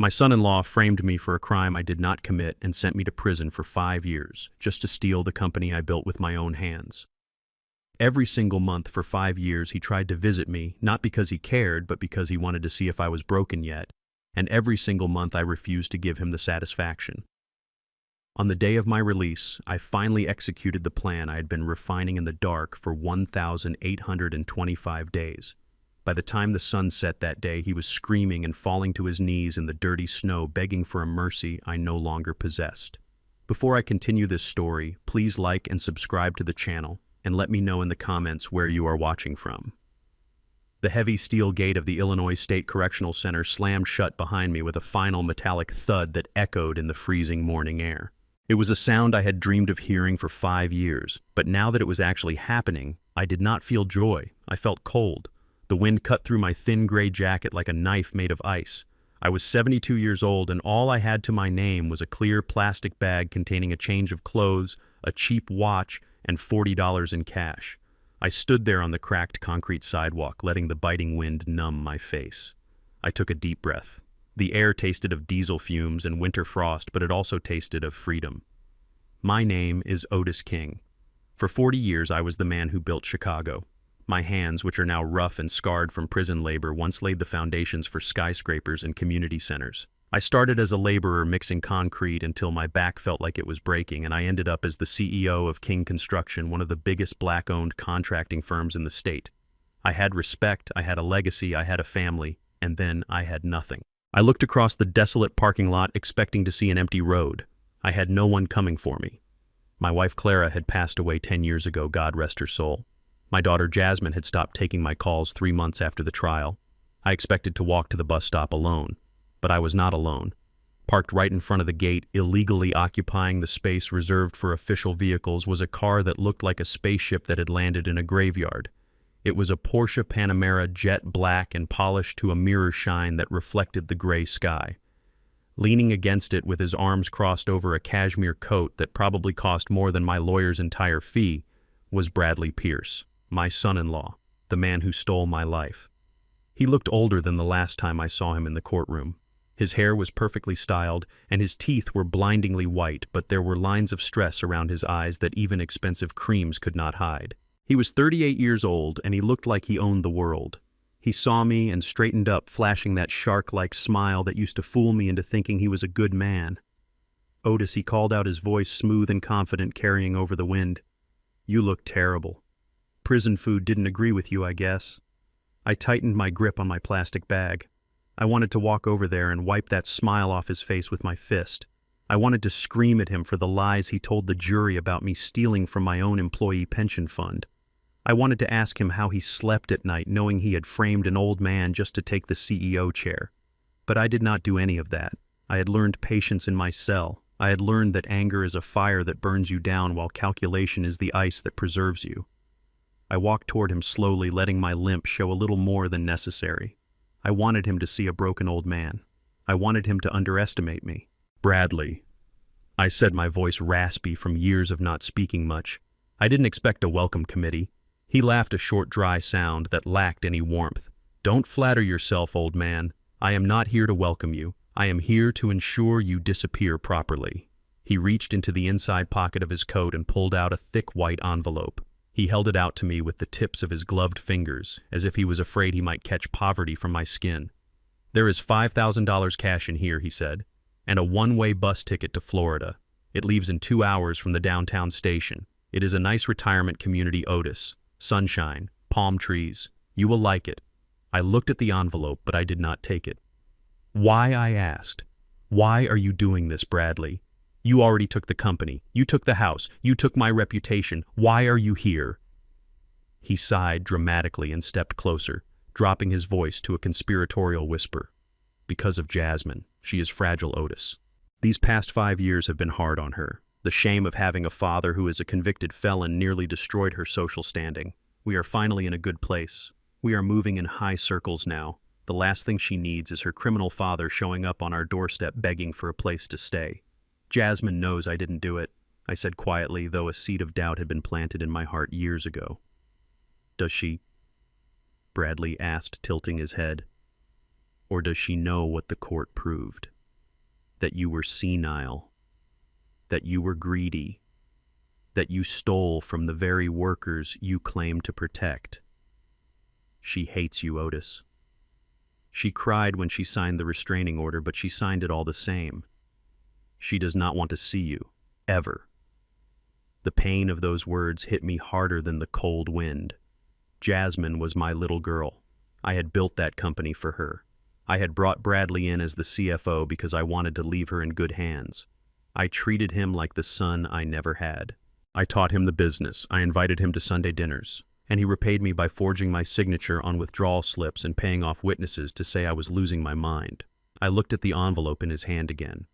My son-in-law framed me for a crime I did not commit and sent me to prison for 5 years, just to steal the company I built with my own hands. Every single month for 5 years he tried to visit me, not because he cared, but because he wanted to see if I was broken yet, and every single month I refused to give him the satisfaction. On the day of my release, I finally executed the plan I had been refining in the dark for 1,825 days. By the time the sun set that day, he was screaming and falling to his knees in the dirty snow, begging for a mercy I no longer possessed. Before I continue this story, please like and subscribe to the channel, and let me know in the comments where you are watching from. The heavy steel gate of the Illinois State Correctional Center slammed shut behind me with a final metallic thud that echoed in the freezing morning air. It was a sound I had dreamed of hearing for 5 years, but now that it was actually happening, I did not feel joy. I felt cold. The wind cut through my thin gray jacket like a knife made of ice. I was 72 years old, and all I had to my name was a clear plastic bag containing a change of clothes, a cheap watch, and $40 in cash. I stood there on the cracked concrete sidewalk, letting the biting wind numb my face. I took a deep breath. The air tasted of diesel fumes and winter frost, but it also tasted of freedom. My name is Otis King. For 40 years, I was the man who built Chicago. My hands, which are now rough and scarred from prison labor, once laid the foundations for skyscrapers and community centers. I started as a laborer mixing concrete until my back felt like it was breaking, and I ended up as the CEO of King Construction, one of the biggest black-owned contracting firms in the state. I had respect, I had a legacy, I had a family, and then I had nothing. I looked across the desolate parking lot expecting to see an empty road. I had no one coming for me. My wife Clara had passed away 10 years ago, God rest her soul. My daughter Jasmine had stopped taking my calls 3 months after the trial. I expected to walk to the bus stop alone, but I was not alone. Parked right in front of the gate, illegally occupying the space reserved for official vehicles, was a car that looked like a spaceship that had landed in a graveyard. It was a Porsche Panamera, jet black and polished to a mirror shine that reflected the gray sky. Leaning against it with his arms crossed over a cashmere coat that probably cost more than my lawyer's entire fee was Bradley Pierce, my son-in-law, the man who stole my life. He looked older than the last time I saw him in the courtroom. His hair was perfectly styled, and his teeth were blindingly white, but there were lines of stress around his eyes that even expensive creams could not hide. He was 38 years old, and he looked like he owned the world. He saw me and straightened up, flashing that shark-like smile that used to fool me into thinking he was a good man. "Otis," he called out, his voice smooth and confident, carrying over the wind. "You look terrible. Prison food didn't agree with you, I guess." I tightened my grip on my plastic bag. I wanted to walk over there and wipe that smile off his face with my fist. I wanted to scream at him for the lies he told the jury about me stealing from my own employee pension fund. I wanted to ask him how he slept at night knowing he had framed an old man just to take the CEO chair. But I did not do any of that. I had learned patience in my cell. I had learned that anger is a fire that burns you down while calculation is the ice that preserves you. I walked toward him slowly, letting my limp show a little more than necessary. I wanted him to see a broken old man. I wanted him to underestimate me. "Bradley," I said, my voice raspy from years of not speaking much. I didn't expect a welcome committee. He laughed, a short, dry sound that lacked any warmth. "Don't flatter yourself, old man. I am not here to welcome you. I am here to ensure you disappear properly." He reached into the inside pocket of his coat and pulled out a thick white envelope. He held it out to me with the tips of his gloved fingers, as if he was afraid he might catch poverty from my skin. "There is $5,000 cash in here," he said, "and a one-way bus ticket to Florida. It leaves in 2 hours from the downtown station. It is a nice retirement community, Otis. Sunshine, palm trees. You will like it." I looked at the envelope, but I did not take it. "Why?" I asked. "Why are you doing this, Bradley? You already took the company. You took the house. You took my reputation. Why are you here?" He sighed dramatically and stepped closer, dropping his voice to a conspiratorial whisper. "Because of Jasmine. She is fragile, Otis. These past 5 years have been hard on her. The shame of having a father who is a convicted felon nearly destroyed her social standing. We are finally in a good place. We are moving in high circles now. The last thing she needs is her criminal father showing up on our doorstep begging for a place to stay. Jasmine knows I didn't do it," I said quietly, though a seed of doubt had been planted in my heart years ago. "Does she?" Bradley asked, tilting his head. Or does she know what the court proved? That you were senile, that you were greedy, that you stole from the very workers you claim to protect. She hates you, Otis. She cried when she signed the restraining order, but she signed it all the same. She does not want to see you, ever. The pain of those words hit me harder than the cold wind. Jasmine was my little girl. I had built that company for her. I had brought Bradley in as the CFO because I wanted to leave her in good hands. I treated him like the son I never had. I taught him the business. I invited him to Sunday dinners. And he repaid me by forging my signature on withdrawal slips and paying off witnesses to say I was losing my mind. I looked at the envelope in his hand again.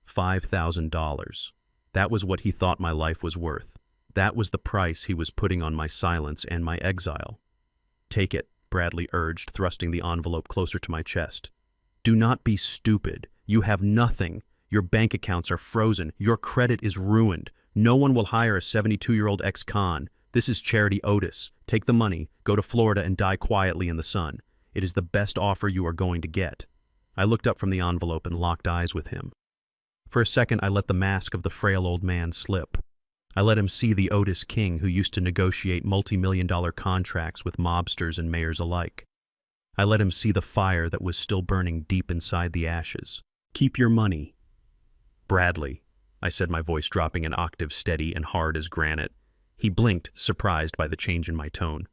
$5,000. That was what he thought my life was worth. That was the price he was putting on my silence and my exile. Take it, Bradley urged, thrusting the envelope closer to my chest. Do not be stupid. You have nothing. Your bank accounts are frozen. Your credit is ruined. No one will hire a 72-year-old ex-con. This is Charity Otis. Take the money, go to Florida, and die quietly in the sun. It is the best offer you are going to get. I looked up from the envelope and locked eyes with him. For a second, I let the mask of the frail old man slip. I let him see the Otis King who used to negotiate multi-million-dollar contracts with mobsters and mayors alike. I let him see the fire that was still burning deep inside the ashes. Keep your money. Bradley, I said, my voice dropping an octave, steady and hard as granite. He blinked, surprised by the change in my tone.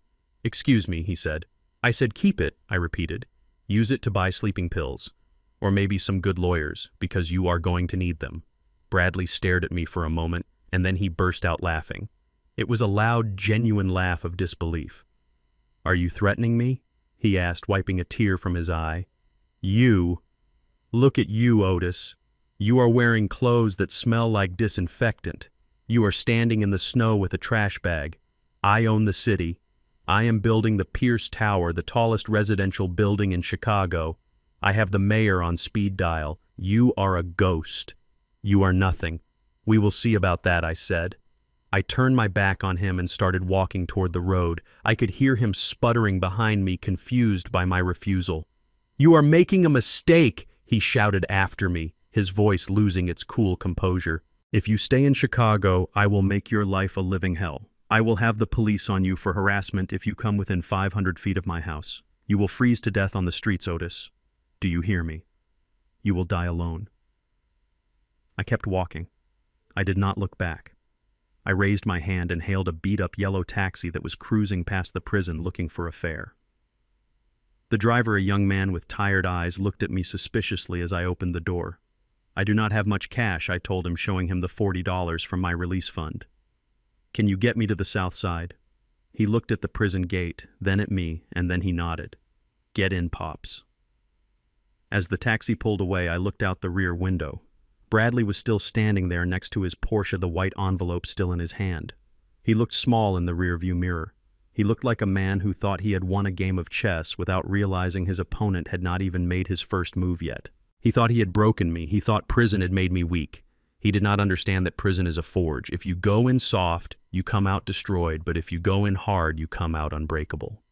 Excuse me, he said. I said keep it, I repeated. Use it to buy sleeping pills. Or maybe some good lawyers, because you are going to need them. Bradley stared at me for a moment, and then he burst out laughing. It was a loud, genuine laugh of disbelief. Are you threatening me? He asked, wiping a tear from his eye. You? Look at you, Otis. You are wearing clothes that smell like disinfectant. You are standing in the snow with a trash bag. I own the city. I am building the Pierce Tower, the tallest residential building in Chicago. I have the mayor on speed dial. You are a ghost. You are nothing. We will see about that, I said. I turned my back on him and started walking toward the road. I could hear him sputtering behind me, confused by my refusal. You are making a mistake, he shouted after me, his voice losing its cool composure. If you stay in Chicago, I will make your life a living hell. I will have the police on you for harassment if you come within 500 feet of my house. You will freeze to death on the streets, Otis. Do you hear me? You will die alone. I kept walking. I did not look back. I raised my hand and hailed a beat-up yellow taxi that was cruising past the prison looking for a fare. The driver, a young man with tired eyes, looked at me suspiciously as I opened the door. I do not have much cash, I told him, showing him the $40 from my release fund. Can you get me to the south side? He looked at the prison gate, then at me, and then he nodded. Get in, Pops. As the taxi pulled away, I looked out the rear window. Bradley was still standing there next to his Porsche, the white envelope still in his hand. He looked small in the rearview mirror. He looked like a man who thought he had won a game of chess without realizing his opponent had not even made his first move yet. He thought he had broken me. He thought prison had made me weak. He did not understand that prison is a forge. If you go in soft, you come out destroyed, but if you go in hard, you come out unbreakable.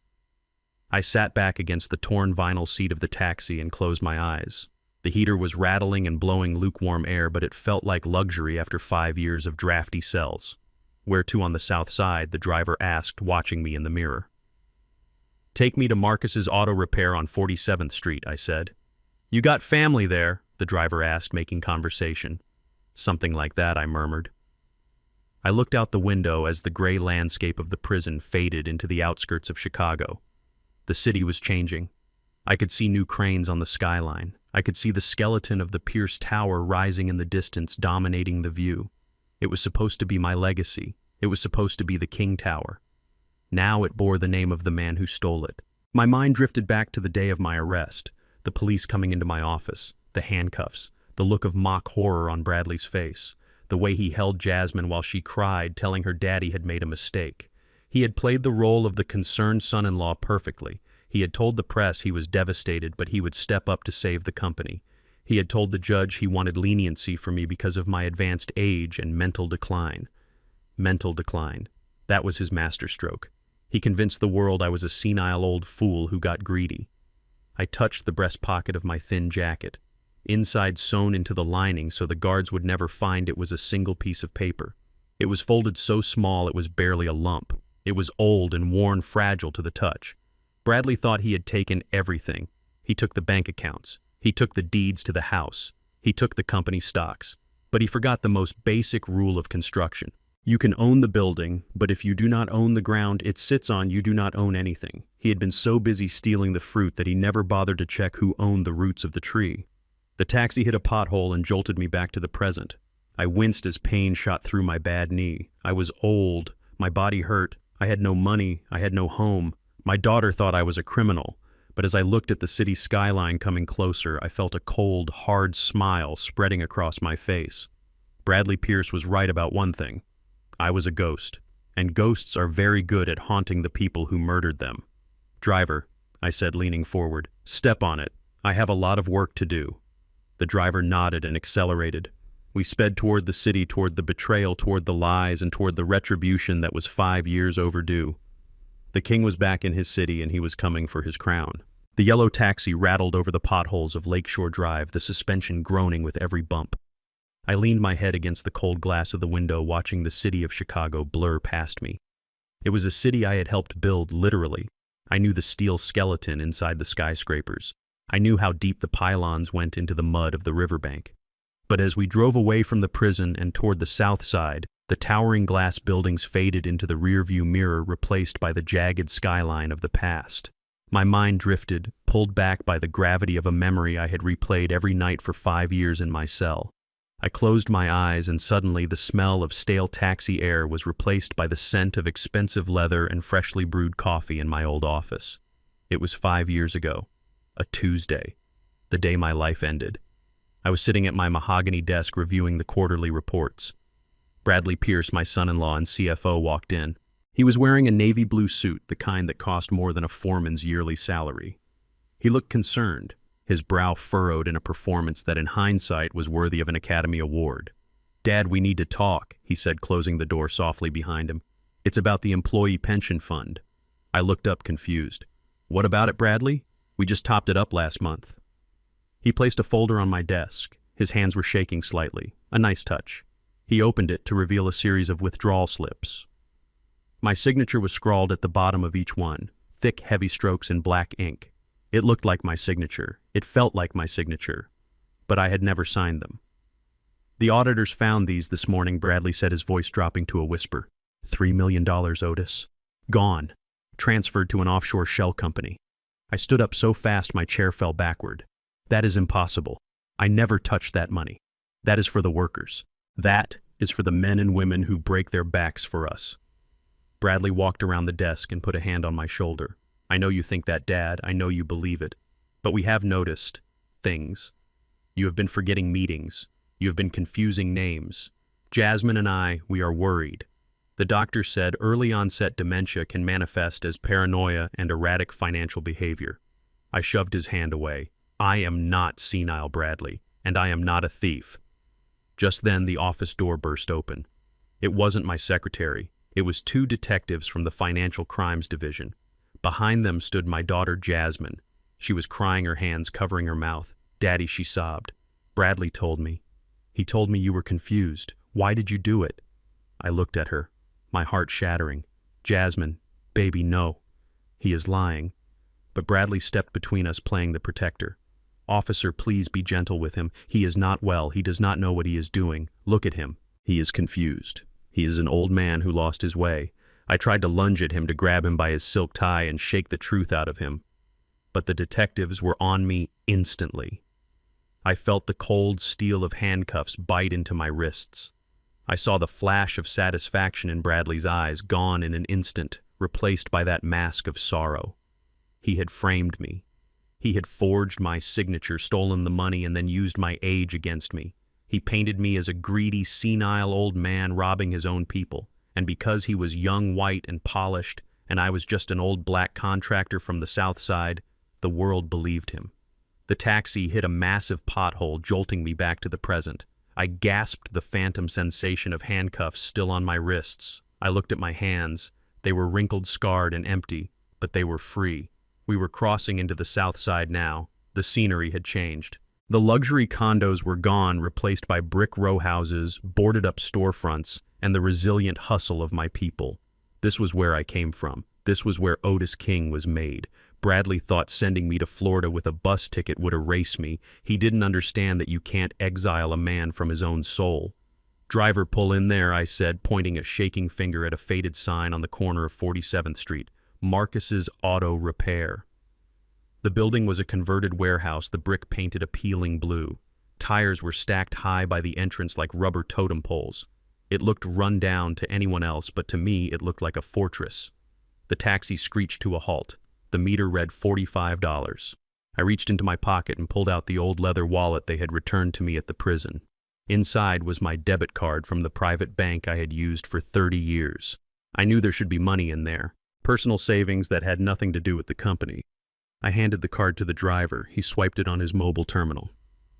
I sat back against the torn vinyl seat of the taxi and closed my eyes. The heater was rattling and blowing lukewarm air, but it felt like luxury after 5 years of drafty cells. Where to on the south side, the driver asked, watching me in the mirror. Take me to Marcus's Auto Repair on 47th Street, I said. You got family there? The driver asked, making conversation. Something like that, I murmured. I looked out the window as the gray landscape of the prison faded into the outskirts of Chicago. The city was changing. I could see new cranes on the skyline. I could see the skeleton of the Pierce Tower rising in the distance, dominating the view. It was supposed to be my legacy. It was supposed to be the King Tower. Now it bore the name of the man who stole it. My mind drifted back to the day of my arrest, the police coming into my office, the handcuffs, the look of mock horror on Bradley's face, the way he held Jasmine while she cried, telling her daddy had made a mistake. He had played the role of the concerned son-in-law perfectly. He had told the press he was devastated, but he would step up to save the company. He had told the judge he wanted leniency for me because of my advanced age and mental decline. Mental decline. That was his masterstroke. He convinced the world I was a senile old fool who got greedy. I touched the breast pocket of my thin jacket. Inside, sewn into the lining so the guards would never find it, was a single piece of paper. It was folded so small it was barely a lump. It was old and worn, fragile to the touch. Bradley thought he had taken everything. He took the bank accounts. He took the deeds to the house. He took the company stocks. But he forgot the most basic rule of construction. You can own the building, but if you do not own the ground it sits on, you do not own anything. He had been so busy stealing the fruit that he never bothered to check who owned the roots of the tree. The taxi hit a pothole and jolted me back to the present. I winced as pain shot through my bad knee. I was old. My body hurt. I had no money. I had no home. My daughter thought I was a criminal. But as I looked at the city skyline coming closer, I felt a cold, hard smile spreading across my face. Bradley Pierce was right about one thing. I was a ghost. And ghosts are very good at haunting the people who murdered them. "Driver," I said, leaning forward, "step on it. I have a lot of work to do." The driver nodded and accelerated. We sped toward the city, toward the betrayal, toward the lies, and toward the retribution that was 5 years overdue. The king was back in his city, and he was coming for his crown. The yellow taxi rattled over the potholes of Lakeshore Drive, the suspension groaning with every bump. I leaned my head against the cold glass of the window, watching the city of Chicago blur past me. It was a city I had helped build, literally. I knew the steel skeleton inside the skyscrapers. I knew how deep the pylons went into the mud of the riverbank. But as we drove away from the prison and toward the south side, the towering glass buildings faded into the rearview mirror, replaced by the jagged skyline of the past. My mind drifted, pulled back by the gravity of a memory I had replayed every night for 5 years in my cell. I closed my eyes, and suddenly the smell of stale taxi air was replaced by the scent of expensive leather and freshly brewed coffee in my old office. It was 5 years ago. A Tuesday, the day my life ended. I was sitting at my mahogany desk reviewing the quarterly reports. Bradley Pierce, my son-in-law and CFO, walked in. He was wearing a navy blue suit, the kind that cost more than a foreman's yearly salary. He looked concerned, his brow furrowed in a performance that in hindsight was worthy of an Academy Award. "Dad, we need to talk," he said, closing the door softly behind him. "It's about the employee pension fund." I looked up, confused. "What about it, Bradley? We just topped it up last month." He placed a folder on my desk. His hands were shaking slightly. A nice touch. He opened it to reveal a series of withdrawal slips. My signature was scrawled at the bottom of each one, thick, heavy strokes in black ink. It looked like my signature. It felt like my signature. But I had never signed them. "The auditors found these this morning," Bradley said, his voice dropping to a whisper. $3 million, Otis. Gone. Transferred to an offshore shell company. I stood up so fast my chair fell backward. "That is impossible. I never touched that money. That is for the workers. That is for the men and women who break their backs for us." Bradley walked around the desk and put a hand on my shoulder. "I know you think that, Dad. I know you believe it. But we have noticed things. You have been forgetting meetings. You have been confusing names. Jasmine and I, we are worried. The doctor said early onset dementia can manifest as paranoia and erratic financial behavior." I shoved his hand away. "I am not senile, Bradley, and I am not a thief." Just then the office door burst open. It wasn't my secretary. It was 2 detectives from the Financial Crimes Division. Behind them stood my daughter Jasmine. She was crying, her hands covering her mouth. "Daddy," she sobbed. "Bradley told me. He told me you were confused. Why did you do it?" I looked at her, my heart shattering. "Jasmine, baby, no. He is lying." But Bradley stepped between us, playing the protector. "Officer, please be gentle with him. He is not well. He does not know what he is doing. Look at him. He is confused. He is an old man who lost his way." I tried to lunge at him, to grab him by his silk tie and shake the truth out of him. But the detectives were on me instantly. I felt the cold steel of handcuffs bite into my wrists. I saw the flash of satisfaction in Bradley's eyes, gone in an instant, replaced by that mask of sorrow. He had framed me. He had forged my signature, stolen the money, and then used my age against me. He painted me as a greedy, senile old man robbing his own people. And because he was young, white, and polished, and I was just an old black contractor from the South Side, the world believed him. The taxi hit a massive pothole, jolting me back to the present. I gasped the phantom sensation of handcuffs still on my wrists. I looked at my hands. They were wrinkled, scarred, and empty, but they were free. We were crossing into the south side now. The scenery had changed. The luxury condos were gone, replaced by brick row houses, boarded-up storefronts, and the resilient hustle of my people. This was where I came from. This was where Otis King was made. Bradley thought sending me to Florida with a bus ticket would erase me. He didn't understand that you can't exile a man from his own soul. "Driver, pull in there," I said, pointing a shaking finger at a faded sign on the corner of 47th Street. Marcus's Auto Repair. The building was a converted warehouse, the brick painted a peeling blue. Tires were stacked high by the entrance like rubber totem poles. It looked run down to anyone else, but to me it looked like a fortress. The taxi screeched to a halt. The meter read $45. I reached into my pocket and pulled out the old leather wallet they had returned to me at the prison. Inside was my debit card from the private bank I had used for 30 years. I knew there should be money in there, personal savings that had nothing to do with the company. I handed the card to the driver. He swiped it on his mobile terminal.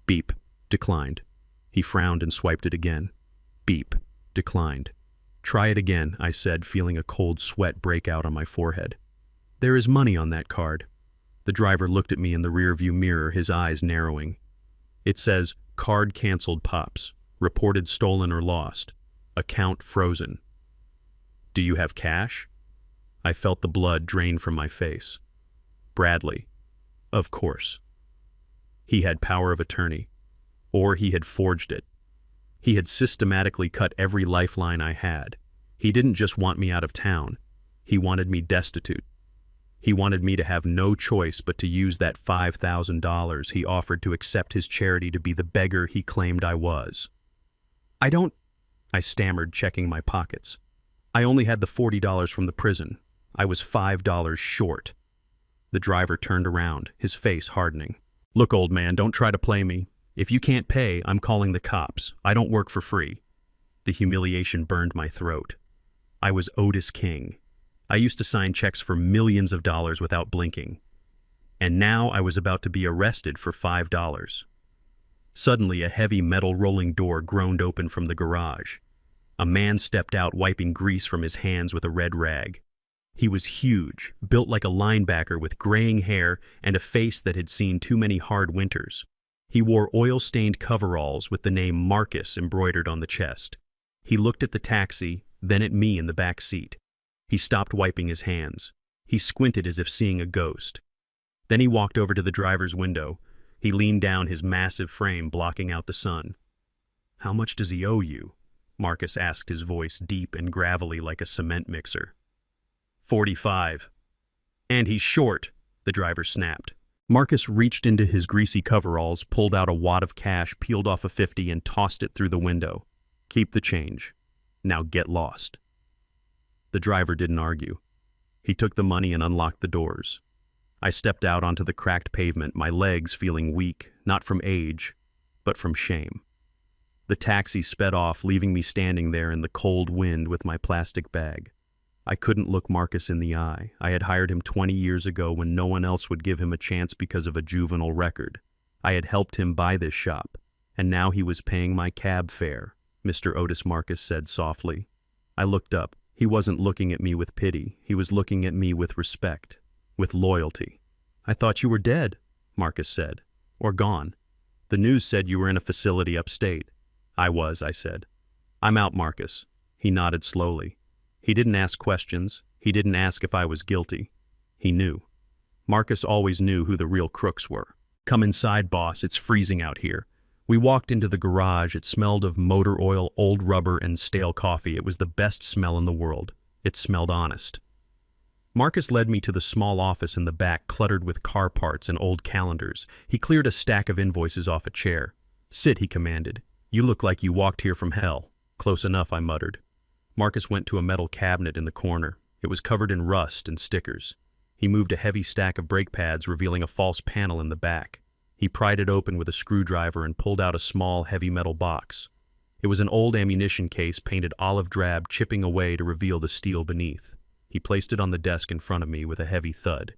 Beep. Declined. He frowned and swiped it again. Beep. Declined. "Try it again," I said, feeling a cold sweat break out on my forehead. "There is money on that card." The driver looked at me in the rearview mirror, his eyes narrowing. "It says, card canceled, Pops. Reported stolen or lost. Account frozen. Do you have cash?" I felt the blood drain from my face. Bradley. Of course. He had power of attorney. Or he had forged it. He had systematically cut every lifeline I had. He didn't just want me out of town. He wanted me destitute. He wanted me to have no choice but to use that $5,000 he offered to accept his charity to be the beggar he claimed I was. I stammered, checking my pockets. "I only had the $40 from the prison. I was $5 short." The driver turned around, his face hardening. "Look, old man, don't try to play me. If you can't pay, I'm calling the cops. I don't work for free." The humiliation burned my throat. I was Otis King. I used to sign checks for millions of dollars without blinking. And now I was about to be arrested for $5. Suddenly, a heavy metal rolling door groaned open from the garage. A man stepped out, wiping grease from his hands with a red rag. He was huge, built like a linebacker with graying hair and a face that had seen too many hard winters. He wore oil-stained coveralls with the name Marcus embroidered on the chest. He looked at the taxi, then at me in the back seat. He stopped wiping his hands. He squinted as if seeing a ghost. Then he walked over to the driver's window. He leaned down, his massive frame blocking out the sun. "How much does he owe you?" Marcus asked, his voice deep and gravelly like a cement mixer. "45. And he's short," the driver snapped. Marcus reached into his greasy coveralls, pulled out a wad of cash, peeled off a 50 and tossed it through the window. "Keep the change. Now get lost." The driver didn't argue. He took the money and unlocked the doors. I stepped out onto the cracked pavement, my legs feeling weak, not from age, but from shame. The taxi sped off, leaving me standing there in the cold wind with my plastic bag. I couldn't look Marcus in the eye. I had hired him 20 years ago when no one else would give him a chance because of a juvenile record. I had helped him buy this shop, and now he was paying my cab fare, Mr. Otis, Marcus said softly. I looked up. He wasn't looking at me with pity. He was looking at me with respect, with loyalty. "I thought you were dead," Marcus said, "or gone. The news said you were in a facility upstate." "I was," I said. "I'm out, Marcus." He nodded slowly. He didn't ask questions. He didn't ask if I was guilty. He knew. Marcus always knew who the real crooks were. "Come inside, boss. It's freezing out here." We walked into the garage. It smelled of motor oil, old rubber, and stale coffee. It was the best smell in the world. It smelled honest. Marcus led me to the small office in the back, cluttered with car parts and old calendars. He cleared a stack of invoices off a chair. "Sit," he commanded. "You look like you walked here from hell." "Close enough," I muttered. Marcus went to a metal cabinet in the corner. It was covered in rust and stickers. He moved a heavy stack of brake pads, revealing a false panel in the back. He pried it open with a screwdriver and pulled out a small, heavy metal box. It was an old ammunition case painted olive drab, chipping away to reveal the steel beneath. He placed it on the desk in front of me with a heavy thud.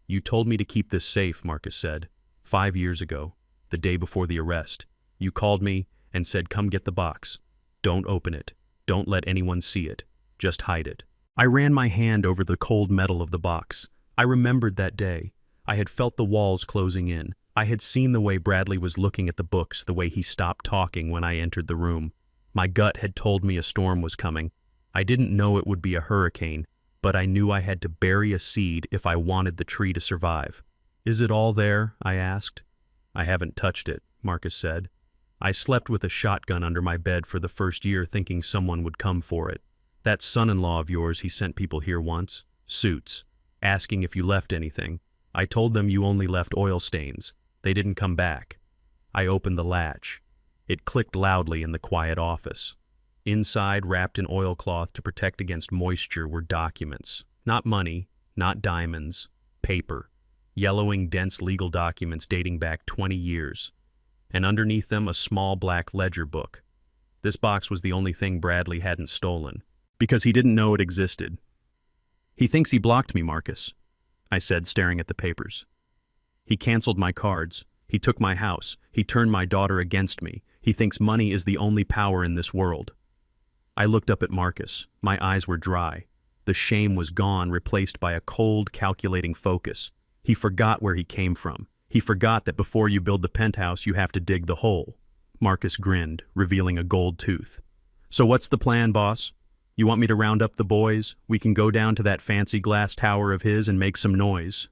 "You told me to keep this safe," Marcus said. 5 years ago, the day before the arrest. You called me and said, "Come get the box. Don't open it. Don't let anyone see it. Just hide it." I ran my hand over the cold metal of the box. I remembered that day. I had felt the walls closing in. I had seen the way Bradley was looking at the books, the way he stopped talking when I entered the room. My gut had told me a storm was coming. I didn't know it would be a hurricane, but I knew I had to bury a seed if I wanted the tree to survive. "Is it all there?" I asked. "I haven't touched it," Marcus said. "I slept with a shotgun under my bed for the first year thinking someone would come for it. That son-in-law of yours, he sent people here once, suits, asking if you left anything. I told them you only left oil stains. They didn't come back." I opened the latch. It clicked loudly in the quiet office. Inside, wrapped in oilcloth to protect against moisture, were documents. Not money, not diamonds, paper. Yellowing, dense legal documents dating back 20 years. And underneath them, a small black ledger book. This box was the only thing Bradley hadn't stolen, because he didn't know it existed. "He thinks he blocked me, Marcus," I said, staring at the papers. "He canceled my cards. He took my house. He turned my daughter against me. He thinks money is the only power in this world." I looked up at Marcus. My eyes were dry. The shame was gone, replaced by a cold, calculating focus. He forgot where he came from. He forgot that before you build the penthouse, you have to dig the hole. Marcus grinned, revealing a gold tooth. "So what's the plan, boss? You want me to round up the boys? We can go down to that fancy glass tower of his and make some noise."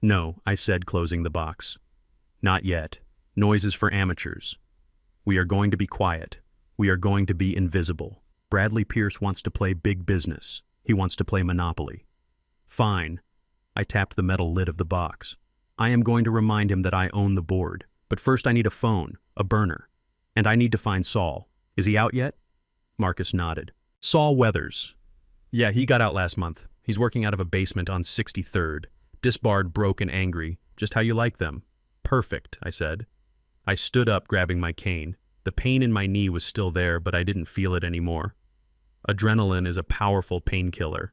"No," I said, closing the box. "Not yet. Noise is for amateurs. We are going to be quiet. We are going to be invisible. Bradley Pierce wants to play big business. He wants to play Monopoly." "Fine." I tapped the metal lid of the box. "I am going to remind him that I own the board. But first I need a phone, a burner. And I need to find Saul. Is he out yet?" Marcus nodded. "Saul Weathers. Yeah, he got out last month. He's working out of a basement on 63rd. Disbarred, broke, and angry. Just how you like them." "Perfect," I said. I stood up, grabbing my cane. The pain in my knee was still there, but I didn't feel it anymore. Adrenaline is a powerful painkiller.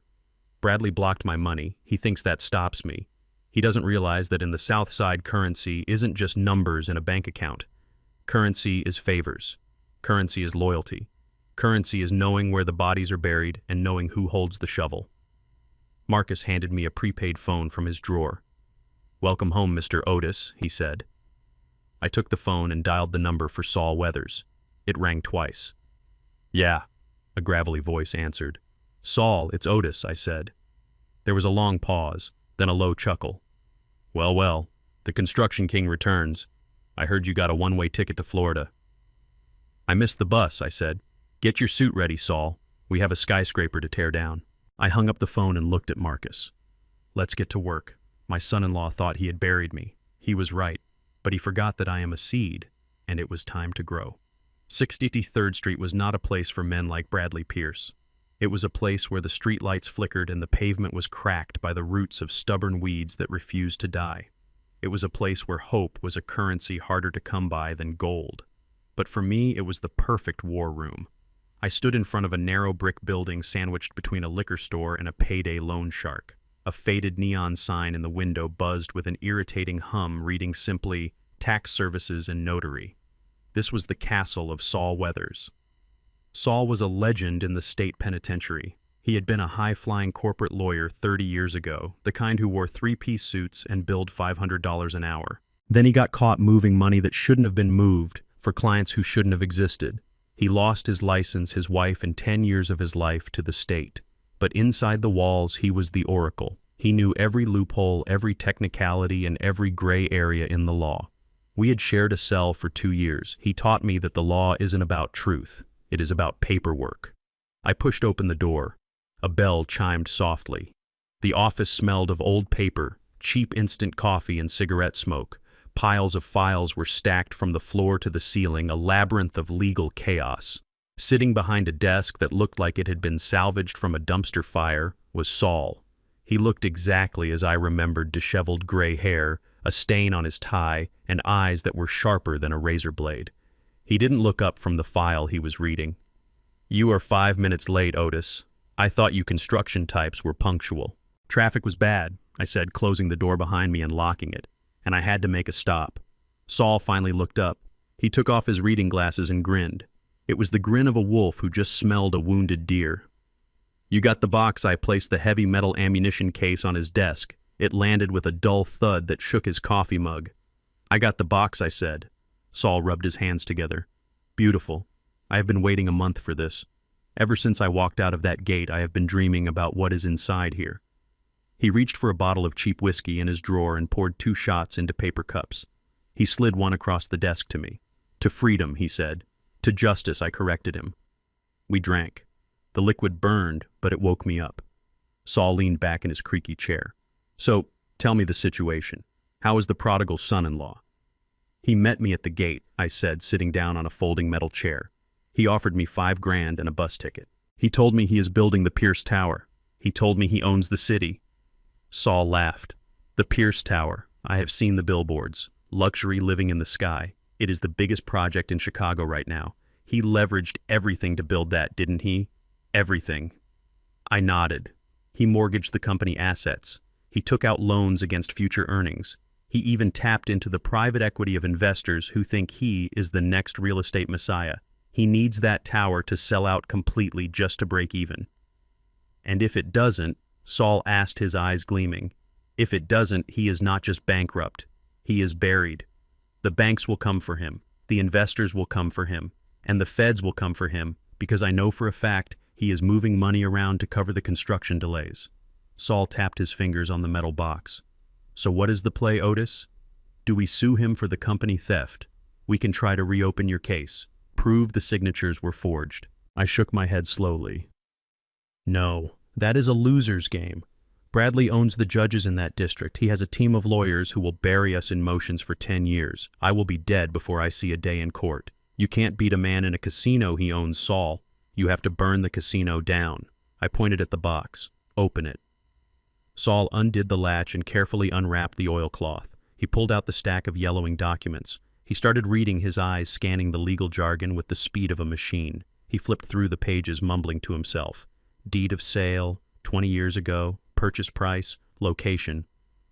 Bradley blocked my money. He thinks that stops me. He doesn't realize that in the South Side, currency isn't just numbers in a bank account. Currency is favors. Currency is loyalty. Currency is knowing where the bodies are buried and knowing who holds the shovel. Marcus handed me a prepaid phone from his drawer. "Welcome home, Mr. Otis," he said. I took the phone and dialed the number for Saul Weathers. It rang twice. "Yeah," a gravelly voice answered. "Saul, it's Otis," I said. There was a long pause, then a low chuckle. Well, well, the construction king returns. I heard you got a one-way ticket to Florida." "I missed the bus," I said. "Get your suit ready, Saul. We have a skyscraper to tear down." I hung up the phone and looked at Marcus. "Let's get to work." My son-in-law thought he had buried me. He was right, but he forgot that I am a seed, and it was time to grow. 63rd Street was not a place for men like Bradley Pierce. It was a place where the streetlights flickered and the pavement was cracked by the roots of stubborn weeds that refused to die. It was a place where hope was a currency harder to come by than gold. But for me, it was the perfect war room. I stood in front of a narrow brick building sandwiched between a liquor store and a payday loan shark. A faded neon sign in the window buzzed with an irritating hum reading simply, "Tax Services and Notary." This was the castle of Saul Weathers. Saul was a legend in the state penitentiary. He had been a high-flying corporate lawyer 30 years ago, the kind who wore three-piece suits and billed $500 an hour. Then he got caught moving money that shouldn't have been moved for clients who shouldn't have existed. He lost his license, his wife, and 10 years of his life to the state. But inside the walls, he was the oracle. He knew every loophole, every technicality, and every gray area in the law. We had shared a cell for 2 years. He taught me that the law isn't about truth. It is about paperwork. I pushed open the door. A bell chimed softly. The office smelled of old paper, cheap instant coffee and cigarette smoke. Piles of files were stacked from the floor to the ceiling, a labyrinth of legal chaos. Sitting behind a desk that looked like it had been salvaged from a dumpster fire was Saul. He looked exactly as I remembered: disheveled gray hair, a stain on his tie, and eyes that were sharper than a razor blade. He didn't look up from the file he was reading. "You are 5 minutes late, Otis. I thought you construction types were punctual." "Traffic was bad," I said, closing the door behind me and locking it, "and I had to make a stop." Saul finally looked up. He took off his reading glasses and grinned. It was the grin of a wolf who just smelled a wounded deer. "You got the box?" I placed the heavy metal ammunition case on his desk. It landed with a dull thud that shook his coffee mug. "I got the box," I said. Saul rubbed his hands together. "Beautiful. I have been waiting a month for this. Ever since I walked out of that gate, I have been dreaming about what is inside here." He reached for a bottle of cheap whiskey in his drawer and poured 2 shots into paper cups. He slid one across the desk to me. "To freedom," he said. "To justice," I corrected him. We drank. The liquid burned, but it woke me up. Saul leaned back in his creaky chair. "So, tell me the situation. How is the prodigal son-in-law?" "He met me at the gate," I said, sitting down on a folding metal chair. "He offered me $5,000 and a bus ticket. He told me he is building the Pierce Tower. He told me he owns the city." Saul laughed. "The Pierce Tower. I have seen the billboards. Luxury living in the sky. It is the biggest project in Chicago right now. He leveraged everything to build that, didn't he? Everything." I nodded. "He mortgaged the company assets. He took out loans against future earnings. He even tapped into the private equity of investors who think he is the next real estate messiah. He needs that tower to sell out completely just to break even." "And if it doesn't," Saul asked, his eyes gleaming, "if it doesn't, he is not just bankrupt. He is buried. The banks will come for him. The investors will come for him. And the feds will come for him, because I know for a fact he is moving money around to cover the construction delays." Saul tapped his fingers on the metal box. "So what is the play, Otis? Do we sue him for the company theft? We can try to reopen your case. Prove the signatures were forged." I shook my head slowly. "No, that is a loser's game. Bradley owns the judges in that district. He has a team of lawyers who will bury us in motions for 10 years. I will be dead before I see a day in court. You can't beat a man in a casino he owns, Saul. You have to burn the casino down." I pointed at the box. "Open it." Saul undid the latch and carefully unwrapped the oilcloth. He pulled out the stack of yellowing documents. He started reading, his eyes scanning the legal jargon with the speed of a machine. He flipped through the pages, mumbling to himself. Deed of sale, 20 years ago, purchase price, location.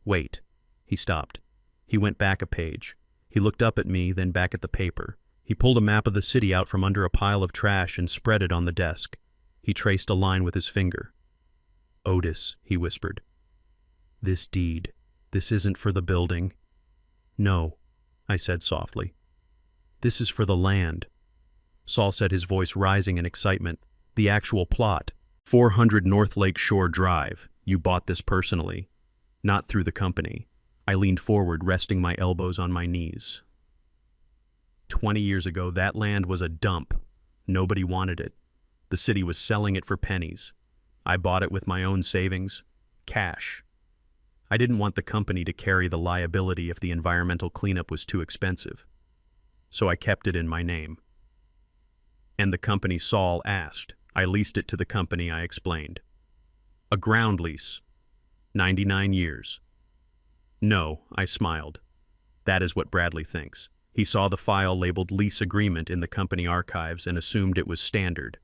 Wait. He stopped. He went back a page. He looked up at me, then back at the paper. He pulled a map of the city out from under a pile of trash and spread it on the desk. He traced a line with his finger. "Otis," he whispered. "This deed. This isn't for the building." "No," I said softly. "This is for the land." Saul said, his voice rising in excitement. "The actual plot. 400 North Lake Shore Drive. You bought this personally. Not through the company." I leaned forward, resting my elbows on my knees. 20 years ago, that land was a dump. Nobody wanted it. The city was selling it for pennies. I bought it with my own savings. Cash. I didn't want the company to carry the liability if the environmental cleanup was too expensive. So I kept it in my name. "And the company?" Saul asked. "I leased it to the company," I explained. "A ground lease. 99 years. "No," I smiled. "That is what Bradley thinks. He saw the file labeled lease agreement in the company archives and assumed it was standard.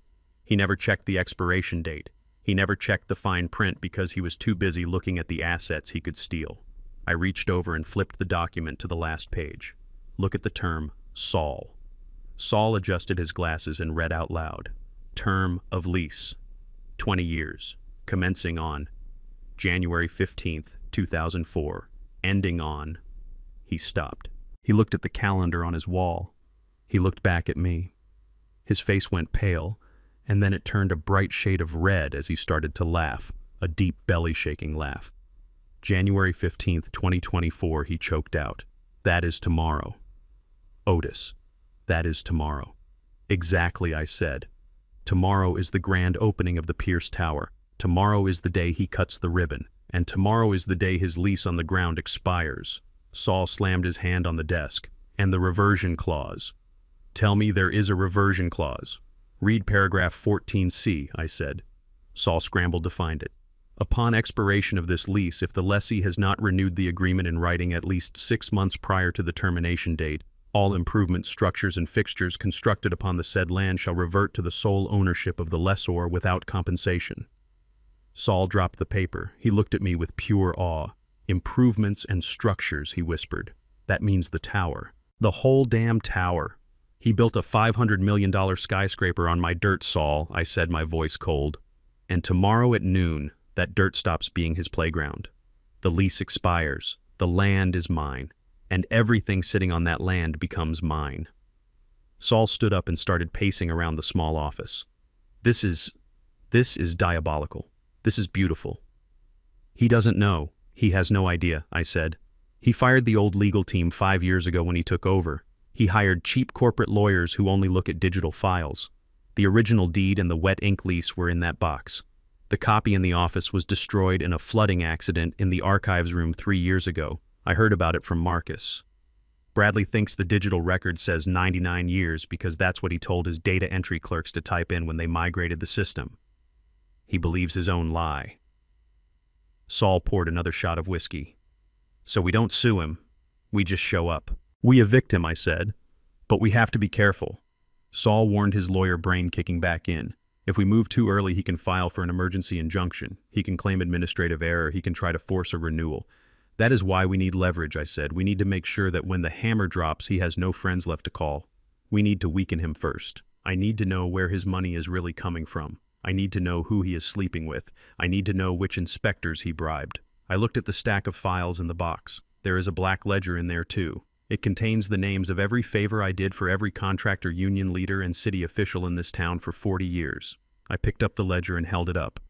He never checked the expiration date. He never checked the fine print because he was too busy looking at the assets he could steal." I reached over and flipped the document to the last page. "Look at the term, Saul." Saul adjusted his glasses and read out loud. "Term of lease. 20 years. Commencing on January 15th, 2004. Ending on..." He stopped. He looked at the calendar on his wall. He looked back at me. His face went pale, and then it turned a bright shade of red as he started to laugh, a deep belly-shaking laugh. "January 15th, 2024, he choked out. "That is tomorrow. Otis, that is tomorrow." "Exactly," I said. "Tomorrow is the grand opening of the Pierce Tower. Tomorrow is the day he cuts the ribbon. And tomorrow is the day his lease on the ground expires." Saul slammed his hand on the desk. "And the reversion clause." "Tell me there is a reversion clause." "Read paragraph 14C, I said. Saul scrambled to find it. "Upon expiration of this lease, if the lessee has not renewed the agreement in writing at least 6 months prior to the termination date, all improvements, structures, and fixtures constructed upon the said land shall revert to the sole ownership of the lessor without compensation." Saul dropped the paper. He looked at me with pure awe. "Improvements and structures," he whispered. "That means the tower. The whole damn tower. He built a $500 million skyscraper on my dirt, Saul," I said, my voice cold. "And tomorrow at noon, that dirt stops being his playground." The lease expires. The land is mine. And everything sitting on that land becomes mine. Saul stood up and started pacing around the small office. This is diabolical. This is beautiful. He doesn't know. He has no idea, I said. He fired the old legal team 5 years ago when he took over. He hired cheap corporate lawyers who only look at digital files. The original deed and the wet ink lease were in that box. The copy in the office was destroyed in a flooding accident in the archives room 3 years ago. I heard about it from Marcus. Bradley thinks the digital record says 99 years because that's what he told his data entry clerks to type in when they migrated the system. He believes his own lie. Saul poured another shot of whiskey. So we don't sue him. We just show up. We evict him, I said. But we have to be careful. Saul warned his lawyer, brain kicking back in. If we move too early, he can file for an emergency injunction. He can claim administrative error. He can try to force a renewal. That is why we need leverage, I said. We need to make sure that when the hammer drops, he has no friends left to call. We need to weaken him first. I need to know where his money is really coming from. I need to know who he is sleeping with. I need to know which inspectors he bribed. I looked at the stack of files in the box. There is a black ledger in there too. It contains the names of every favor I did for every contractor, union leader, and city official in this town for 40 years. I picked up the ledger and held it up.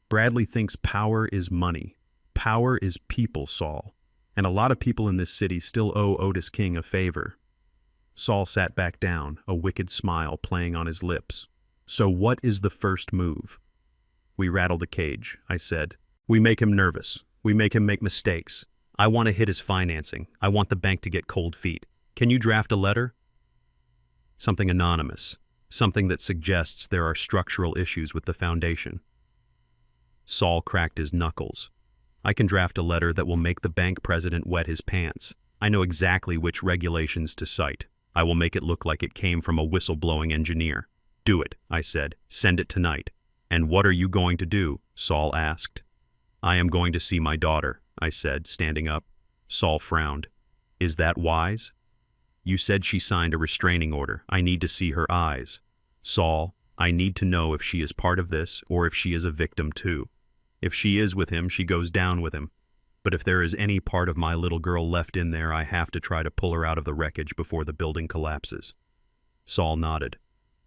Bradley thinks power is money. Power is people, Saul. And a lot of people in this city still owe Otis King a favor. Saul sat back down, a wicked smile playing on his lips. So what is the first move? We rattle the cage, I said. We make him nervous. We make him make mistakes. I want to hit his financing. I want the bank to get cold feet. Can you draft a letter? Something anonymous. Something that suggests there are structural issues with the foundation. Saul cracked his knuckles. I can draft a letter that will make the bank president wet his pants. I know exactly which regulations to cite. I will make it look like it came from a whistleblowing engineer. Do it, I said. Send it tonight. And what are you going to do? Saul asked. I am going to see my daughter, I said, standing up. Saul frowned. Is that wise? You said she signed a restraining order. I need to see her eyes. Saul, I need to know if she is part of this or if she is a victim too. If she is with him, she goes down with him. But if there is any part of my little girl left in there, I have to try to pull her out of the wreckage before the building collapses. Saul nodded.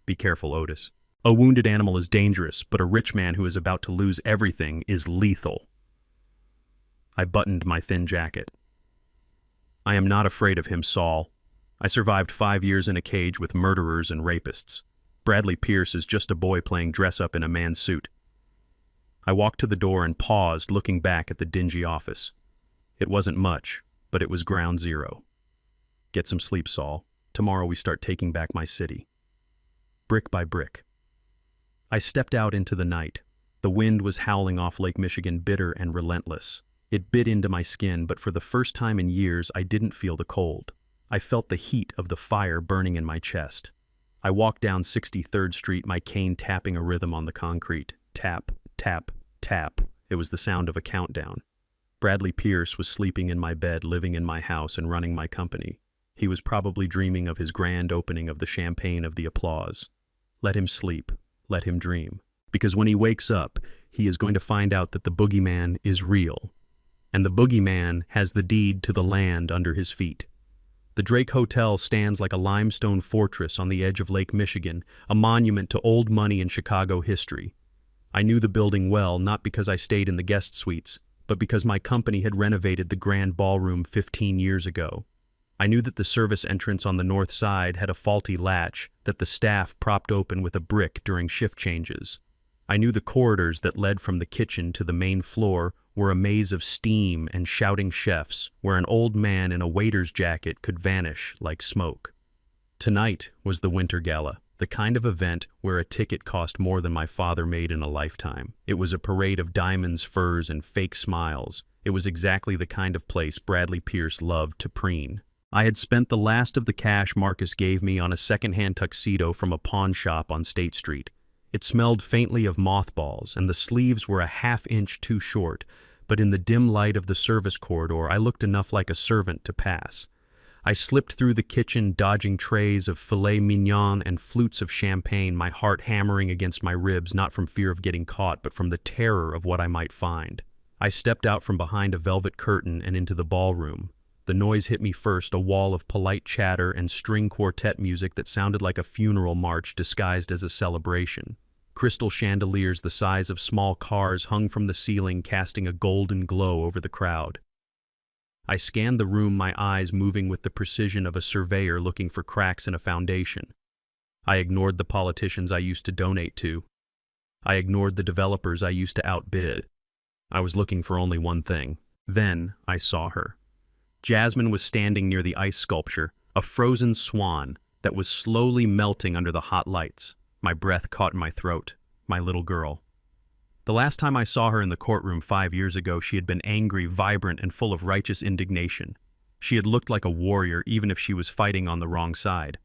Be careful, Otis. A wounded animal is dangerous, but a rich man who is about to lose everything is lethal. I buttoned my thin jacket. I am not afraid of him, Saul. I survived 5 years in a cage with murderers and rapists. Bradley Pierce is just a boy playing dress-up in a man's suit. I walked to the door and paused, looking back at the dingy office. It wasn't much, but it was ground zero. Get some sleep, Saul. Tomorrow we start taking back my city. Brick by brick. I stepped out into the night. The wind was howling off Lake Michigan, bitter and relentless. It bit into my skin, but for the first time in years, I didn't feel the cold. I felt the heat of the fire burning in my chest. I walked down 63rd Street, my cane tapping a rhythm on the concrete. Tap, tap, tap. It was the sound of a countdown. Bradley Pierce was sleeping in my bed, living in my house, and running my company. He was probably dreaming of his grand opening of the champagne of the applause. Let him sleep. Let him dream. Because when he wakes up, he is going to find out that the boogeyman is real. And the boogeyman has the deed to the land under his feet. The Drake Hotel stands like a limestone fortress on the edge of Lake Michigan, a monument to old money in Chicago history. I knew the building well, not because I stayed in the guest suites, but because my company had renovated the grand ballroom 15 years ago. I knew that the service entrance on the north side had a faulty latch that the staff propped open with a brick during shift changes. I knew the corridors that led from the kitchen to the main floor were a maze of steam and shouting chefs, where an old man in a waiter's jacket could vanish like smoke. Tonight was the Winter Gala, the kind of event where a ticket cost more than my father made in a lifetime. It was a parade of diamonds, furs, and fake smiles. It was exactly the kind of place Bradley Pierce loved to preen. I had spent the last of the cash Marcus gave me on a second-hand tuxedo from a pawn shop on State Street. It smelled faintly of mothballs, and the sleeves were a half-inch too short, but in the dim light of the service corridor, I looked enough like a servant to pass. I slipped through the kitchen, dodging trays of filet mignon and flutes of champagne, my heart hammering against my ribs, not from fear of getting caught, but from the terror of what I might find. I stepped out from behind a velvet curtain and into the ballroom. The noise hit me first, a wall of polite chatter and string quartet music that sounded like a funeral march disguised as a celebration. Crystal chandeliers the size of small cars hung from the ceiling, casting a golden glow over the crowd. I scanned the room, my eyes moving with the precision of a surveyor looking for cracks in a foundation. I ignored the politicians I used to donate to. I ignored the developers I used to outbid. I was looking for only one thing. Then I saw her. Jasmine was standing near the ice sculpture, a frozen swan that was slowly melting under the hot lights. My breath caught in my throat. My little girl. The last time I saw her in the courtroom 5 years ago, she had been angry, vibrant, and full of righteous indignation. She had looked like a warrior, even if she was fighting on the wrong side.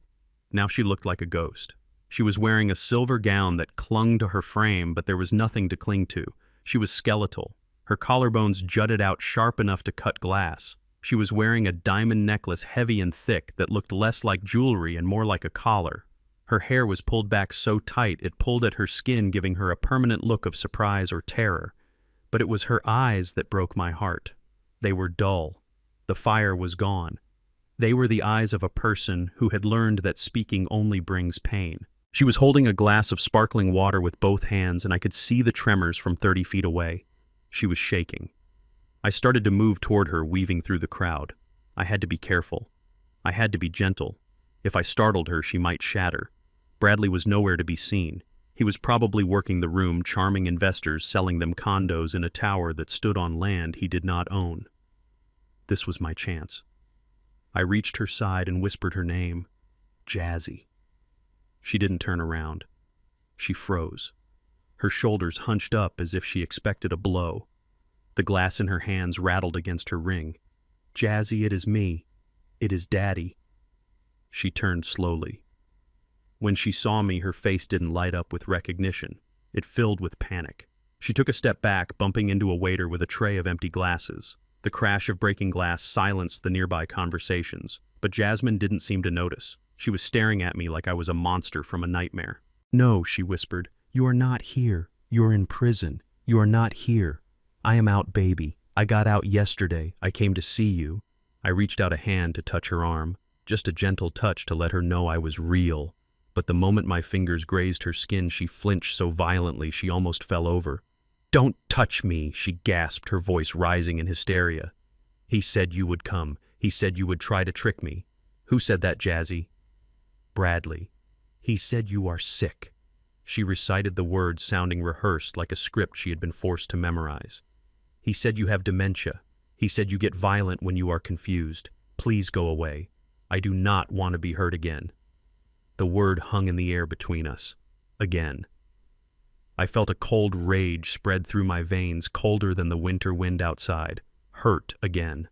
Now she looked like a ghost. She was wearing a silver gown that clung to her frame, but there was nothing to cling to. She was skeletal. Her collarbones jutted out sharp enough to cut glass. She was wearing a diamond necklace heavy and thick that looked less like jewelry and more like a collar. Her hair was pulled back so tight it pulled at her skin, giving her a permanent look of surprise or terror. But it was her eyes that broke my heart. They were dull. The fire was gone. They were the eyes of a person who had learned that speaking only brings pain. She was holding a glass of sparkling water with both hands, and I could see the tremors from 30 feet away. She was shaking. I started to move toward her, weaving through the crowd. I had to be careful. I had to be gentle. If I startled her, she might shatter. Bradley was nowhere to be seen. He was probably working the room, charming investors, selling them condos in a tower that stood on land he did not own. This was my chance. I reached her side and whispered her name. Jazzy. She didn't turn around. She froze. Her shoulders hunched up as if she expected a blow. The glass in her hands rattled against her ring. Jazzy, it is me. It is Daddy. She turned slowly. When she saw me, her face didn't light up with recognition. It filled with panic. She took a step back, bumping into a waiter with a tray of empty glasses. The crash of breaking glass silenced the nearby conversations, but Jasmine didn't seem to notice. She was staring at me like I was a monster from a nightmare. No, she whispered. You are not here. You're in prison. You are not here. I am out, baby. I got out yesterday. I came to see you. I reached out a hand to touch her arm, just a gentle touch to let her know I was real. But the moment my fingers grazed her skin, she flinched so violently she almost fell over. Don't touch me, she gasped, her voice rising in hysteria. He said you would come. He said you would try to trick me. Who said that, Jazzy? Bradley. He said you are sick. She recited the words, sounding rehearsed like a script she had been forced to memorize. He said you have dementia. He said you get violent when you are confused. Please go away. I do not want to be hurt again. The word hung in the air between us. Again. I felt a cold rage spread through my veins, colder than the winter wind outside. Hurt again.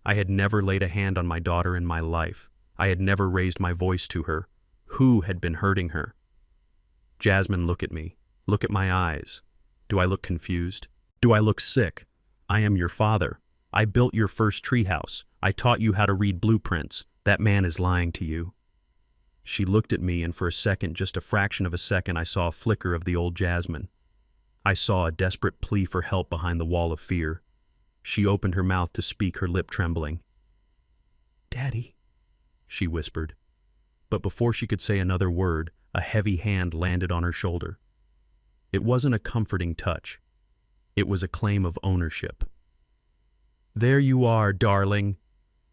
I had never laid a hand on my daughter in my life. I had never raised my voice to her. Who had been hurting her? Jasmine, look at me. Look at my eyes. Do I look confused? Do I look sick? I am your father. I built your first treehouse. I taught you how to read blueprints. That man is lying to you. She looked at me, and for a second, just a fraction of a second, I saw a flicker of the old Jasmine. I saw a desperate plea for help behind the wall of fear. She opened her mouth to speak, her lip trembling. Daddy, she whispered. But before she could say another word, a heavy hand landed on her shoulder. It wasn't a comforting touch. It was a claim of ownership. There you are, darling.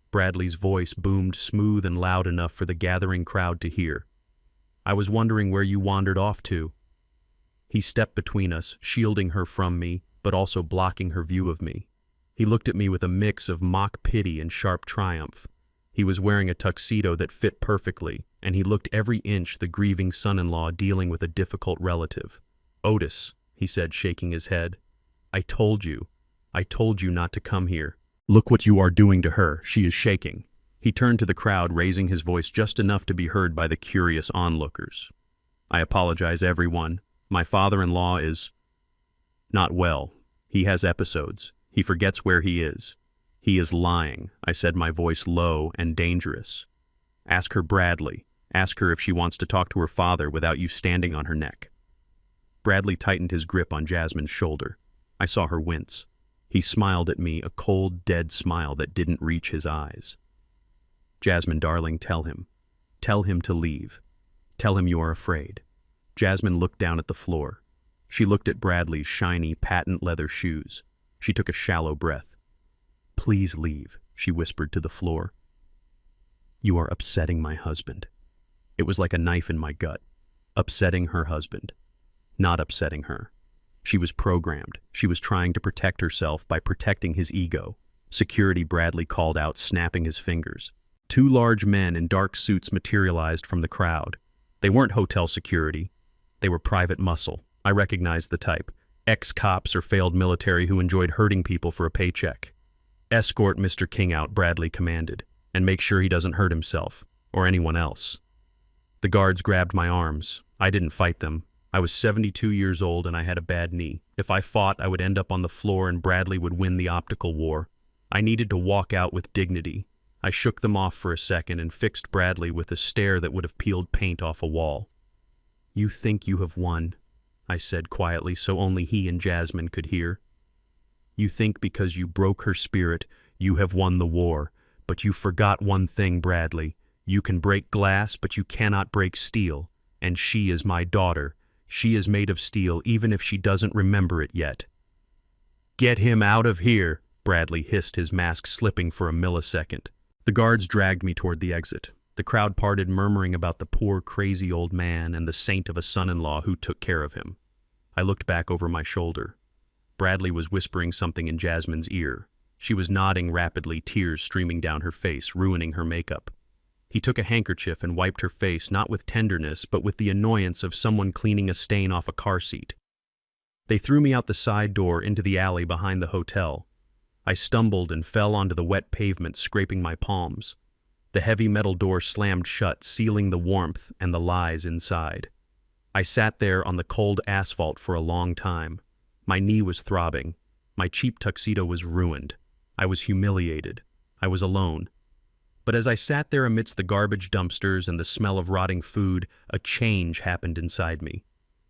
Bradley's voice boomed smooth and loud enough for the gathering crowd to hear. I was wondering where you wandered off to. He stepped between us, shielding her from me, but also blocking her view of me. He looked at me with a mix of mock pity and sharp triumph. He was wearing a tuxedo that fit perfectly, and he looked every inch the grieving son-in-law dealing with a difficult relative. Otis, he said, shaking his head. I told you not to come here. Look what you are doing to her. She is shaking. He turned to the crowd, raising his voice just enough to be heard by the curious onlookers. I apologize, everyone. My father-in-law is not well. He has episodes. He forgets where he is. He is lying, I said, my voice low and dangerous. Ask her, Bradley. Ask her if she wants to talk to her father without you standing on her neck. Bradley tightened his grip on Jasmine's shoulder. I saw her wince. He smiled at me, a cold, dead smile that didn't reach his eyes. "Jasmine, darling, tell him. Tell him to leave. Tell him you are afraid." Jasmine looked down at the floor. She looked at Bradley's shiny, patent leather shoes. She took a shallow breath. "Please leave," she whispered to the floor. "You are upsetting my husband." It was like a knife in my gut. Upsetting her husband. Not upsetting her. She was programmed. She was trying to protect herself by protecting his ego. "Security," Bradley called out, snapping his fingers. Two large men in dark suits materialized from the crowd. They weren't hotel security. They were private muscle. I recognized the type. Ex-cops or failed military who enjoyed hurting people for a paycheck. "Escort Mr. King out," Bradley commanded, "and make sure he doesn't hurt himself, or anyone else." The guards grabbed my arms. I didn't fight them. I was 72 years old and I had a bad knee. If I fought, I would end up on the floor and Bradley would win the optical war. I needed to walk out with dignity. I shook them off for a second and fixed Bradley with a stare that would have peeled paint off a wall. "You think you have won," I said quietly so only he and Jasmine could hear. "You think because you broke her spirit, you have won the war. But you forgot one thing, Bradley. You can break glass, but you cannot break steel. And she is my daughter. She is made of steel, even if she doesn't remember it yet." "Get him out of here," Bradley hissed, his mask slipping for a millisecond. The guards dragged me toward the exit. The crowd parted, murmuring about the poor, crazy old man and the saint of a son-in-law who took care of him. I looked back over my shoulder. Bradley was whispering something in Jasmine's ear. She was nodding rapidly, tears streaming down her face, ruining her makeup. He took a handkerchief and wiped her face, not with tenderness, but with the annoyance of someone cleaning a stain off a car seat. They threw me out the side door into the alley behind the hotel. I stumbled and fell onto the wet pavement, scraping my palms. The heavy metal door slammed shut, sealing the warmth and the lies inside. I sat there on the cold asphalt for a long time. My knee was throbbing. My cheap tuxedo was ruined. I was humiliated. I was alone. But as I sat there amidst the garbage dumpsters and the smell of rotting food, a change happened inside me.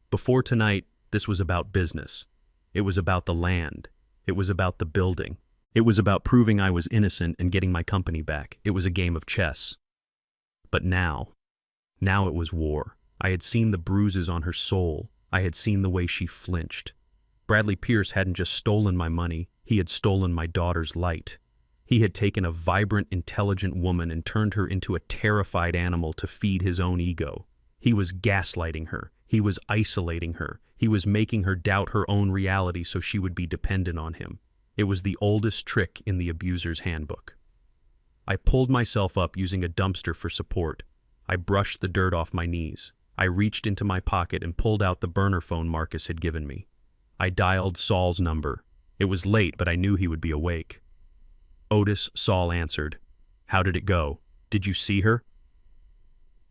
Before tonight, this was about business. It was about the land. It was about the building. It was about proving I was innocent and getting my company back. It was a game of chess. But now it was war. I had seen the bruises on her soul. I had seen the way she flinched. Bradley Pierce hadn't just stolen my money, he had stolen my daughter's light. He had taken a vibrant, intelligent woman and turned her into a terrified animal to feed his own ego. He was gaslighting her. He was isolating her. He was making her doubt her own reality so she would be dependent on him. It was the oldest trick in the abuser's handbook. I pulled myself up using a dumpster for support. I brushed the dirt off my knees. I reached into my pocket and pulled out the burner phone Marcus had given me. I dialed Saul's number. It was late, but I knew he would be awake. "Otis," Saul answered. "How did it go? Did you see her?"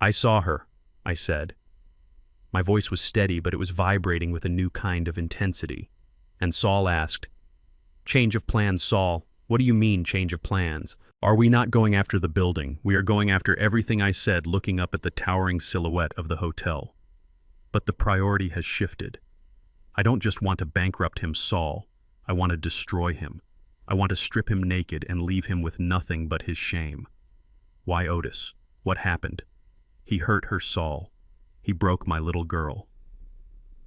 "I saw her," I said. My voice was steady, but it was vibrating with a new kind of intensity. And Saul asked, "Change of plans, Saul. What do you mean, change of plans? Are we not going after the building? We are going after everything," I said, looking up at the towering silhouette of the hotel. "But the priority has shifted. I don't just want to bankrupt him, Saul. I want to destroy him. I want to strip him naked and leave him with nothing but his shame." "Why, Otis? What happened?" "He hurt her, Saul. He broke my little girl."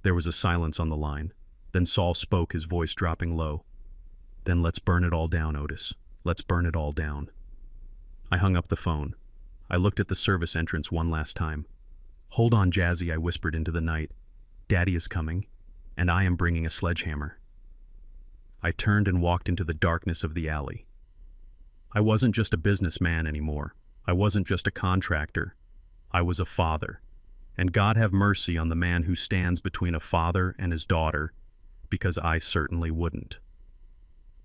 There was a silence on the line. Then Saul spoke, his voice dropping low. "Then let's burn it all down, Otis. Let's burn it all down." I hung up the phone. I looked at the service entrance one last time. "Hold on, Jazzy," I whispered into the night. "Daddy is coming, and I am bringing a sledgehammer." I turned and walked into the darkness of the alley. I wasn't just a businessman anymore. I wasn't just a contractor. I was a father. And God have mercy on the man who stands between a father and his daughter, because I certainly wouldn't.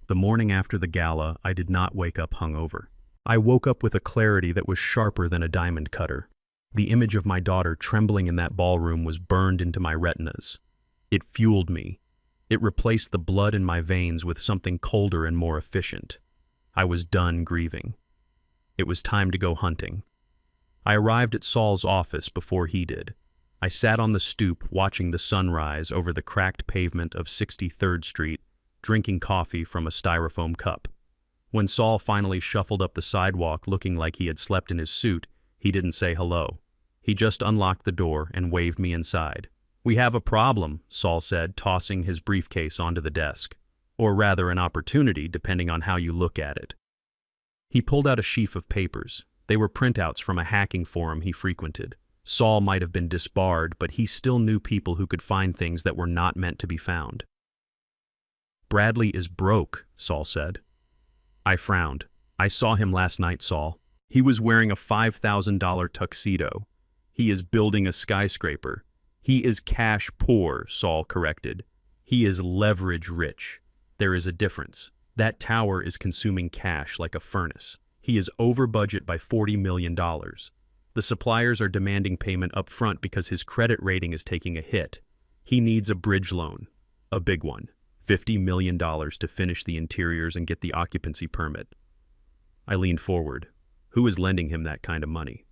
The morning after the gala, I did not wake up hungover. I woke up with a clarity that was sharper than a diamond cutter. The image of my daughter trembling in that ballroom was burned into my retinas. It fueled me. It replaced the blood in my veins with something colder and more efficient. I was done grieving. It was time to go hunting. I arrived at Saul's office before he did. I sat on the stoop watching the sunrise over the cracked pavement of 63rd Street drinking coffee from a styrofoam cup. When Saul finally shuffled up the sidewalk looking like he had slept in his suit, he didn't say hello. He just unlocked the door and waved me inside. "We have a problem," Saul said, tossing his briefcase onto the desk. Or rather, an opportunity, depending on how you look at it. He pulled out a sheaf of papers. They were printouts from a hacking forum he frequented. Saul might have been disbarred, but he still knew people who could find things that were not meant to be found. "Bradley is broke," Saul said. I frowned. "I saw him last night, Saul. He was wearing a $5,000 tuxedo. He is building a skyscraper." "He is cash poor," Saul corrected. "He is leverage rich. There is a difference. That tower is consuming cash like a furnace. He is over budget by $40 million. The suppliers are demanding payment up front because his credit rating is taking a hit. He needs a bridge loan. A big one. $50 million to finish the interiors and get the occupancy permit." I leaned forward. Who is lending him that kind of money?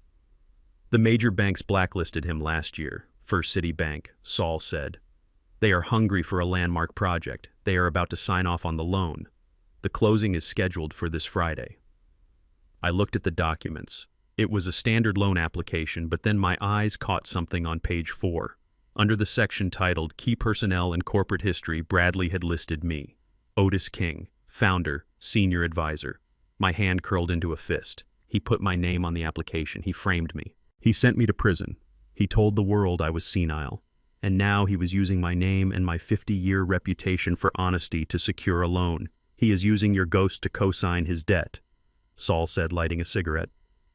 "The major banks blacklisted him last year. First City Bank," Saul said. "They are hungry for a landmark project. They are about to sign off on the loan. The closing is scheduled for this Friday." I looked at the documents. It was a standard loan application, but then my eyes caught something on page 4. Under the section titled Key Personnel and Corporate History, Bradley had listed me. Otis King, founder, senior advisor. My hand curled into a fist. He put my name on the application. He framed me. He sent me to prison. He told the world I was senile. And now he was using my name and my 50-year reputation for honesty to secure a loan. "He is using your ghost to co-sign his debt," Saul said, lighting a cigarette.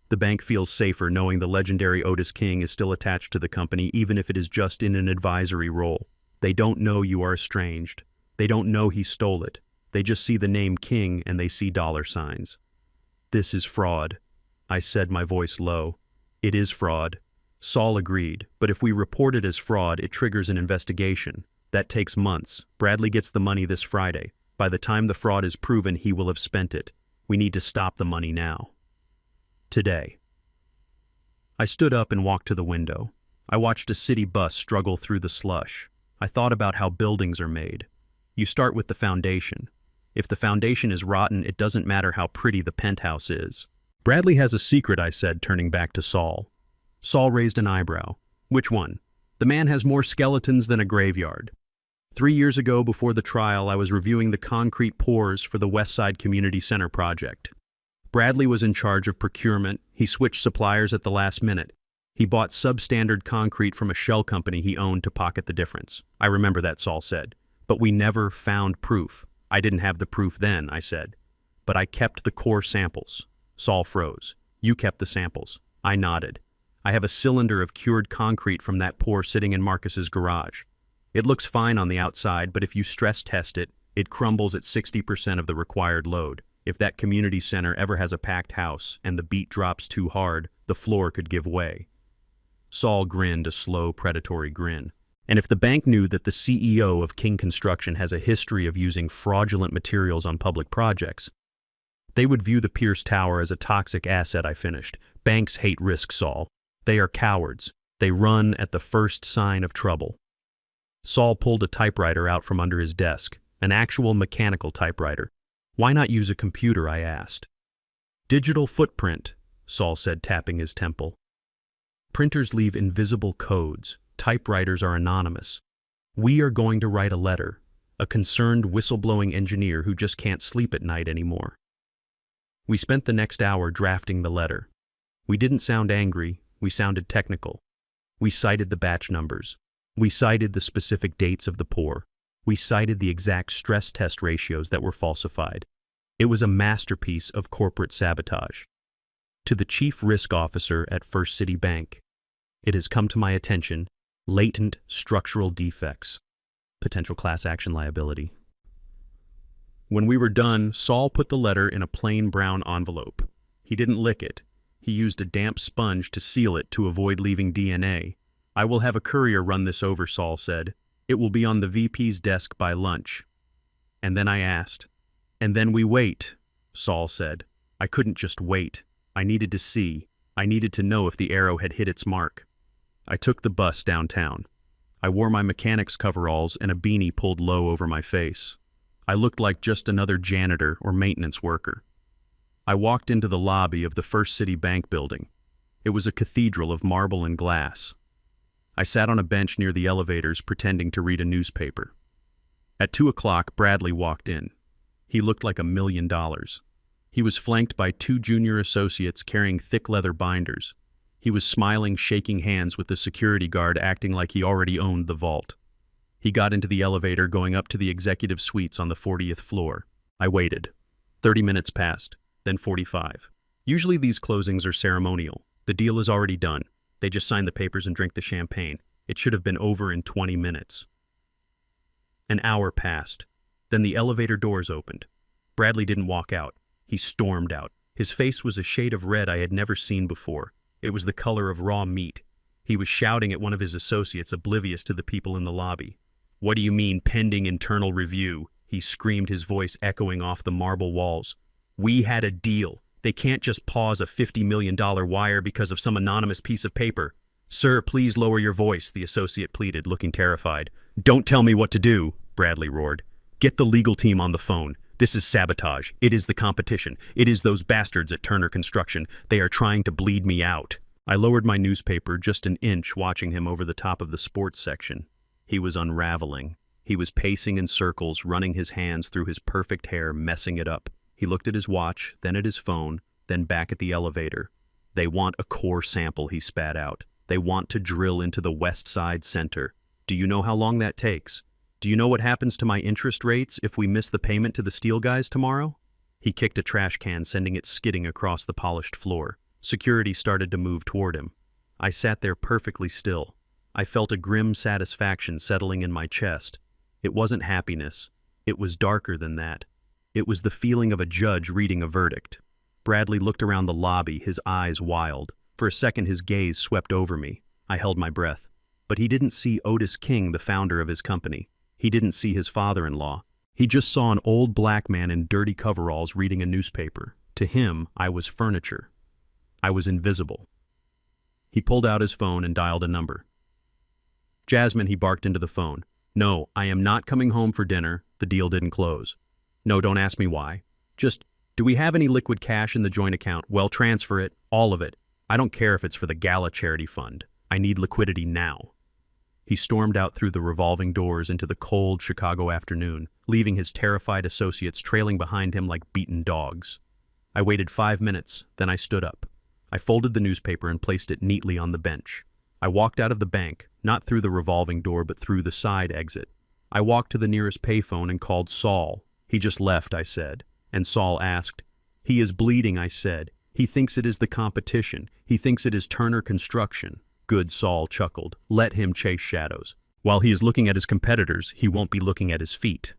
"The bank feels safer knowing the legendary Otis King is still attached to the company, even if it is just in an advisory role. They don't know you are estranged. They don't know he stole it. They just see the name King and they see dollar signs." "This is fraud," I said, my voice low. "It is fraud." Saul agreed, "But if we report it as fraud, it triggers an investigation. That takes months. Bradley gets the money this Friday. By the time the fraud is proven, he will have spent it. We need to stop the money now. Today." I stood up and walked to the window. I watched a city bus struggle through the slush. I thought about how buildings are made. You start with the foundation. If the foundation is rotten, it doesn't matter how pretty the penthouse is. "Bradley has a secret," I said, turning back to Saul. Saul raised an eyebrow. "Which one?" "The man has more skeletons than a graveyard. 3 years ago, before the trial, I was reviewing the concrete pours for the West Side Community Center project. Bradley was in charge of procurement. He switched suppliers at the last minute. He bought substandard concrete from a shell company he owned to pocket the difference." "I remember that," Saul said. "But we never found proof." "I didn't have the proof then," I said. "But I kept the core samples." Saul froze. "You kept the samples." I nodded. "I have a cylinder of cured concrete from that pour sitting in Marcus's garage. It looks fine on the outside, but if you stress test it, it crumbles at 60% of the required load. If that community center ever has a packed house and the beat drops too hard, the floor could give way." Saul grinned a slow, predatory grin. "And if the bank knew that the CEO of King Construction has a history of using fraudulent materials on public projects, they would view the Pierce Tower as a toxic asset," I finished. "Banks hate risk, Saul. They are cowards. They run at the first sign of trouble." Saul pulled a typewriter out from under his desk, an actual mechanical typewriter. "Why not use a computer?" I asked. "Digital footprint," Saul said, tapping his temple. "Printers leave invisible codes. Typewriters are anonymous. We are going to write a letter, a concerned whistleblowing engineer who just can't sleep at night anymore." We spent the next hour drafting the letter. We didn't sound angry, we sounded technical. We cited the batch numbers. We cited the specific dates of the pour. We cited the exact stress test ratios that were falsified. It was a masterpiece of corporate sabotage. To the chief risk officer at First City Bank, it has come to my attention, latent structural defects, potential class action liability. When we were done, Saul put the letter in a plain brown envelope. He didn't lick it. He used a damp sponge to seal it to avoid leaving DNA. "I will have a courier run this over," Saul said. "It will be on the VP's desk by lunch." And then I asked. "And then we wait," Saul said. I couldn't just wait. I needed to see. I needed to know if the arrow had hit its mark. I took the bus downtown. I wore my mechanic's coveralls and a beanie pulled low over my face. I looked like just another janitor or maintenance worker. I walked into the lobby of the First City Bank building. It was a cathedral of marble and glass. I sat on a bench near the elevators pretending to read a newspaper. At 2 o'clock, Bradley walked in. He looked like $1 million. He was flanked by 2 junior associates carrying thick leather binders. He was smiling, shaking hands with the security guard, acting like he already owned the vault. He got into the elevator, going up to the executive suites on the 40th floor. I waited. 30 minutes passed, then 45. Usually these closings are ceremonial. The deal is already done. They just sign the papers and drink the champagne. It should have been over in 20 minutes. An hour passed. Then the elevator doors opened. Bradley didn't walk out. He stormed out. His face was a shade of red I had never seen before. It was the color of raw meat. He was shouting at one of his associates, oblivious to the people in the lobby. "What do you mean, pending internal review?" he screamed, his voice echoing off the marble walls. "We had a deal. They can't just pause a $50 million wire because of some anonymous piece of paper." "Sir, please lower your voice," the associate pleaded, looking terrified. "Don't tell me what to do," Bradley roared. "Get the legal team on the phone. This is sabotage. It is the competition. It is those bastards at Turner Construction. They are trying to bleed me out." I lowered my newspaper just an inch, watching him over the top of the sports section. He was unraveling. He was pacing in circles, running his hands through his perfect hair, messing it up. He looked at his watch, then at his phone, then back at the elevator. "They want a core sample," he spat out. "They want to drill into the West Side Center. Do you know how long that takes? Do you know what happens to my interest rates if we miss the payment to the steel guys tomorrow?" He kicked a trash can, sending it skidding across the polished floor. Security started to move toward him. I sat there perfectly still. I felt a grim satisfaction settling in my chest. It wasn't happiness. It was darker than that. It was the feeling of a judge reading a verdict. Bradley looked around the lobby, his eyes wild. For a second, his gaze swept over me. I held my breath. But he didn't see Otis King, the founder of his company. He didn't see his father-in-law. He just saw an old black man in dirty coveralls reading a newspaper. To him, I was furniture. I was invisible. He pulled out his phone and dialed a number. "Jasmine," he barked into the phone. "No, I am not coming home for dinner. The deal didn't close. No, don't ask me why. Just, do we have any liquid cash in the joint account? Well, transfer it, all of it. I don't care if it's for the Gala Charity Fund. I need liquidity now." He stormed out through the revolving doors into the cold Chicago afternoon, leaving his terrified associates trailing behind him like beaten dogs. I waited 5 minutes, then I stood up. I folded the newspaper and placed it neatly on the bench. I walked out of the bank, not through the revolving door but through the side exit. I walked to the nearest payphone and called Saul. "He just left," I said. And Saul asked. "He is bleeding," I said. "He thinks it is the competition. He thinks it is Turner Construction." "Good," Saul chuckled. "Let him chase shadows. While he is looking at his competitors, he won't be looking at his feet."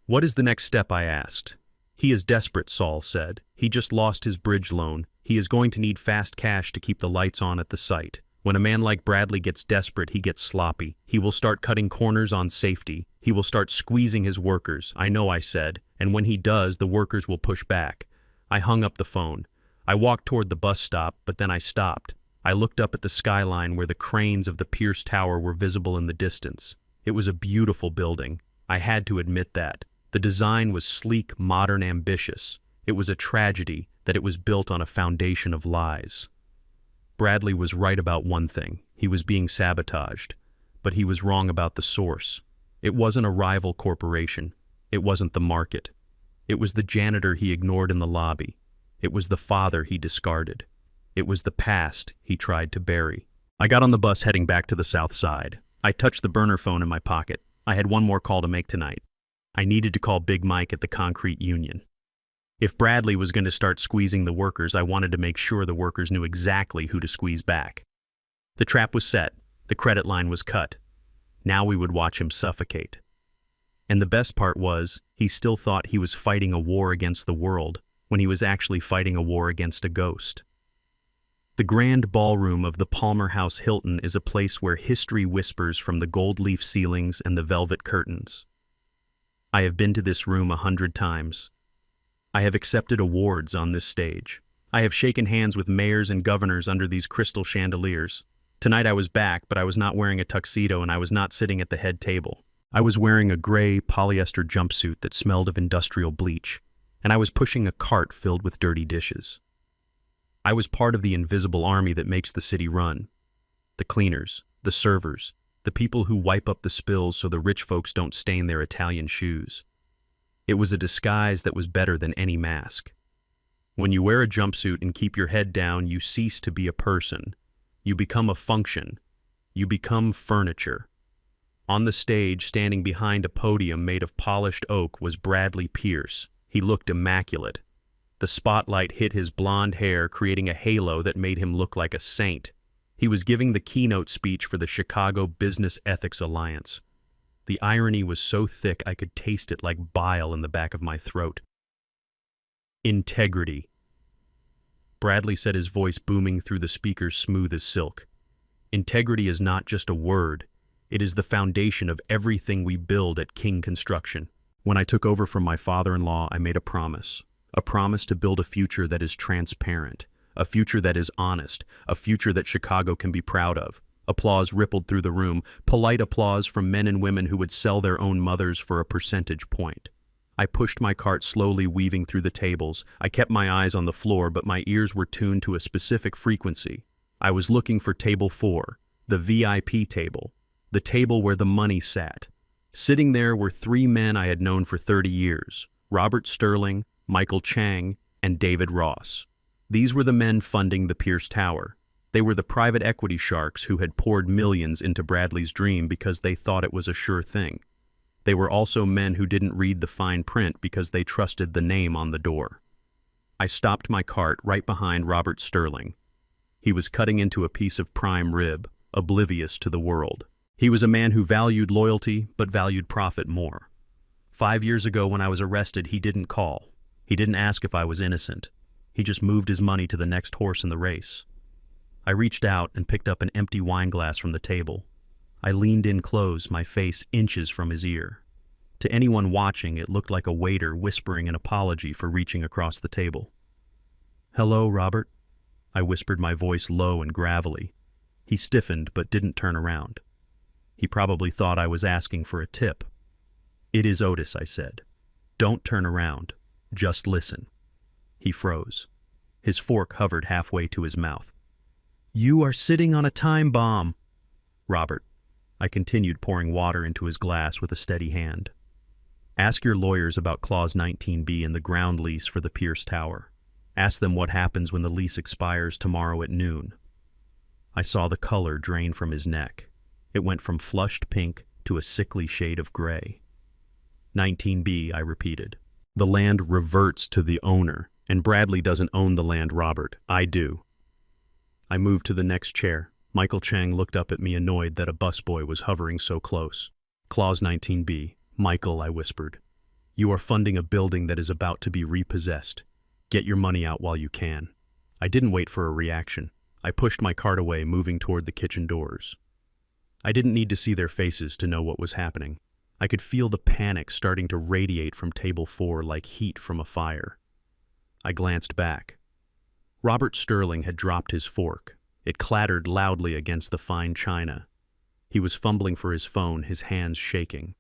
"What is the next step?" I asked. "He is desperate," Saul said. "He just lost his bridge loan. He is going to need fast cash to keep the lights on at the site. When a man like Bradley gets desperate, he gets sloppy. He will start cutting corners on safety. He will start squeezing his workers." "I know," I said. "And when he does, the workers will push back." I hung up the phone. I walked toward the bus stop, but then I stopped. I looked up at the skyline where the cranes of the Pierce Tower were visible in the distance. It was a beautiful building. I had to admit that. The design was sleek, modern, ambitious. It was a tragedy that it was built on a foundation of lies. Bradley was right about one thing. He was being sabotaged. But he was wrong about the source. It wasn't a rival corporation. It wasn't the market. It was the janitor he ignored in the lobby. It was the father he discarded. It was the past he tried to bury. I got on the bus heading back to the South Side. I touched the burner phone in my pocket. I had one more call to make tonight. I needed to call Big Mike at the concrete union. If Bradley was going to start squeezing the workers, I wanted to make sure the workers knew exactly who to squeeze back. The trap was set. The credit line was cut. Now we would watch him suffocate. And the best part was, he still thought he was fighting a war against the world when he was actually fighting a war against a ghost. The grand ballroom of the Palmer House Hilton is a place where history whispers from the gold leaf ceilings and the velvet curtains. I have been to this room 100 times. I have accepted awards on this stage. I have shaken hands with mayors and governors under these crystal chandeliers. Tonight I was back, but I was not wearing a tuxedo and I was not sitting at the head table. I was wearing a gray polyester jumpsuit that smelled of industrial bleach, and I was pushing a cart filled with dirty dishes. I was part of the invisible army that makes the city run. The cleaners, the servers, the people who wipe up the spills so the rich folks don't stain their Italian shoes. It was a disguise that was better than any mask. When you wear a jumpsuit and keep your head down, you cease to be a person. You become a function. You become furniture. On the stage, standing behind a podium made of polished oak, was Bradley Pierce. He looked immaculate. The spotlight hit his blonde hair, creating a halo that made him look like a saint. He was giving the keynote speech for the Chicago Business Ethics Alliance. The irony was so thick I could taste it like bile in the back of my throat. Integrity. Bradley said, his voice booming through the speakers smooth as silk. Integrity is not just a word. It is the foundation of everything we build at King Construction. When I took over from my father-in-law, I made a promise to build a future that is transparent, a future that is honest, a future that Chicago can be proud of. Applause rippled through the room, polite applause from men and women who would sell their own mothers for a percentage point. I pushed my cart slowly, weaving through the tables. I kept my eyes on the floor, but my ears were tuned to a specific frequency. I was looking for table 4, the VIP table, the table where the money sat. Sitting there were 3 men I had known for 30 years, Robert Sterling, Michael Chang, and David Ross. These were the men funding the Pierce Tower. They were the private equity sharks who had poured millions into Bradley's dream because they thought it was a sure thing. They were also men who didn't read the fine print because they trusted the name on the door. I stopped my cart right behind Robert Sterling. He was cutting into a piece of prime rib, oblivious to the world. He was a man who valued loyalty but valued profit more. 5 years ago when I was arrested, he didn't call. He didn't ask if I was innocent. He just moved his money to the next horse in the race. I reached out and picked up an empty wine glass from the table. I leaned in close, my face inches from his ear. To anyone watching, it looked like a waiter whispering an apology for reaching across the table. "Hello, Robert," I whispered, my voice low and gravelly. He stiffened but didn't turn around. He probably thought I was asking for a tip. "It is Otis," I said. "Don't turn around. Just listen." He froze. His fork hovered halfway to his mouth. "You are sitting on a time bomb, Robert." I continued, pouring water into his glass with a steady hand. "Ask your lawyers about Clause 19B in the ground lease for the Pierce Tower. Ask them what happens when the lease expires tomorrow at noon." I saw the color drain from his neck. It went from flushed pink to a sickly shade of gray. 19B, I repeated. "The land reverts to the owner, and Bradley doesn't own the land, Robert. I do." I moved to the next chair. Michael Chang looked up at me, annoyed that a busboy was hovering so close. "Clause 19B. Michael," I whispered. "You are funding a building that is about to be repossessed. Get your money out while you can." I didn't wait for a reaction. I pushed my cart away, moving toward the kitchen doors. I didn't need to see their faces to know what was happening. I could feel the panic starting to radiate from table 4 like heat from a fire. I glanced back. Robert Sterling had dropped his fork. It clattered loudly against the fine china. He was fumbling for his phone, his hands shaking.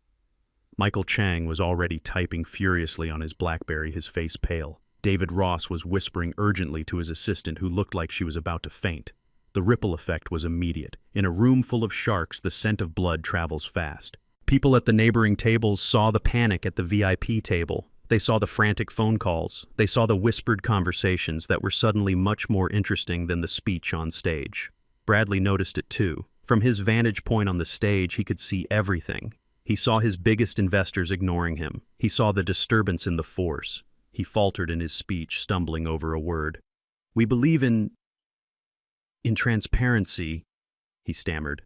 Michael Chang was already typing furiously on his BlackBerry, his face pale. David Ross was whispering urgently to his assistant, who looked like she was about to faint. The ripple effect was immediate. In a room full of sharks, the scent of blood travels fast. People at the neighboring tables saw the panic at the VIP table. They saw the frantic phone calls. They saw the whispered conversations that were suddenly much more interesting than the speech on stage. Bradley noticed it too. From his vantage point on the stage, he could see everything. He saw his biggest investors ignoring him. He saw the disturbance in the force. He faltered in his speech, stumbling over a word. "We believe in transparency," he stammered.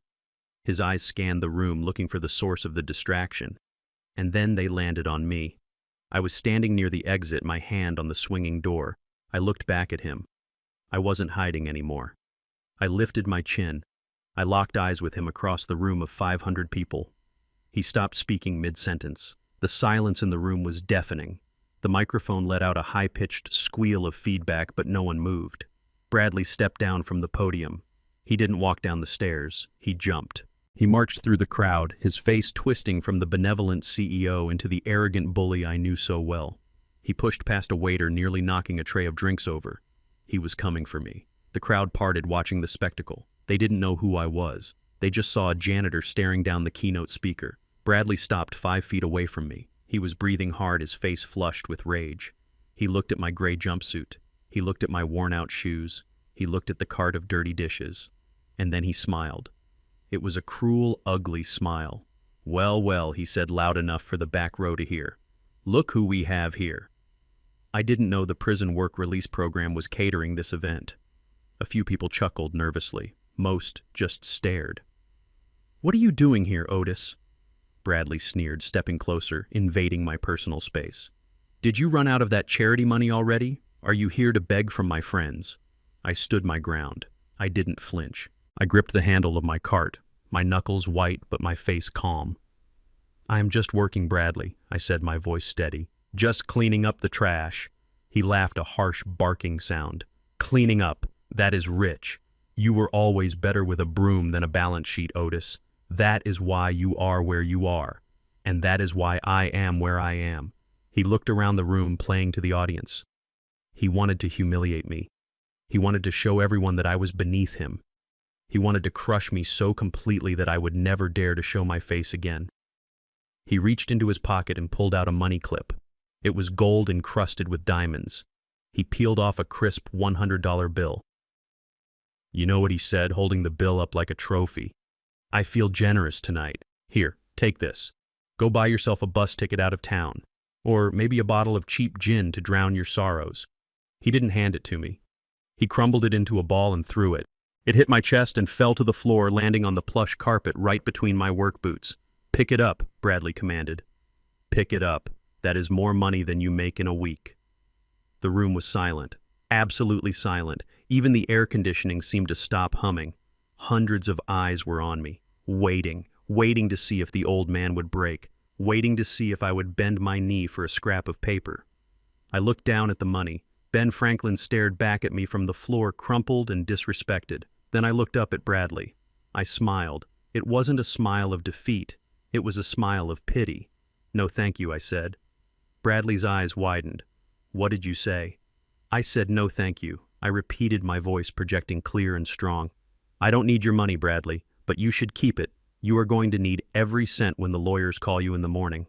His eyes scanned the room, looking for the source of the distraction. And then they landed on me. I was standing near the exit, my hand on the swinging door. I looked back at him. I wasn't hiding anymore. I lifted my chin. I locked eyes with him across the room of 500 people. He stopped speaking mid-sentence. The silence in the room was deafening. The microphone let out a high-pitched squeal of feedback, but no one moved. Bradley stepped down from the podium. He didn't walk down the stairs. He jumped. He marched through the crowd, his face twisting from the benevolent CEO into the arrogant bully I knew so well. He pushed past a waiter, nearly knocking a tray of drinks over. He was coming for me. The crowd parted, watching the spectacle. They didn't know who I was. They just saw a janitor staring down the keynote speaker. Bradley stopped 5 feet away from me. He was breathing hard, his face flushed with rage. He looked at my gray jumpsuit. He looked at my worn-out shoes. He looked at the cart of dirty dishes. And then he smiled. It was a cruel, ugly smile. "Well, well," he said loud enough for the back row to hear. "Look who we have here." I didn't know the prison work release program was catering this event. A few people chuckled nervously. Most just stared. "What are you doing here, Otis?" Bradley sneered, stepping closer, invading my personal space. "Did you run out of that charity money already? Are you here to beg from my friends?" I stood my ground. I didn't flinch. I gripped the handle of my cart, my knuckles white but my face calm. "I am just working, Bradley," I said, my voice steady. "Just cleaning up the trash." He laughed, a harsh barking sound. "Cleaning up, that is rich. You were always better with a broom than a balance sheet, Otis. That is why you are where you are. And that is why I am where I am." He looked around the room, playing to the audience. He wanted to humiliate me. He wanted to show everyone that I was beneath him. He wanted to crush me so completely that I would never dare to show my face again. He reached into his pocket and pulled out a money clip. It was gold encrusted with diamonds. He peeled off a crisp $100 bill. "You know what," he said, holding the bill up like a trophy. "I feel generous tonight. Here, take this. Go buy yourself a bus ticket out of town. Or maybe a bottle of cheap gin to drown your sorrows." He didn't hand it to me. He crumbled it into a ball and threw it. It hit my chest and fell to the floor, landing on the plush carpet right between my work boots. "Pick it up," Bradley commanded. "Pick it up. That is more money than you make in a week." The room was silent, absolutely silent. Even the air conditioning seemed to stop humming. Hundreds of eyes were on me, waiting to see if the old man would break, waiting to see if I would bend my knee for a scrap of paper. I looked down at the money. Ben Franklin stared back at me from the floor, crumpled and disrespected. Then I looked up at Bradley. I smiled. It wasn't a smile of defeat. It was a smile of pity. "No, thank you," I said. Bradley's eyes widened. "What did you say?" I said, "No, thank you." I repeated, my voice projecting clear and strong. "I don't need your money, Bradley, but you should keep it. You are going to need every cent when the lawyers call you in the morning."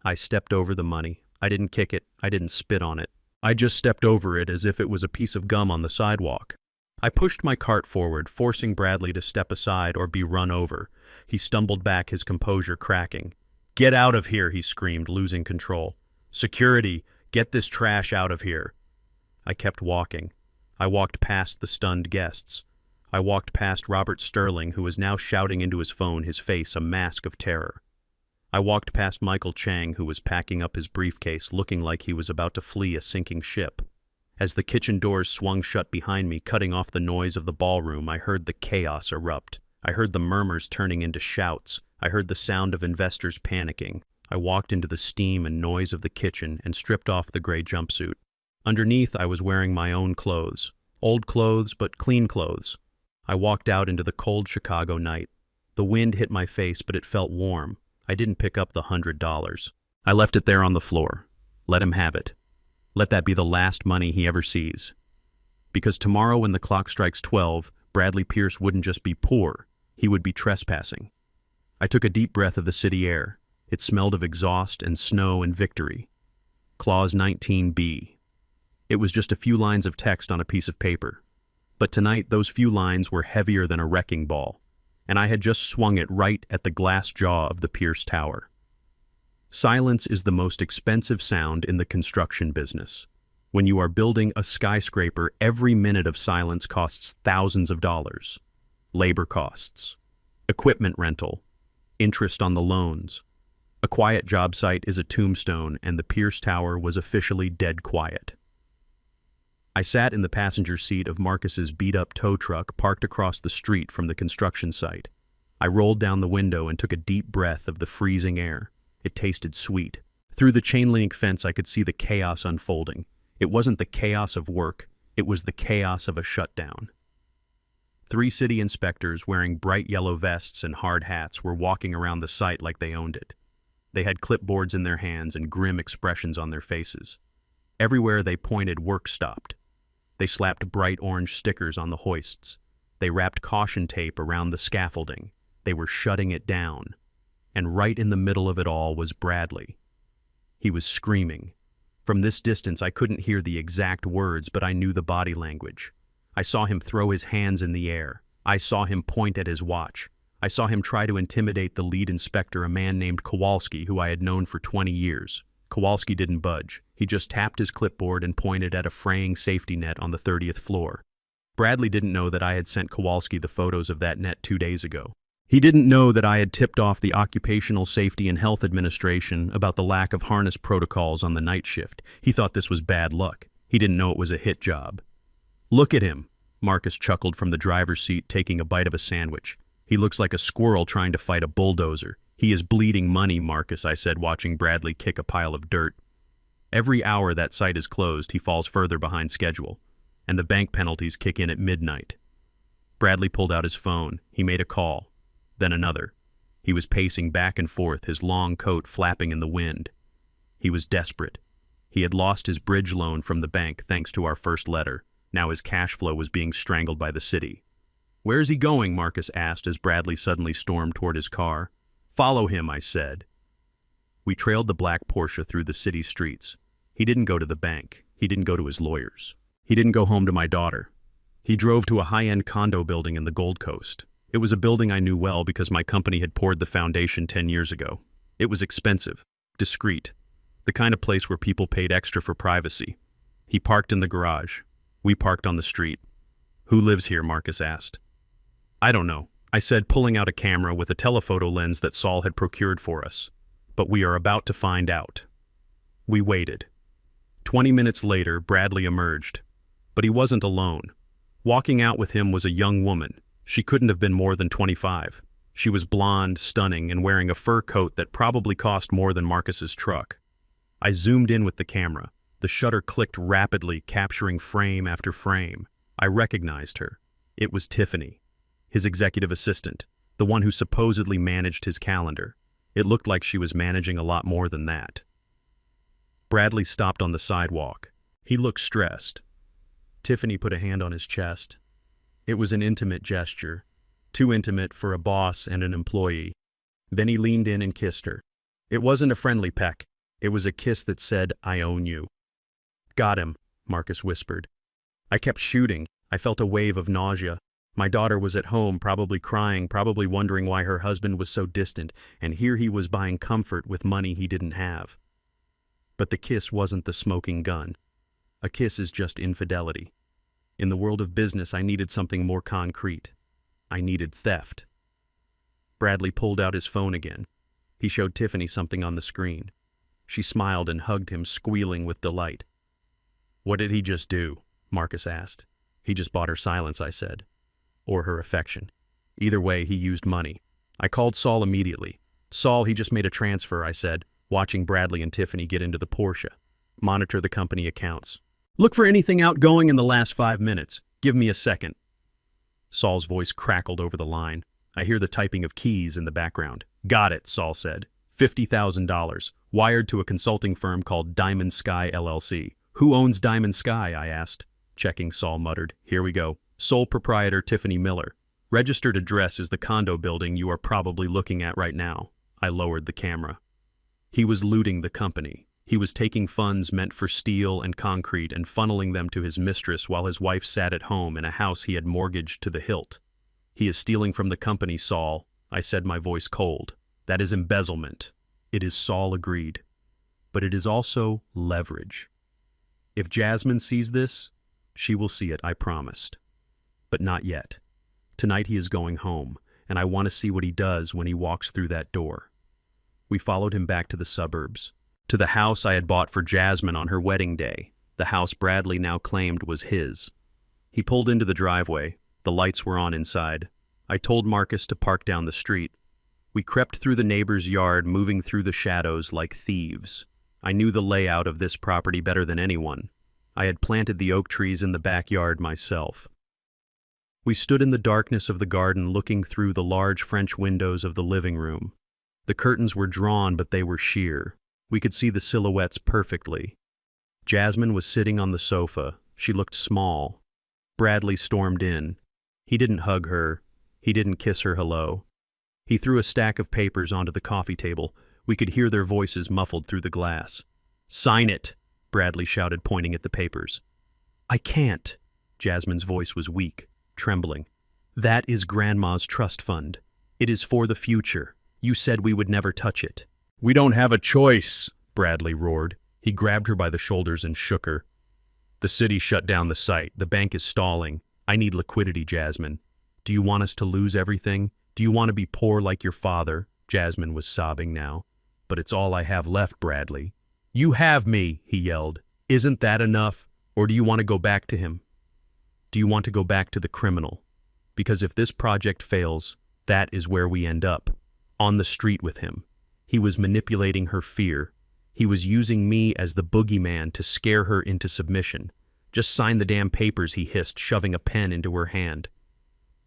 I stepped over the money. I didn't kick it. I didn't spit on it. I just stepped over it as if it was a piece of gum on the sidewalk. I pushed my cart forward, forcing Bradley to step aside or be run over. He stumbled back, his composure cracking. "Get out of here," he screamed, losing control. "Security, get this trash out of here." I kept walking. I walked past the stunned guests. I walked past Robert Sterling, who was now shouting into his phone, his face a mask of terror. I walked past Michael Chang, who was packing up his briefcase, looking like he was about to flee a sinking ship. As the kitchen doors swung shut behind me, cutting off the noise of the ballroom, I heard the chaos erupt. I heard the murmurs turning into shouts. I heard the sound of investors panicking. I walked into the steam and noise of the kitchen and stripped off the gray jumpsuit. Underneath, I was wearing my own clothes. Old clothes, but clean clothes. I walked out into the cold Chicago night. The wind hit my face, but it felt warm. I didn't pick up the $100. I left it there on the floor. Let him have it. Let that be the last money he ever sees. Because tomorrow when the clock strikes 12, Bradley Pierce wouldn't just be poor, he would be trespassing. I took a deep breath of the city air. It smelled of exhaust and snow and victory. Clause 19B. It was just a few lines of text on a piece of paper. But tonight those few lines were heavier than a wrecking ball, and I had just swung it right at the glass jaw of the Pierce Tower. Silence is the most expensive sound in the construction business. When you are building a skyscraper, every minute of silence costs thousands of dollars. Labor costs, equipment rental, interest on the loans. A quiet job site is a tombstone, and the Pierce Tower was officially dead quiet. I sat in the passenger seat of Marcus's beat-up tow truck parked across the street from the construction site. I rolled down the window and took a deep breath of the freezing air. It tasted sweet. Through the chain-link fence I could see the chaos unfolding. It wasn't the chaos of work, it was the chaos of a shutdown. 3 city inspectors wearing bright yellow vests and hard hats were walking around the site like they owned it. They had clipboards in their hands and grim expressions on their faces. Everywhere they pointed, work stopped. They slapped bright orange stickers on the hoists. They wrapped caution tape around the scaffolding. They were shutting it down. And right in the middle of it all was Bradley. He was screaming. From this distance, I couldn't hear the exact words, but I knew the body language. I saw him throw his hands in the air. I saw him point at his watch. I saw him try to intimidate the lead inspector, a man named Kowalski, who I had known for 20 years. Kowalski didn't budge. He just tapped his clipboard and pointed at a fraying safety net on the 30th floor. Bradley didn't know that I had sent Kowalski the photos of that net 2 days ago. He didn't know that I had tipped off the Occupational Safety and Health Administration about the lack of harness protocols on the night shift. He thought this was bad luck. He didn't know it was a hit job. "Look at him," Marcus chuckled from the driver's seat, taking a bite of a sandwich. "He looks like a squirrel trying to fight a bulldozer." "He is bleeding money, Marcus," I said, watching Bradley kick a pile of dirt. "Every hour that site is closed, he falls further behind schedule, and the bank penalties kick in at midnight." Bradley pulled out his phone. He made a call, then another. He was pacing back and forth, his long coat flapping in the wind. He was desperate. He had lost his bridge loan from the bank thanks to our first letter. Now his cash flow was being strangled by the city. "Where's he going?" Marcus asked as Bradley suddenly stormed toward his car. "Follow him," I said. We trailed the black Porsche through the city streets. He didn't go to the bank. He didn't go to his lawyers. He didn't go home to my daughter. He drove to a high-end condo building in the Gold Coast. It was a building I knew well because my company had poured the foundation 10 years ago. It was expensive, discreet, the kind of place where people paid extra for privacy. He parked in the garage. We parked on the street. "Who lives here?" Marcus asked. "I don't know," I said, pulling out a camera with a telephoto lens that Saul had procured for us. "But we are about to find out." We waited. 20 minutes later, Bradley emerged. But he wasn't alone. Walking out with him was a young woman. She couldn't have been more than 25. She was blonde, stunning, and wearing a fur coat that probably cost more than Marcus's truck. I zoomed in with the camera. The shutter clicked rapidly, capturing frame after frame. I recognized her. It was Tiffany, his executive assistant, the one who supposedly managed his calendar. It looked like she was managing a lot more than that. Bradley stopped on the sidewalk. He looked stressed. Tiffany put a hand on his chest. It was an intimate gesture, too intimate for a boss and an employee. Then he leaned in and kissed her. It wasn't a friendly peck. It was a kiss that said, "I own you." "Got him," Marcus whispered. I kept shooting. I felt a wave of nausea. My daughter was at home, probably crying, probably wondering why her husband was so distant, and here he was buying comfort with money he didn't have. But the kiss wasn't the smoking gun. A kiss is just infidelity. In the world of business, I needed something more concrete. I needed theft. Bradley pulled out his phone again. He showed Tiffany something on the screen. She smiled and hugged him, squealing with delight. "What did he just do?" Marcus asked. "He just bought her silence," I said. "Or her affection. Either way, he used money." I called Saul immediately. "Saul, he just made a transfer," I said, watching Bradley and Tiffany get into the Porsche. "Monitor the company accounts. Look for anything outgoing in the last 5 minutes. Give me a second." Saul's voice crackled over the line. I hear the typing of keys in the background. "Got it," Saul said. $50,000, wired to a consulting firm called Diamond Sky LLC. "Who owns Diamond Sky?" I asked. Checking, Saul muttered. "Here we go. Sole proprietor Tiffany Miller. Registered address is the condo building you are probably looking at right now." I lowered the camera. He was looting the company. He was taking funds meant for steel and concrete and funneling them to his mistress while his wife sat at home in a house he had mortgaged to the hilt. "He is stealing from the company, Saul," I said, my voice cold. "That is embezzlement." "It is," Saul agreed. "But it is also leverage. If Jasmine sees this, she will see it," I promised. But not yet. Tonight he is going home, and I want to see what he does when he walks through that door. We followed him back to the suburbs. To the house I had bought for Jasmine on her wedding day, the house Bradley now claimed was his. He pulled into the driveway. The lights were on inside. I told Marcus to park down the street. We crept through the neighbor's yard, moving through the shadows like thieves. I knew the layout of this property better than anyone. I had planted the oak trees in the backyard myself. We stood in the darkness of the garden looking through the large French windows of the living room. The curtains were drawn, but they were sheer. We could see the silhouettes perfectly. Jasmine was sitting on the sofa. She looked small. Bradley stormed in. He didn't hug her. He didn't kiss her hello. He threw a stack of papers onto the coffee table. We could hear their voices muffled through the glass. "Sign it," Bradley shouted, pointing at the papers. "I can't." Jasmine's voice was weak, trembling. "That is Grandma's trust fund. It is for the future. You said we would never touch it." "We don't have a choice," Bradley roared. He grabbed her by the shoulders and shook her. "The city shut down the site. The bank is stalling. I need liquidity, Jasmine. Do you want us to lose everything? Do you want to be poor like your father?" Jasmine was sobbing now. "But it's all I have left, Bradley." "You have me," he yelled. "Isn't that enough? Or do you want to go back to him? Do you want to go back to the criminal? Because if this project fails, that is where we end up. On the street with him. He was manipulating her fear. He was using me as the boogeyman to scare her into submission. Just sign the damn papers, he hissed, shoving a pen into her hand.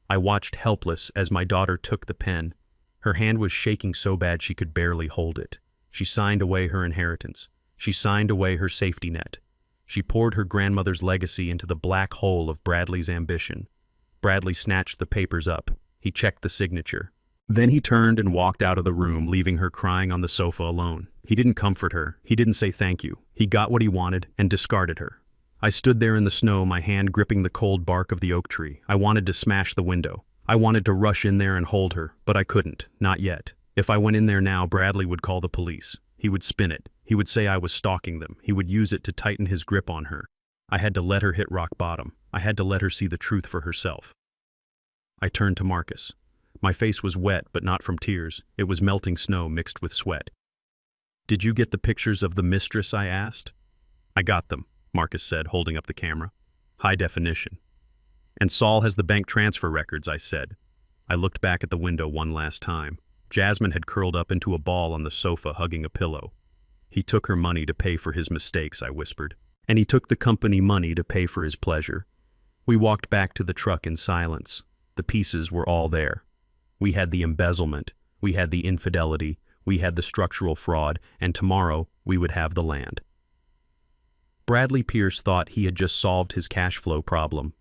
I watched helpless as my daughter took the pen. Her hand was shaking so bad she could barely hold it. She signed away her inheritance. She signed away her safety net. She poured her grandmother's legacy into the black hole of Bradley's ambition. Bradley snatched the papers up. He checked the signature. Then he turned and walked out of the room, leaving her crying on the sofa alone. He didn't comfort her. He didn't say thank you. He got what he wanted and discarded her. I stood there in the snow, my hand gripping the cold bark of the oak tree. I wanted to smash the window. I wanted to rush in there and hold her, but I couldn't. Not yet. If I went in there now, Bradley would call the police. He would spin it. He would say I was stalking them. He would use it to tighten his grip on her. I had to let her hit rock bottom. I had to let her see the truth for herself. I turned to Marcus. My face was wet, but not from tears. It was melting snow mixed with sweat. "Did you get the pictures of the mistress?" I asked. "I got them," Marcus said, holding up the camera. "High definition." "And Saul has the bank transfer records," I said. I looked back at the window one last time. Jasmine had curled up into a ball on the sofa, hugging a pillow. "He took her money to pay for his mistakes," I whispered. "And he took the company money to pay for his pleasure." We walked back to the truck in silence. The pieces were all there. We had the embezzlement, we had the infidelity, we had the structural fraud, and tomorrow we would have the land. Bradley Pierce thought he had just solved his cash flow problem.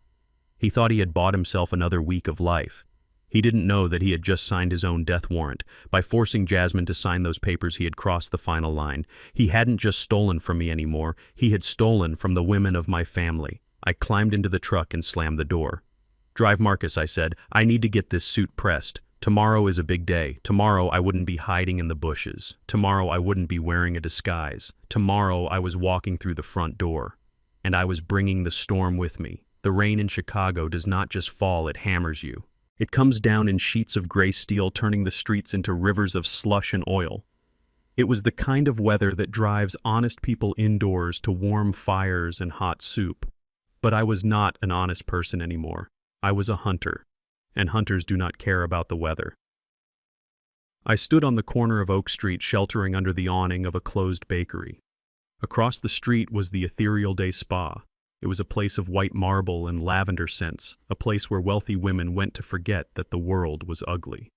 He thought he had bought himself another week of life. He didn't know that he had just signed his own death warrant. By forcing Jasmine to sign those papers, he had crossed the final line. He hadn't just stolen from me anymore. He had stolen from the women of my family. I climbed into the truck and slammed the door. "Drive, Marcus," I said. "I need to get this suit pressed. Tomorrow is a big day. Tomorrow I wouldn't be hiding in the bushes. Tomorrow I wouldn't be wearing a disguise. Tomorrow I was walking through the front door. And I was bringing the storm with me. The rain in Chicago does not just fall, it hammers you. It comes down in sheets of gray steel, turning the streets into rivers of slush and oil. It was the kind of weather that drives honest people indoors to warm fires and hot soup. But I was not an honest person anymore. I was a hunter, and hunters do not care about the weather. I stood on the corner of Oak Street, sheltering under the awning of a closed bakery. Across the street was the Ethereal Day Spa. It was a place of white marble and lavender scents, a place where wealthy women went to forget that the world was ugly.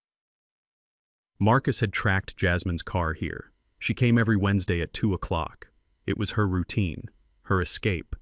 Marcus had tracked Jasmine's car here. She came every Wednesday at 2 o'clock. It was her routine, her escape.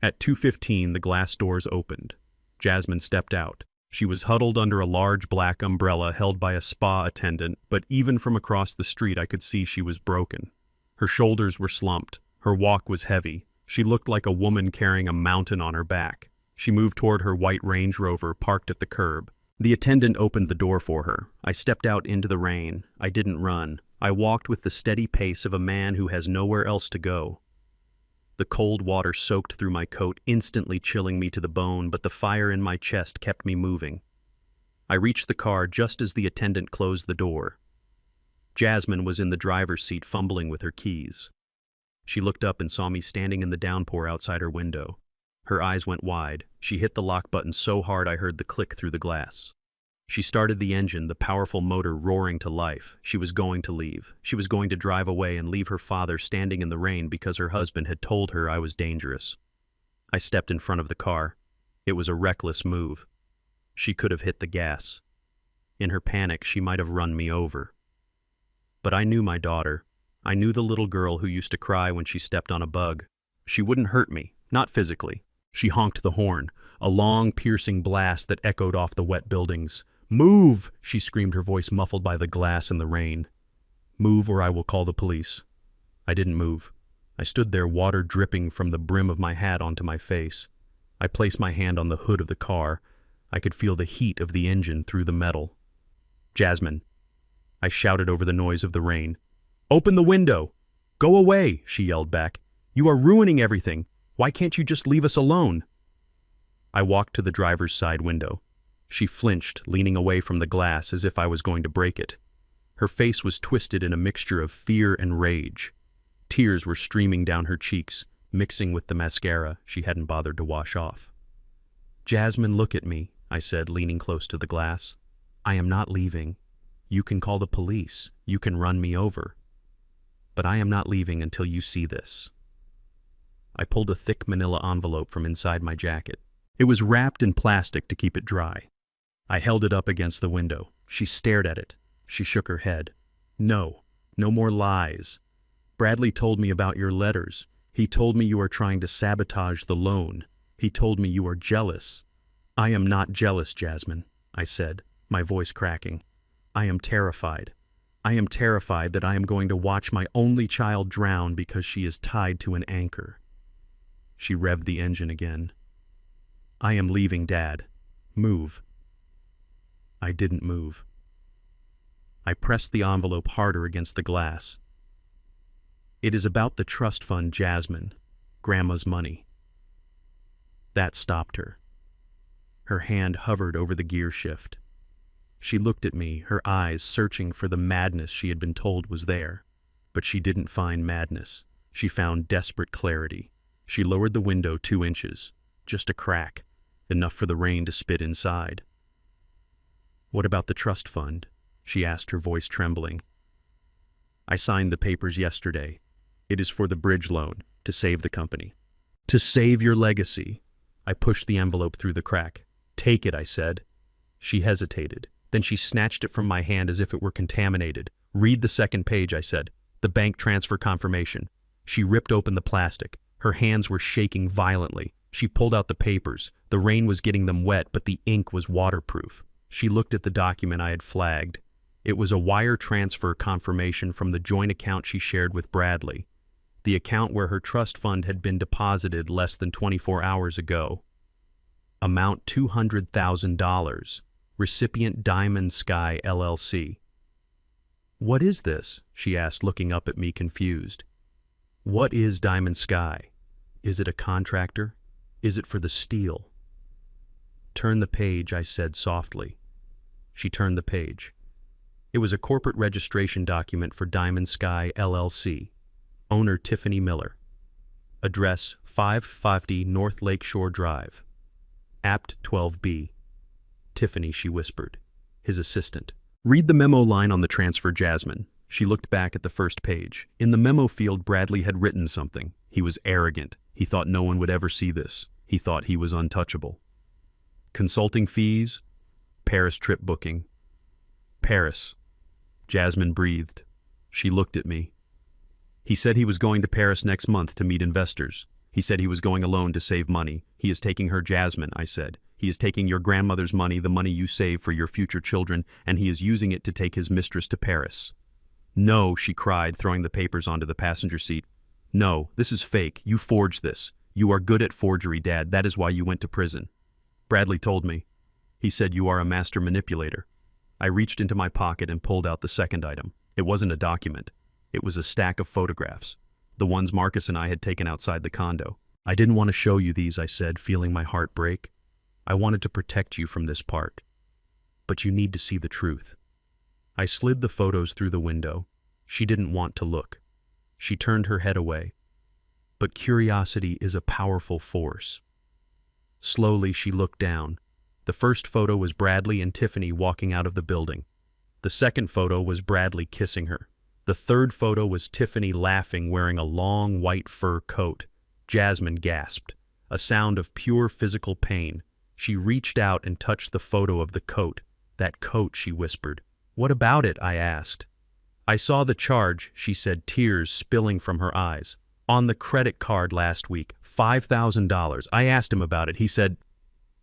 At 2:15, the glass doors opened. Jasmine stepped out. She was huddled under a large black umbrella held by a spa attendant, but even from across the street I could see she was broken. Her shoulders were slumped. Her walk was heavy. She looked like a woman carrying a mountain on her back. She moved toward her white Range Rover parked at the curb. The attendant opened the door for her. I stepped out into the rain. I didn't run. I walked with the steady pace of a man who has nowhere else to go. The cold water soaked through my coat, instantly chilling me to the bone, but the fire in my chest kept me moving. I reached the car just as the attendant closed the door. Jasmine was in the driver's seat, fumbling with her keys. She looked up and saw me standing in the downpour outside her window. Her eyes went wide. She hit the lock button so hard I heard the click through the glass. She started the engine, the powerful motor roaring to life. She was going to leave. She was going to drive away and leave her father standing in the rain because her husband had told her I was dangerous. I stepped in front of the car. It was a reckless move. She could have hit the gas. In her panic, she might have run me over. But I knew my daughter. I knew the little girl who used to cry when she stepped on a bug. She wouldn't hurt me, not physically. She honked the horn, a long, piercing blast that echoed off the wet buildings. "Move!" she screamed, her voice muffled by the glass and the rain. "Move or I will call the police." I didn't move. I stood there, water dripping from the brim of my hat onto my face. I placed my hand on the hood of the car. I could feel the heat of the engine through the metal. "Jasmine," I shouted over the noise of the rain. "Open the window!" "Go away," she yelled back. "You are ruining everything. Why can't you just leave us alone?" I walked to the driver's side window. She flinched, leaning away from the glass as if I was going to break it. Her face was twisted in a mixture of fear and rage. Tears were streaming down her cheeks, mixing with the mascara she hadn't bothered to wash off. "Jasmine, look at me," I said, leaning close to the glass. "I am not leaving. You can call the police. You can run me over. But I am not leaving until you see this." I pulled a thick manila envelope from inside my jacket. It was wrapped in plastic to keep it dry. I held it up against the window. She stared at it. She shook her head. "No, no more lies. Bradley told me about your letters. He told me you are trying to sabotage the loan. He told me you are jealous." "I am not jealous, Jasmine," I said, my voice cracking. "I am terrified. I am terrified that I am going to watch my only child drown because she is tied to an anchor." She revved the engine again. "I am leaving, Dad. Move." I didn't move. I pressed the envelope harder against the glass. "It is about the trust fund, Jasmine. Grandma's money." That stopped her. Her hand hovered over the gear shift. She looked at me, her eyes searching for the madness she had been told was there. But she didn't find madness. She found desperate clarity. She lowered the window 2 inches. Just a crack, enough for the rain to spit inside. "What about the trust fund?" she asked, her voice trembling. "I signed the papers yesterday. It is for the bridge loan, to save the company." "To save your legacy." I pushed the envelope through the crack. "Take it," I said. She hesitated. Then she snatched it from my hand as if it were contaminated. "Read the second page," I said. "The bank transfer confirmation." She ripped open the plastic. Her hands were shaking violently. She pulled out the papers. The rain was getting them wet, but the ink was waterproof. She looked at the document I had flagged. It was a wire transfer confirmation from the joint account she shared with Bradley, the account where her trust fund had been deposited less than 24 hours ago. Amount $200,000. Recipient Diamond Sky LLC. "What is this?" she asked, looking up at me confused. "What is Diamond Sky? Is it a contractor? Is it for the steel?" "Turn the page," I said softly. She turned the page. It was a corporate registration document for Diamond Sky LLC. Owner Tiffany Miller. Address 550 North Lakeshore Drive. Apt 12B. "Tiffany," she whispered. His assistant. "Read the memo line on the transfer, Jasmine." She looked back at the first page. In the memo field, Bradley had written something. He was arrogant. He thought no one would ever see this. He thought he was untouchable. "Consulting fees. Paris trip booking." "Paris." Jasmine breathed. She looked at me. "He said he was going to Paris next month to meet investors. He said he was going alone to save money. He is taking her, Jasmine," I said. "He is taking your grandmother's money, the money you save for your future children, and he is using it to take his mistress to Paris." "No," she cried, throwing the papers onto the passenger seat. "No, this is fake. You forged this. You are good at forgery, Dad. That is why you went to prison." Bradley told me. He said, "You are a master manipulator." I reached into my pocket and pulled out the second item. It wasn't a document. It was a stack of photographs, the ones Marcus and I had taken outside the condo. "I didn't want to show you these," I said, feeling my heart break. "I wanted to protect you from this part. But you need to see the truth." I slid the photos through the window. She didn't want to look. She turned her head away. But curiosity is a powerful force. Slowly, she looked down. The first photo was Bradley and Tiffany walking out of the building. The second photo was Bradley kissing her. The third photo was Tiffany laughing, wearing a long white fur coat. Jasmine gasped, a sound of pure physical pain. She reached out and touched the photo of the coat. That coat, she whispered. What about it? I asked. I saw the charge, she said, tears spilling from her eyes. On the credit card last week, $5,000. I asked him about it. He said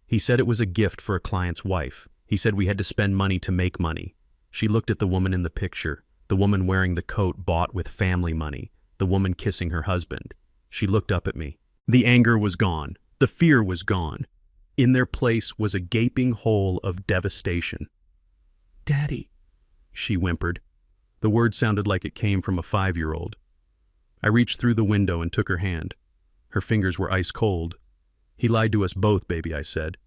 it was a gift for a client's wife. He said we had to spend money to make money. She looked at the woman in the picture, the woman wearing the coat bought with family money, the woman kissing her husband. She looked up at me. The anger was gone. The fear was gone. In their place was a gaping hole of devastation. Daddy, she whimpered. The word sounded like it came from a 5-year-old. I reached through the window and took her hand. Her fingers were ice cold. He lied to us both, baby, I said.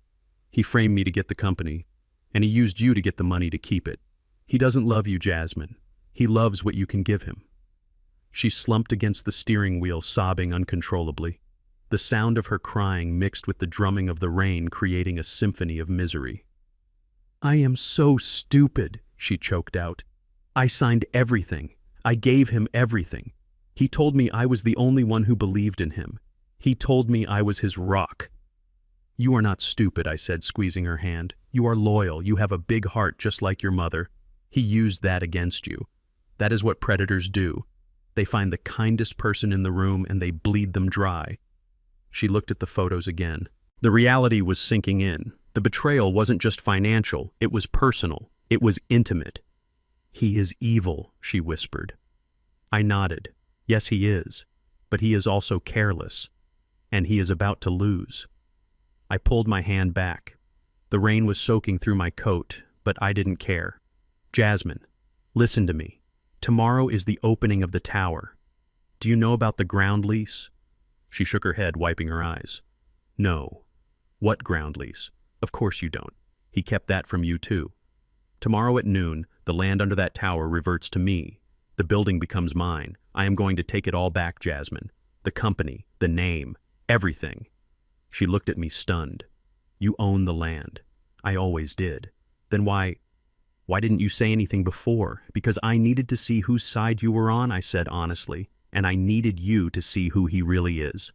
He framed me to get the company, and he used you to get the money to keep it. He doesn't love you, Jasmine. He loves what you can give him. She slumped against the steering wheel, sobbing uncontrollably. The sound of her crying mixed with the drumming of the rain, creating a symphony of misery. I am so stupid, she choked out. I signed everything. I gave him everything. He told me I was the only one who believed in him. He told me I was his rock. You are not stupid, I said, squeezing her hand. You are loyal. You have a big heart just like your mother. He used that against you. That is what predators do. They find the kindest person in the room and they bleed them dry. She looked at the photos again. The reality was sinking in. The betrayal wasn't just financial. It was personal. It was intimate. He is evil, she whispered. I nodded. Yes, he is. But he is also careless. And he is about to lose. I pulled my hand back. The rain was soaking through my coat, but I didn't care. Jasmine, listen to me. Tomorrow is the opening of the tower. Do you know about the ground lease? She shook her head, wiping her eyes. No. What ground lease? Of course you don't. He kept that from you too. Tomorrow at noon, the land under that tower reverts to me. The building becomes mine. I am going to take it all back, Jasmine. The company, the name, everything. She looked at me stunned. You own the land. I always did. Then why didn't you say anything before? Because I needed to see whose side you were on, I said honestly, and I needed you to see who he really is.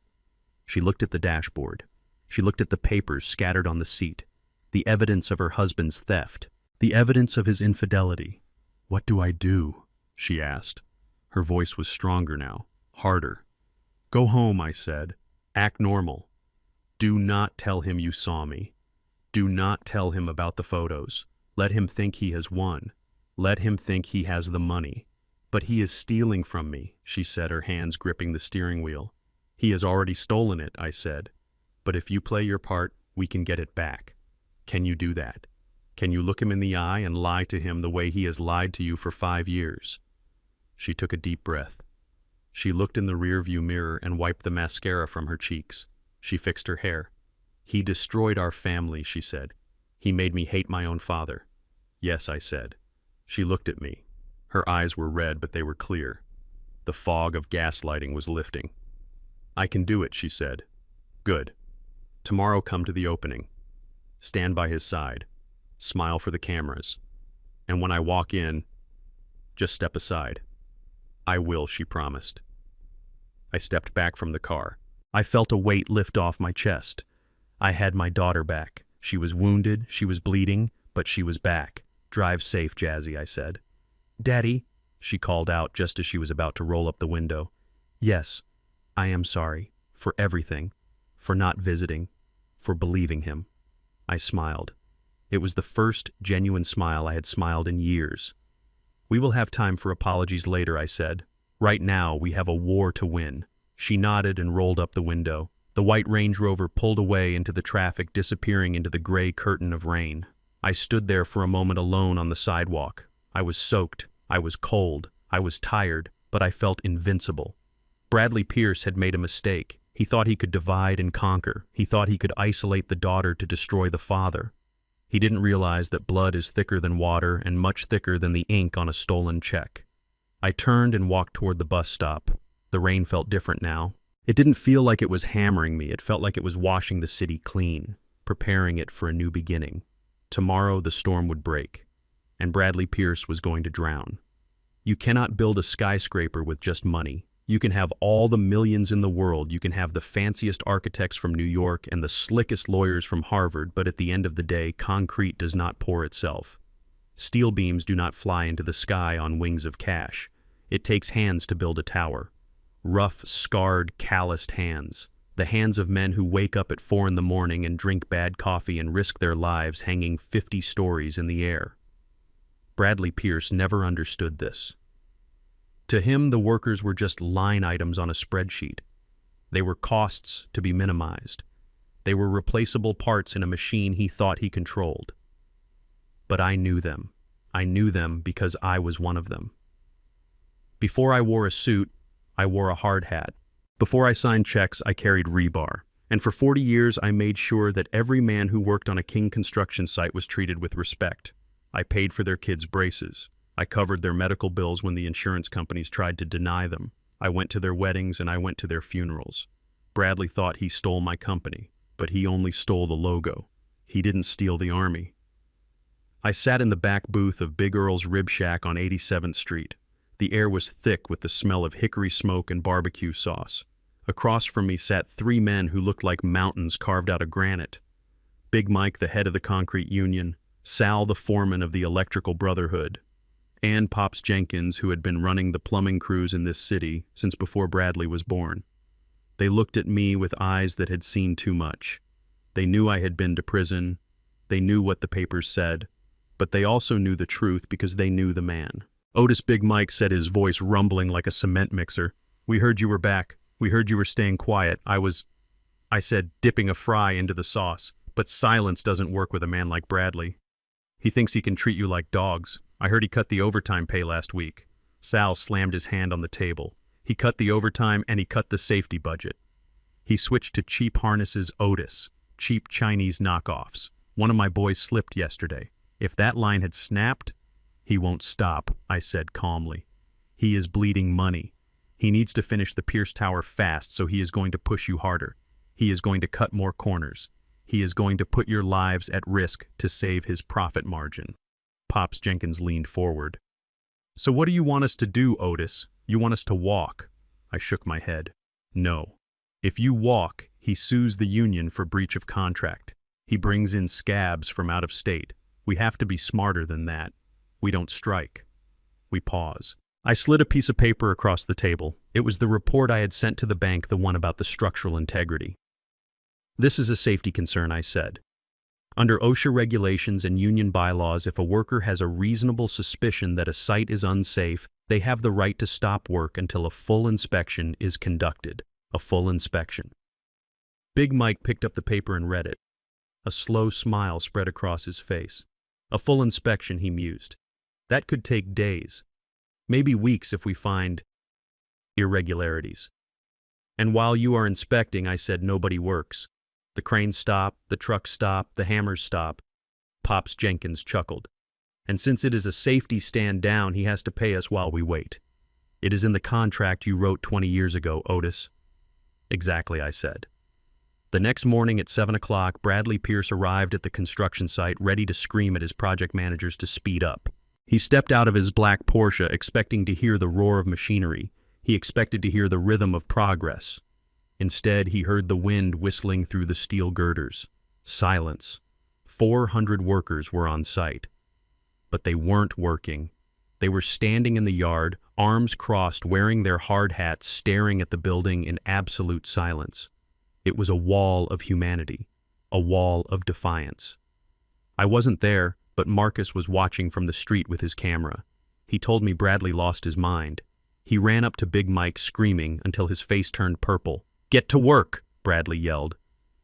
She looked at the dashboard. She looked at the papers scattered on the seat, the evidence of her husband's theft, the evidence of his infidelity. What do I do? She asked. Her voice was stronger now, harder. Go home, I said. Act normal. Do not tell him you saw me. Do not tell him about the photos. Let him think he has won. Let him think he has the money. But he is stealing from me, she said, her hands gripping the steering wheel. He has already stolen it, I said. But if you play your part, we can get it back. Can you do that? Can you look him in the eye and lie to him the way he has lied to you for 5 years? She took a deep breath. She looked in the rearview mirror and wiped the mascara from her cheeks. She fixed her hair. He destroyed our family, she said. He made me hate my own father. Yes, I said. She looked at me. Her eyes were red, but they were clear. The fog of gaslighting was lifting. I can do it, she said. Good. Tomorrow come to the opening. Stand by his side. Smile for the cameras. And when I walk in, just step aside. I will, she promised. I stepped back from the car. I felt a weight lift off my chest. I had my daughter back. She was wounded, she was bleeding, but she was back. Drive safe, Jazzy, I said. Daddy, she called out just as she was about to roll up the window. Yes, I am sorry. For everything. For not visiting. For believing him. I smiled. It was the first genuine smile I had smiled in years. We will have time for apologies later, I said. Right now, we have a war to win. She nodded and rolled up the window. The white Range Rover pulled away into the traffic, disappearing into the gray curtain of rain. I stood there for a moment alone on the sidewalk. I was soaked. I was cold. I was tired, but I felt invincible. Bradley Pierce had made a mistake. He thought he could divide and conquer. He thought he could isolate the daughter to destroy the father. He didn't realize that blood is thicker than water and much thicker than the ink on a stolen check. I turned and walked toward the bus stop. The rain felt different now. It didn't feel like it was hammering me. It felt like it was washing the city clean, preparing it for a new beginning. Tomorrow the storm would break, and Bradley Pierce was going to drown. You cannot build a skyscraper with just money. You can have all the millions in the world, you can have the fanciest architects from New York and the slickest lawyers from Harvard, but at the end of the day, concrete does not pour itself. Steel beams do not fly into the sky on wings of cash. It takes hands to build a tower. Rough, scarred, calloused hands. The hands of men who wake up at 4 in the morning and drink bad coffee and risk their lives hanging 50 stories in the air. Bradley Pierce never understood this. To him, the workers were just line items on a spreadsheet. They were costs to be minimized. They were replaceable parts in a machine he thought he controlled. But I knew them. I knew them because I was one of them. Before I wore a suit, I wore a hard hat. Before I signed checks, I carried rebar. And for 40 years, I made sure that every man who worked on a King construction site was treated with respect. I paid for their kids' braces. I covered their medical bills when the insurance companies tried to deny them. I went to their weddings and I went to their funerals. Bradley thought he stole my company, but he only stole the logo. He didn't steal the army. I sat in the back booth of Big Earl's Rib Shack on 87th Street. The air was thick with the smell of hickory smoke and barbecue sauce. Across from me sat 3 men who looked like mountains carved out of granite. Big Mike, the head of the concrete union, Sal, the foreman of the electrical brotherhood, and Pops Jenkins, who had been running the plumbing crews in this city since before Bradley was born. They looked at me with eyes that had seen too much. They knew I had been to prison. They knew what the papers said. But they also knew the truth because they knew the man. Otis, Big Mike said, his voice rumbling like a cement mixer. "We heard you were back. We heard you were staying quiet. I said, dipping a fry into the sauce. But silence doesn't work with a man like Bradley. He thinks he can treat you like dogs. I heard he cut the overtime pay last week." Sal slammed his hand on the table. He cut the overtime and he cut the safety budget. He switched to cheap harnesses, Otis, cheap Chinese knockoffs. "One of my boys slipped yesterday. If that line had snapped..." "He won't stop," I said calmly. "He is bleeding money. He needs to finish the Pierce Tower fast, so he is going to push you harder. He is going to cut more corners. He is going to put your lives at risk to save his profit margin." Pops Jenkins leaned forward. "So what do you want us to do, Otis? You want us to walk?" I shook my head. "No. If you walk, he sues the union for breach of contract. He brings in scabs from out of state. We have to be smarter than that. We don't strike." We pause. I slid a piece of paper across the table. It was the report I had sent to the bank, the one about the structural integrity. "This is a safety concern," I said. "Under OSHA regulations and union bylaws, if a worker has a reasonable suspicion that a site is unsafe, they have the right to stop work until a full inspection is conducted. A full inspection." Big Mike picked up the paper and read it. A slow smile spread across his face. "A full inspection," he mused. "That could take days, maybe weeks if we find irregularities. And while you are inspecting," I said, "nobody works. The cranes stop, the trucks stop, the hammers stop." Pops Jenkins chuckled. "And since it is a safety stand down, he has to pay us while we wait. It is in the contract you wrote 20 years ago, Otis." "Exactly," I said. The next morning at 7 o'clock, Bradley Pierce arrived at the construction site, ready to scream at his project managers to speed up. He stepped out of his black Porsche expecting to hear the roar of machinery. He expected to hear the rhythm of progress. Instead, he heard the wind whistling through the steel girders. Silence. 400 workers were on site. But they weren't working. They were standing in the yard, arms crossed, wearing their hard hats, staring at the building in absolute silence. It was a wall of humanity, a wall of defiance. I wasn't there, but Marcus was watching from the street with his camera. He told me Bradley lost his mind. He ran up to Big Mike screaming until his face turned purple. "Get to work," Bradley yelled.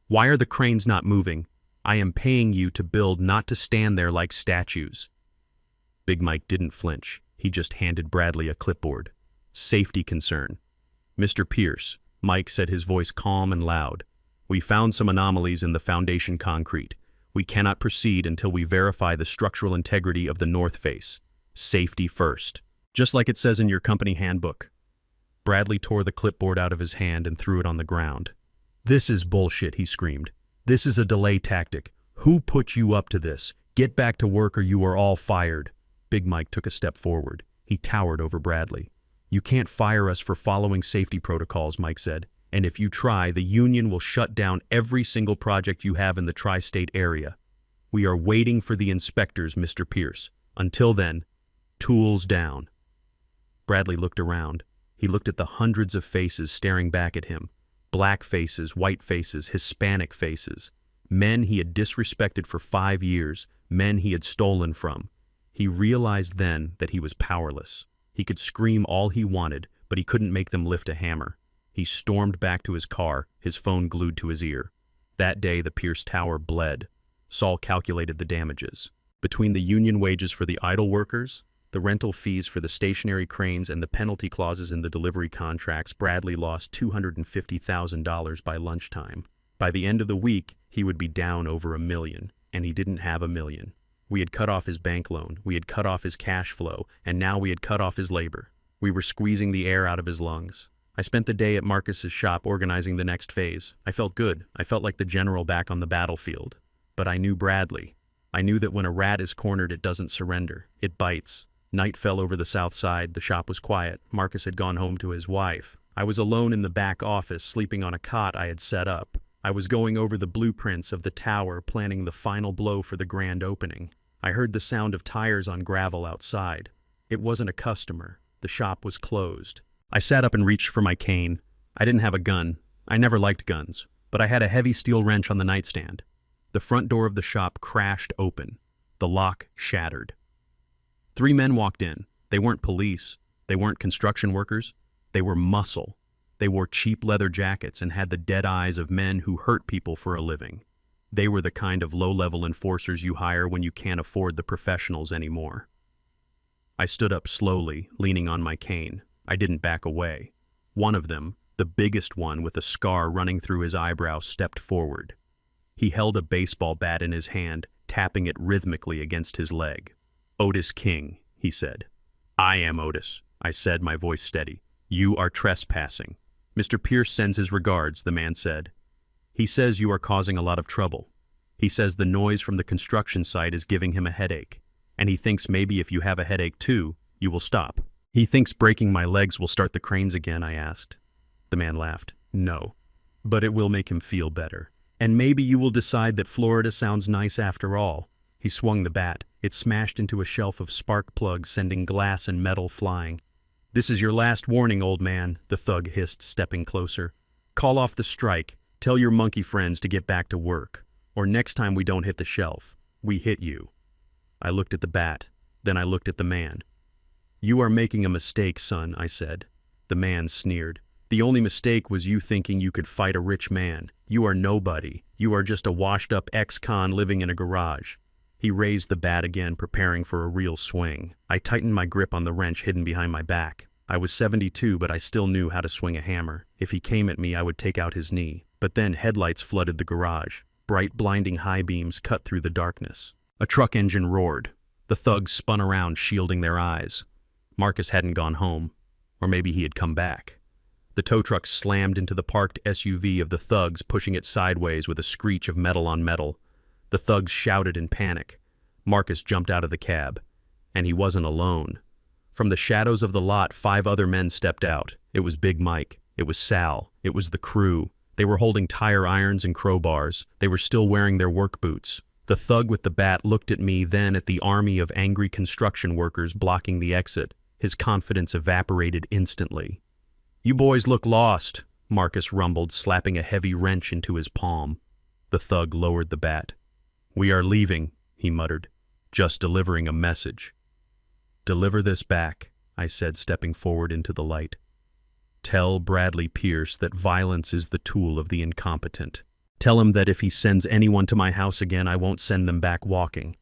"Why are the cranes not moving? I am paying you to build, not to stand there like statues." Big Mike didn't flinch. He just handed Bradley a clipboard. "Safety concern. Mr. Pierce," Mike said, his voice calm and loud. "We found some anomalies in the foundation concrete. We cannot proceed until we verify the structural integrity of the north face. Safety first. Just like it says in your company handbook." Bradley tore the clipboard out of his hand and threw it on the ground. "This is bullshit," he screamed. "This is a delay tactic. Who put you up to this? Get back to work or you are all fired." Big Mike took a step forward. He towered over Bradley. You can't fire us for following safety protocols, Mike said. And if you try, the union will shut down every single project you have in the tri-state area. We are waiting for the inspectors, Mr. Pierce. Until then, tools down. Bradley looked around. He looked at the hundreds of faces staring back at him. Black faces, white faces, Hispanic faces. Men he had disrespected for 5 years, men he had stolen from. He realized then that he was powerless. He could scream all he wanted, but he couldn't make them lift a hammer. He stormed back to his car, his phone glued to his ear. That day, the Pierce Tower bled. Saul calculated the damages. Between the union wages for the idle workers, the rental fees for the stationary cranes, and the penalty clauses in the delivery contracts, Bradley lost $250,000 by lunchtime. By the end of the week, he would be down over $1 million, and he didn't have $1 million. We had cut off his bank loan, we had cut off his cash flow, and now we had cut off his labor. We were squeezing the air out of his lungs. I spent the day at Marcus's shop organizing the next phase. I felt good. I felt like the general back on the battlefield. But I knew Bradley. I knew that when a rat is cornered, it doesn't surrender. It bites. Night fell over the south side. The shop was quiet. Marcus had gone home to his wife. I was alone in the back office, sleeping on a cot I had set up. I was going over the blueprints of the tower, planning the final blow for the grand opening. I heard the sound of tires on gravel outside. It wasn't a customer. The shop was closed. I sat up and reached for my cane. I didn't have a gun. I never liked guns. But I had a heavy steel wrench on the nightstand. The front door of the shop crashed open. The lock shattered. 3 men walked in. They weren't police. They weren't construction workers. They were muscle. They wore cheap leather jackets and had the dead eyes of men who hurt people for a living. They were the kind of low-level enforcers you hire when you can't afford the professionals anymore. I stood up slowly, leaning on my cane. I didn't back away. One of them, the biggest one with a scar running through his eyebrow, stepped forward. He held a baseball bat in his hand, tapping it rhythmically against his leg. "Otis King," he said. "I am Otis," I said, my voice steady. "You are trespassing." "Mr. Pierce sends his regards," the man said. "He says you are causing a lot of trouble. He says the noise from the construction site is giving him a headache, and he thinks maybe if you have a headache too, you will stop." "He thinks breaking my legs will start the cranes again," I asked. The man laughed. "No, but it will make him feel better. And maybe you will decide that Florida sounds nice after all." He swung the bat. It smashed into a shelf of spark plugs, sending glass and metal flying. "This is your last warning, old man," the thug hissed, stepping closer. "Call off the strike. Tell your monkey friends to get back to work. Or next time we don't hit the shelf, we hit you." I looked at the bat. Then I looked at the man. "You are making a mistake, son," I said. The man sneered. "The only mistake was you thinking you could fight a rich man. You are nobody. You are just a washed-up ex-con living in a garage." He raised the bat again, preparing for a real swing. I tightened my grip on the wrench hidden behind my back. I was 72, but I still knew how to swing a hammer. If he came at me, I would take out his knee. But then headlights flooded the garage. Bright, blinding high beams cut through the darkness. A truck engine roared. The thugs spun around, shielding their eyes. Marcus hadn't gone home. Or maybe he had come back. The tow truck slammed into the parked SUV of the thugs, pushing it sideways with a screech of metal on metal. The thugs shouted in panic. Marcus jumped out of the cab. And he wasn't alone. From the shadows of the lot, 5 other men stepped out. It was Big Mike. It was Sal. It was the crew. They were holding tire irons and crowbars. They were still wearing their work boots. The thug with the bat looked at me, then at the army of angry construction workers blocking the exit. His confidence evaporated instantly. "You boys look lost," Marcus rumbled, slapping a heavy wrench into his palm. The thug lowered the bat. "We are leaving," he muttered, "just delivering a message." "Deliver this back," I said, stepping forward into the light. "Tell Bradley Pierce that violence is the tool of the incompetent. Tell him that if he sends anyone to my house again, I won't send them back walking."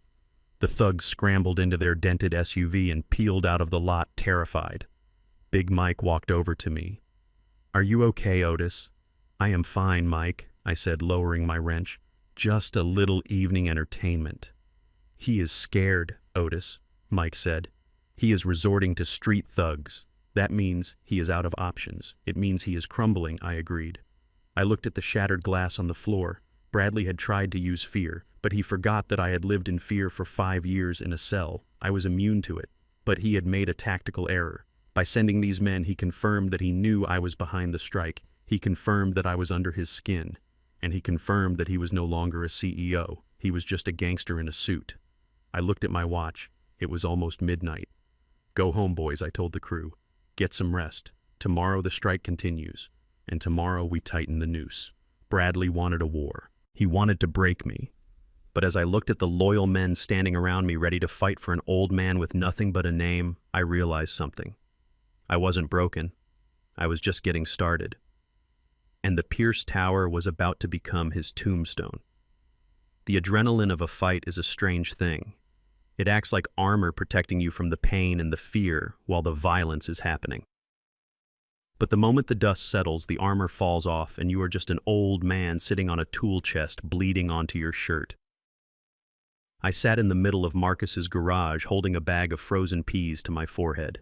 The thugs scrambled into their dented SUV and peeled out of the lot, terrified. Big Mike walked over to me. "Are you okay, Otis?" "I am fine, Mike," I said, lowering my wrench. "Just a little evening entertainment." "He is scared, Otis," Mike said. "He is resorting to street thugs. That means he is out of options. It means he is crumbling," I agreed. I looked at the shattered glass on the floor. Bradley had tried to use fear, but he forgot that I had lived in fear for 5 years in a cell. I was immune to it, but he had made a tactical error. By sending these men, he confirmed that he knew I was behind the strike. He confirmed that I was under his skin. And he confirmed that he was no longer a CEO. He was just a gangster in a suit. I looked at my watch. It was almost midnight. Go home, boys, I told the crew. Get some rest. Tomorrow the strike continues. And tomorrow we tighten the noose. Bradley wanted a war. He wanted to break me. But as I looked at the loyal men standing around me ready to fight for an old man with nothing but a name, I realized something. I wasn't broken. I was just getting started. And the Pierce Tower was about to become his tombstone. The adrenaline of a fight is a strange thing. It acts like armor protecting you from the pain and the fear while the violence is happening. But the moment the dust settles, the armor falls off and you are just an old man sitting on a tool chest bleeding onto your shirt. I sat in the middle of Marcus's garage holding a bag of frozen peas to my forehead.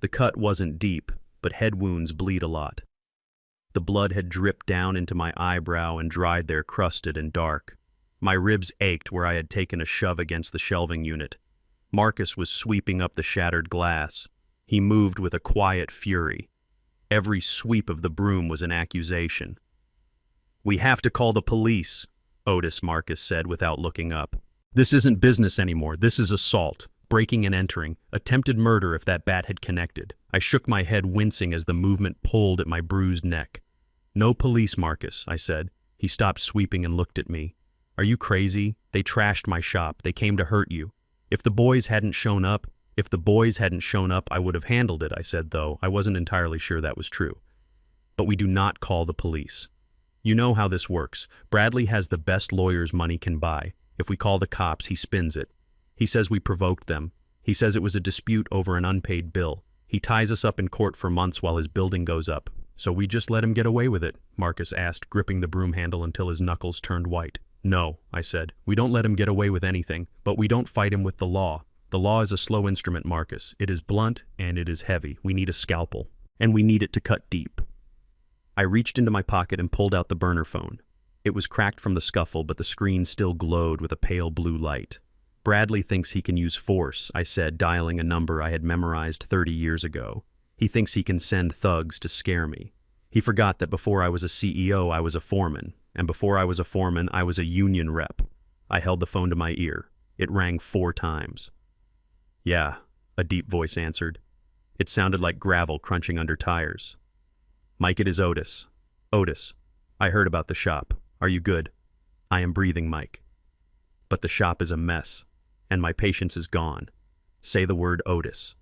The cut wasn't deep, but head wounds bleed a lot. The blood had dripped down into my eyebrow and dried there crusted and dark. My ribs ached where I had taken a shove against the shelving unit. Marcus was sweeping up the shattered glass. He moved with a quiet fury. Every sweep of the broom was an accusation. "We have to call the police," Otis Marcus said without looking up. "This isn't business anymore. This is assault. Breaking and entering, attempted murder if that bat had connected." I shook my head, wincing as the movement pulled at my bruised neck. "No police, Marcus," I said. He stopped sweeping and looked at me. "Are you crazy? They trashed my shop. They came to hurt you. If the boys hadn't shown up, I would have handled it," I said, though I wasn't entirely sure that was true. "But we do not call the police. You know how this works. Bradley has the best lawyers money can buy. If we call the cops, he spins it. He says we provoked them. He says it was a dispute over an unpaid bill. He ties us up in court for months while his building goes up. So we just let him get away with it?" Marcus asked, gripping the broom handle until his knuckles turned white. "No," I said. "We don't let him get away with anything, but we don't fight him with the law. The law is a slow instrument, Marcus. It is blunt and it is heavy. We need a scalpel. And we need it to cut deep." I reached into my pocket and pulled out the burner phone. It was cracked from the scuffle, but the screen still glowed with a pale blue light. "Bradley thinks he can use force," I said, dialing a number I had memorized 30 years ago. "He thinks he can send thugs to scare me. He forgot that before I was a CEO, I was a foreman. And before I was a foreman, I was a union rep." I held the phone to my ear. It rang 4 times. "Yeah," a deep voice answered. It sounded like gravel crunching under tires. "Mike, it is Otis." "Otis, I heard about the shop. Are you good?" "I am breathing, Mike. But the shop is a mess, and my patience is gone. Say the word Otis.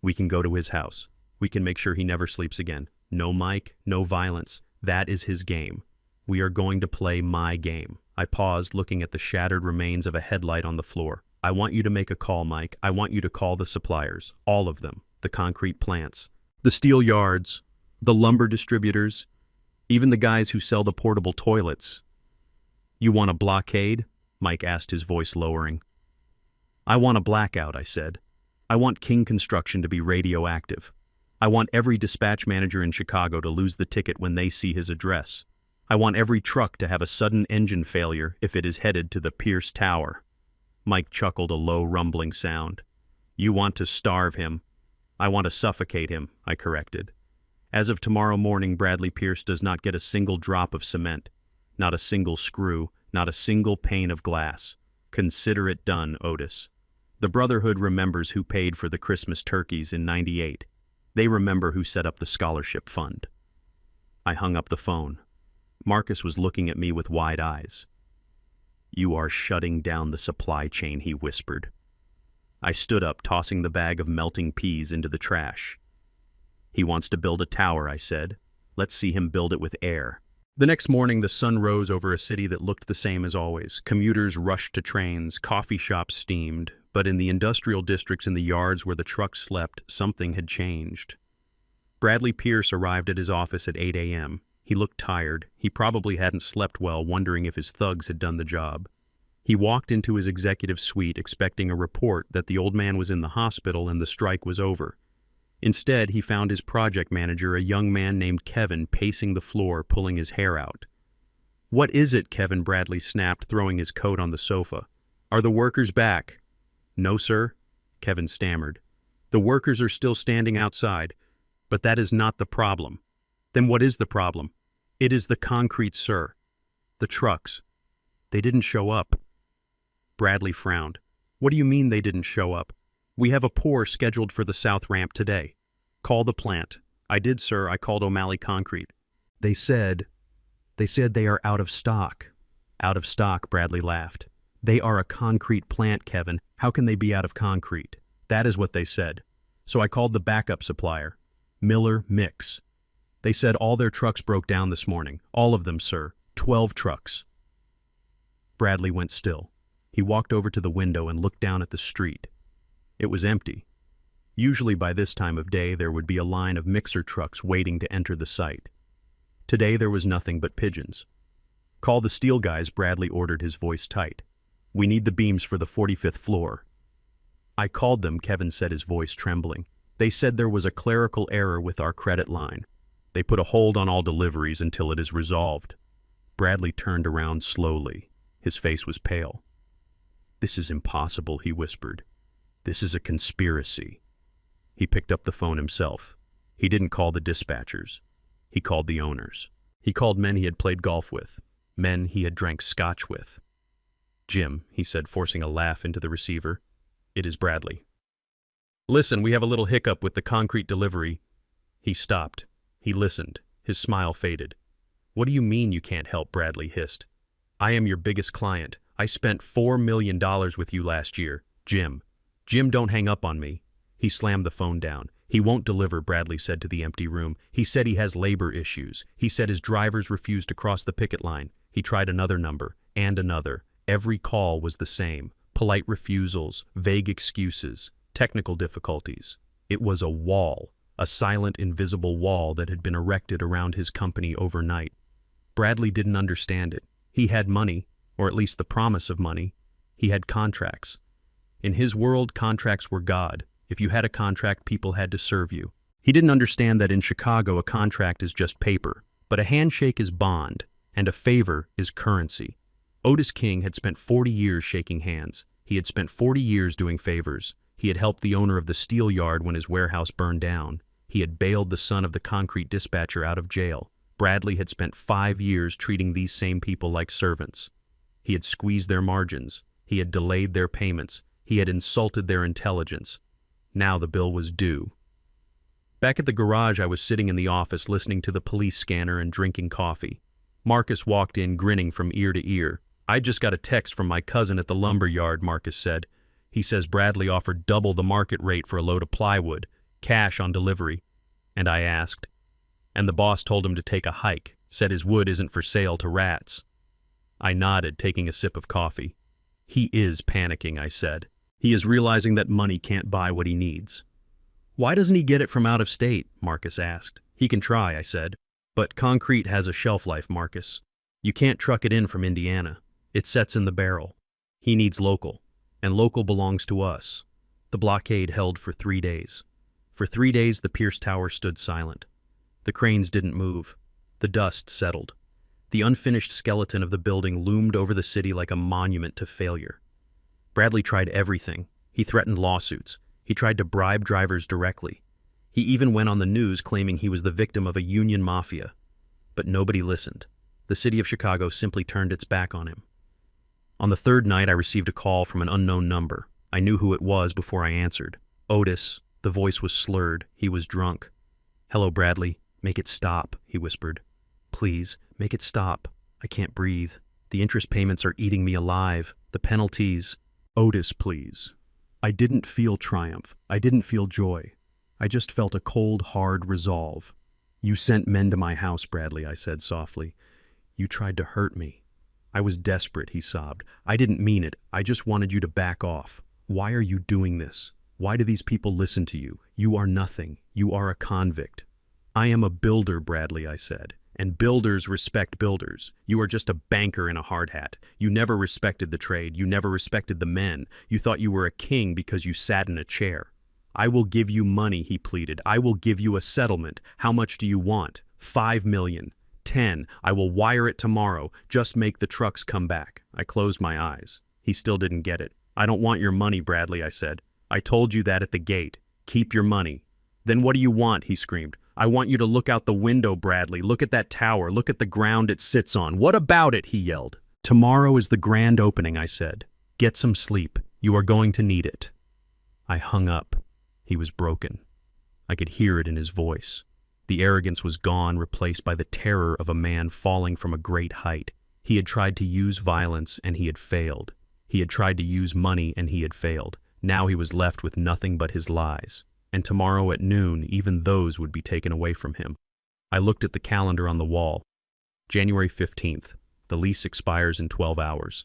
We can go to his house. We can make sure he never sleeps again. No Mike, no violence. That is his game. We are going to play my game." I paused, looking at the shattered remains of a headlight on the floor. "I want you to make a call, Mike. I want you to call the suppliers. All of them. The concrete plants. The steel yards. The lumber distributors. Even the guys who sell the portable toilets." "You want a blockade?" Mike asked, his voice lowering. "I want a blackout," I said. "I want King Construction to be radioactive. I want every dispatch manager in Chicago to lose the ticket when they see his address. I want every truck to have a sudden engine failure if it is headed to the Pierce Tower." Mike chuckled, a low rumbling sound. "You want to starve him." "I want to suffocate him," I corrected. "As of tomorrow morning, Bradley Pierce does not get a single drop of cement, not a single screw, not a single pane of glass. Consider it done, Otis. The Brotherhood remembers who paid for the Christmas turkeys in '98. They remember who set up the scholarship fund." I hung up the phone. Marcus was looking at me with wide eyes. "You are shutting down the supply chain," he whispered. I stood up, tossing the bag of melting peas into the trash. "He wants to build a tower," I said. "Let's see him build it with air." The next morning, the sun rose over a city that looked the same as always. Commuters rushed to trains, coffee shops steamed, but in the industrial districts and the yards where the trucks slept, something had changed. Bradley Pierce arrived at his office at 8 a.m. He looked tired. He probably hadn't slept well, wondering if his thugs had done the job. He walked into his executive suite expecting a report that the old man was in the hospital and the strike was over. Instead, he found his project manager, a young man named Kevin, pacing the floor, pulling his hair out. "What is it?" Kevin, Bradley snapped, throwing his coat on the sofa. "Are the workers back?" "No, sir," Kevin stammered. The workers are still standing outside, but that is not the problem. Then what is the problem? It is the concrete, sir. The trucks. They didn't show up. Bradley frowned. What do you mean they didn't show up? We have a pour scheduled for the south ramp today. Call the plant. I did, sir. I called O'Malley Concrete. They said they are out of stock. Out of stock, Bradley laughed. They are a concrete plant, Kevin. How can they be out of concrete? That is what they said. So I called the backup supplier, Miller Mix. They said all their trucks broke down this morning. All of them, sir. 12 trucks. Bradley went still. He walked over to the window and looked down at the street. It was empty. Usually by this time of day there would be a line of mixer trucks waiting to enter the site. Today there was nothing but pigeons. Call the steel guys, Bradley ordered, his voice tight. We need the beams for the 45th floor. I called them, Kevin said, his voice trembling. They said there was a clerical error with our credit line. They put a hold on all deliveries until it is resolved. Bradley turned around slowly. His face was pale. This is impossible, he whispered. This is a conspiracy. He picked up the phone himself. He didn't call the dispatchers. He called the owners. He called men he had played golf with, men he had drank scotch with. Jim, he said, forcing a laugh into the receiver. It is Bradley. Listen, we have a little hiccup with the concrete delivery. He stopped. He listened. His smile faded. What do you mean you can't help? Bradley hissed. I am your biggest client. I spent $4 million with you last year. Jim, don't hang up on me. He slammed the phone down. He won't deliver, Bradley said to the empty room. He said he has labor issues. He said his drivers refused to cross the picket line. He tried another number, and another. Every call was the same. Polite refusals, vague excuses, technical difficulties. It was a wall, a silent, invisible wall that had been erected around his company overnight. Bradley didn't understand it. He had money, or at least the promise of money. He had contracts. In his world, contracts were God. If you had a contract, people had to serve you. He didn't understand that in Chicago a contract is just paper, but a handshake is bond, and a favor is currency. Otis King had spent 40 years shaking hands. He had spent 40 years doing favors. He had helped the owner of the steel yard when his warehouse burned down. He had bailed the son of the concrete dispatcher out of jail. Bradley had spent 5 years treating these same people like servants. He had squeezed their margins. He had delayed their payments. He had insulted their intelligence. Now the bill was due. Back at the garage, I was sitting in the office listening to the police scanner and drinking coffee. Marcus walked in, grinning from ear to ear. I just got a text from my cousin at the lumber yard, Marcus said. He says Bradley offered double the market rate for a load of plywood, cash on delivery. And I asked. And the boss told him to take a hike, said his wood isn't for sale to rats. I nodded, taking a sip of coffee. He is panicking, I said. He is realizing that money can't buy what he needs. Why doesn't he get it from out of state? Marcus asked. He can try, I said. But concrete has a shelf life, Marcus. You can't truck it in from Indiana. It sets in the barrel. He needs local, and local belongs to us. The blockade held for 3 days. For 3 days the Pierce Tower stood silent. The cranes didn't move. The dust settled. The unfinished skeleton of the building loomed over the city like a monument to failure. Bradley tried everything. He threatened lawsuits. He tried to bribe drivers directly. He even went on the news claiming he was the victim of a union mafia. But nobody listened. The city of Chicago simply turned its back on him. On the third night, I received a call from an unknown number. I knew who it was before I answered. Otis. The voice was slurred. He was drunk. Hello, Bradley. Make it stop, he whispered. Please, make it stop. I can't breathe. The interest payments are eating me alive. The penalties. Otis, please. I didn't feel triumph. I didn't feel joy. I just felt a cold, hard resolve. You sent men to my house, Bradley, I said softly. You tried to hurt me. I was desperate, he sobbed. I didn't mean it. I just wanted you to back off. Why are you doing this? Why do these people listen to you? You are nothing. You are a convict. I am a builder, Bradley, I said. And builders respect builders. You are just a banker in a hard hat. You never respected the trade. You never respected the men. You thought you were a king because you sat in a chair. I will give you money, he pleaded. I will give you a settlement. How much do you want? 5 million. 10. I will wire it tomorrow. Just make the trucks come back. I closed my eyes. He still didn't get it. I don't want your money, Bradley, I said. I told you that at the gate. Keep your money. Then what do you want? He screamed. I want you to look out the window, Bradley. Look at that tower. Look at the ground it sits on. What about it? He yelled. Tomorrow is the grand opening, I said. Get some sleep. You are going to need it. I hung up. He was broken. I could hear it in his voice. The arrogance was gone, replaced by the terror of a man falling from a great height. He had tried to use violence, and he had failed. He had tried to use money, and he had failed. Now he was left with nothing but his lies. And tomorrow at noon, even those would be taken away from him. I looked at the calendar on the wall. January 15th. The lease expires in 12 hours.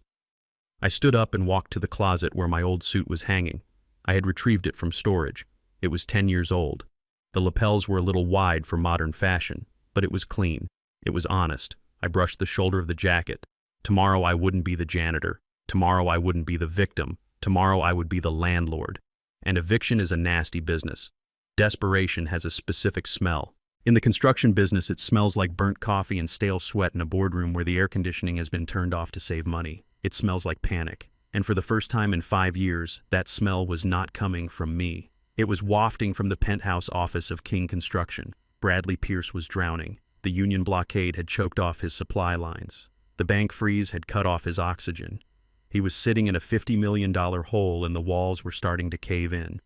I stood up and walked to the closet where my old suit was hanging. I had retrieved it from storage. It was 10 years old. The lapels were a little wide for modern fashion, but it was clean. It was honest. I brushed the shoulder of the jacket. Tomorrow I wouldn't be the janitor. Tomorrow I wouldn't be the victim. Tomorrow I would be the landlord. And eviction is a nasty business. Desperation has a specific smell. In the construction business, it smells like burnt coffee and stale sweat in a boardroom where the air conditioning has been turned off to save money. It smells like panic. And for the first time in 5 years, that smell was not coming from me. It was wafting from the penthouse office of King Construction. Bradley Pierce was drowning. The Union blockade had choked off his supply lines. The bank freeze had cut off his oxygen. He was sitting in a $50 million hole and the walls were starting to cave in.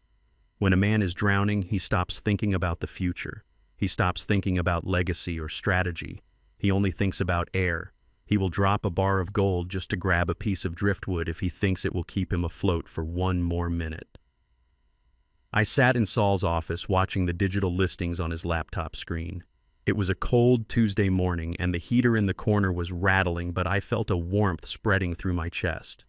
When a man is drowning, he stops thinking about the future. He stops thinking about legacy or strategy. He only thinks about air. He will drop a bar of gold just to grab a piece of driftwood if he thinks it will keep him afloat for one more minute. I sat in Saul's office watching the digital listings on his laptop screen. It was a cold Tuesday morning and the heater in the corner was rattling, but I felt a warmth spreading through my chest.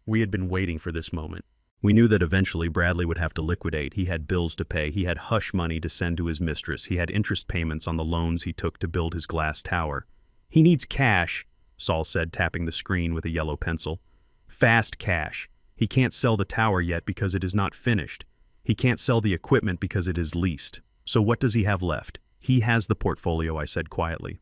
We had been waiting for this moment. We knew that eventually Bradley would have to liquidate. He had bills to pay. He had hush money to send to his mistress. He had interest payments on the loans he took to build his glass tower. He needs cash, Saul said, tapping the screen with a yellow pencil. Fast cash. He can't sell the tower yet because it is not finished. He can't sell the equipment because it is leased. So what does he have left? He has the portfolio, I said quietly.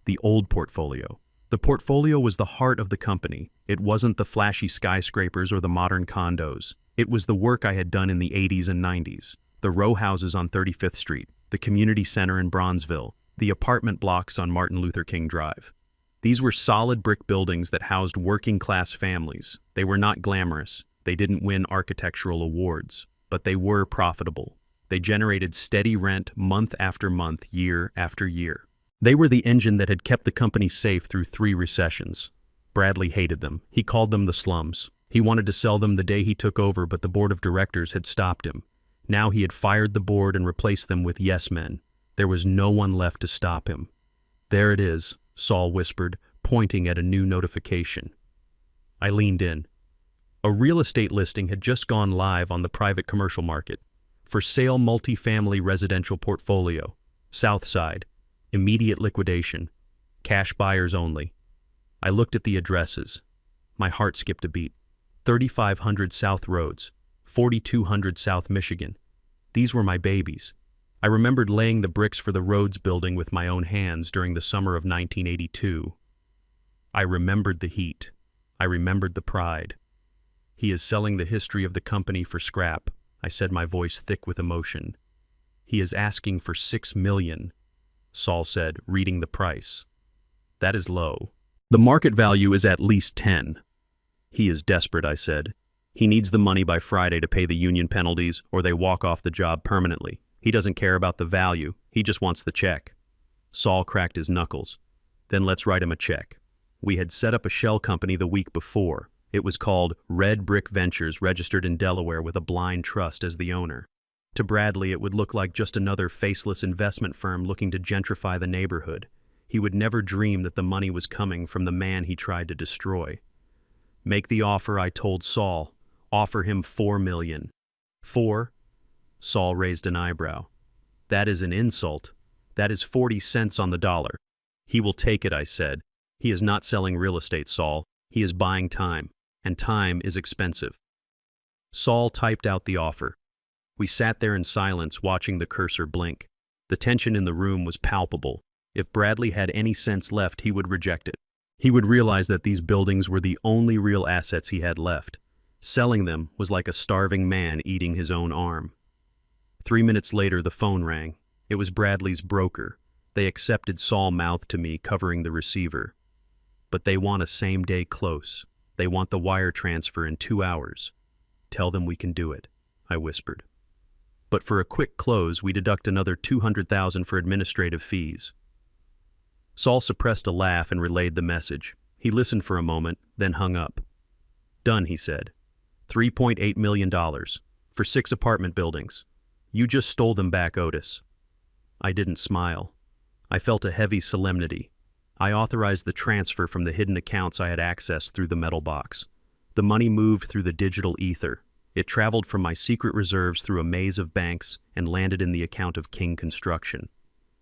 The old portfolio. The portfolio was the heart of the company. It wasn't the flashy skyscrapers or the modern condos. It was the work I had done in the 80s and 90s. The row houses on 35th Street, the community center in Bronzeville, the apartment blocks on Martin Luther King Drive. These were solid brick buildings that housed working-class families. They were not glamorous. They didn't win architectural awards, but they were profitable. They generated steady rent month after month, year after year. They were the engine that had kept the company safe through 3 recessions. Bradley hated them. He called them the slums. He wanted to sell them the day he took over, but the board of directors had stopped him. Now he had fired the board and replaced them with yes men. There was no one left to stop him. There it is, Saul whispered, pointing at a new notification. I leaned in. A real estate listing had just gone live on the private commercial market. For sale multifamily residential portfolio. South Side. Immediate liquidation. Cash buyers only. I looked at the addresses. My heart skipped a beat. 3500 South Rhodes. 4200 South Michigan. These were my babies. I remembered laying the bricks for the Rhodes building with my own hands during the summer of 1982. I remembered the heat. I remembered the pride. He is selling the history of the company for scrap, I said, my voice thick with emotion. He is asking for $6 million, Saul said, reading the price. That is low. The market value is at least 10. He is desperate, I said. He needs the money by Friday to pay the union penalties or they walk off the job permanently. He doesn't care about the value. He just wants the check. Saul cracked his knuckles. Then let's write him a check. We had set up a shell company the week before. It was called Red Brick Ventures, registered in Delaware with a blind trust as the owner. To Bradley, it would look like just another faceless investment firm looking to gentrify the neighborhood. He would never dream that the money was coming from the man he tried to destroy. Make the offer, I told Saul. Offer him $4 million. 4? Saul raised an eyebrow. That is an insult. That is 40 cents on the dollar. He will take it, I said. He is not selling real estate, Saul. He is buying time, and time is expensive. Saul typed out the offer. We sat there in silence, watching the cursor blink. The tension in the room was palpable. If Bradley had any sense left, he would reject it. He would realize that these buildings were the only real assets he had left. Selling them was like a starving man eating his own arm. 3 minutes later, the phone rang. It was Bradley's broker. They accepted Saul mouthed to me, covering the receiver. But they want a same-day close. They want the wire transfer in 2 hours. Tell them we can do it, I whispered. But for a quick close, we deduct another $200,000 for administrative fees. Saul suppressed a laugh and relayed the message. He listened for a moment, then hung up. Done, he said. $3.8 million for 6 apartment buildings. You just stole them back, Otis. I didn't smile. I felt a heavy solemnity. I authorized the transfer from the hidden accounts I had accessed through the metal box. The money moved through the digital ether. It traveled from my secret reserves through a maze of banks and landed in the account of King Construction.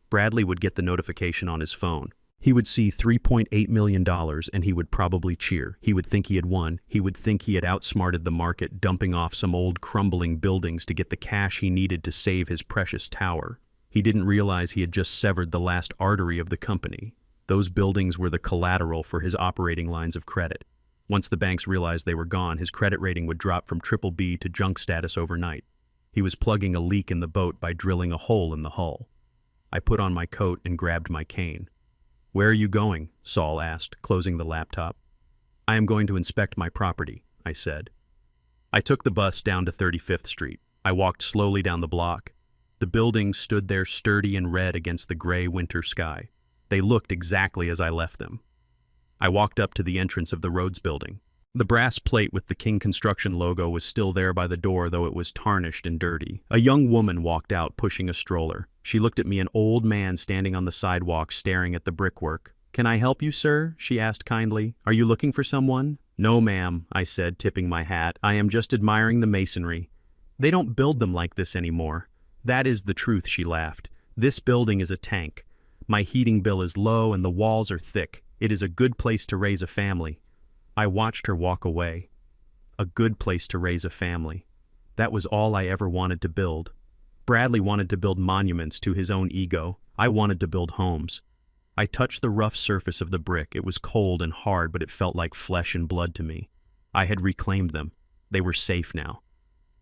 Bradley would get the notification on his phone. He would see $3.8 million and he would probably cheer. He would think he had won. He would think he had outsmarted the market, dumping off some old crumbling buildings to get the cash he needed to save his precious tower. He didn't realize he had just severed the last artery of the company. Those buildings were the collateral for his operating lines of credit. Once the banks realized they were gone, his credit rating would drop from BBB to junk status overnight. He was plugging a leak in the boat by drilling a hole in the hull. I put on my coat and grabbed my cane. Where are you going? Saul asked, closing the laptop. I am going to inspect my property, I said. I took the bus down to 35th Street. I walked slowly down the block. The buildings stood there sturdy and red against the gray winter sky. They looked exactly as I left them. I walked up to the entrance of the Rhodes building. The brass plate with the King Construction logo was still there by the door, though it was tarnished and dirty. A young woman walked out, pushing a stroller. She looked at me, an old man standing on the sidewalk staring at the brickwork. Can I help you, sir? She asked kindly. Are you looking for someone? No, ma'am, I said, tipping my hat. I am just admiring the masonry. They don't build them like this anymore. That is the truth, she laughed. This building is a tank. My heating bill is low and the walls are thick. It is a good place to raise a family. I watched her walk away. A good place to raise a family. That was all I ever wanted to build. Bradley wanted to build monuments to his own ego. I wanted to build homes. I touched the rough surface of the brick. It was cold and hard, but it felt like flesh and blood to me. I had reclaimed them. They were safe now.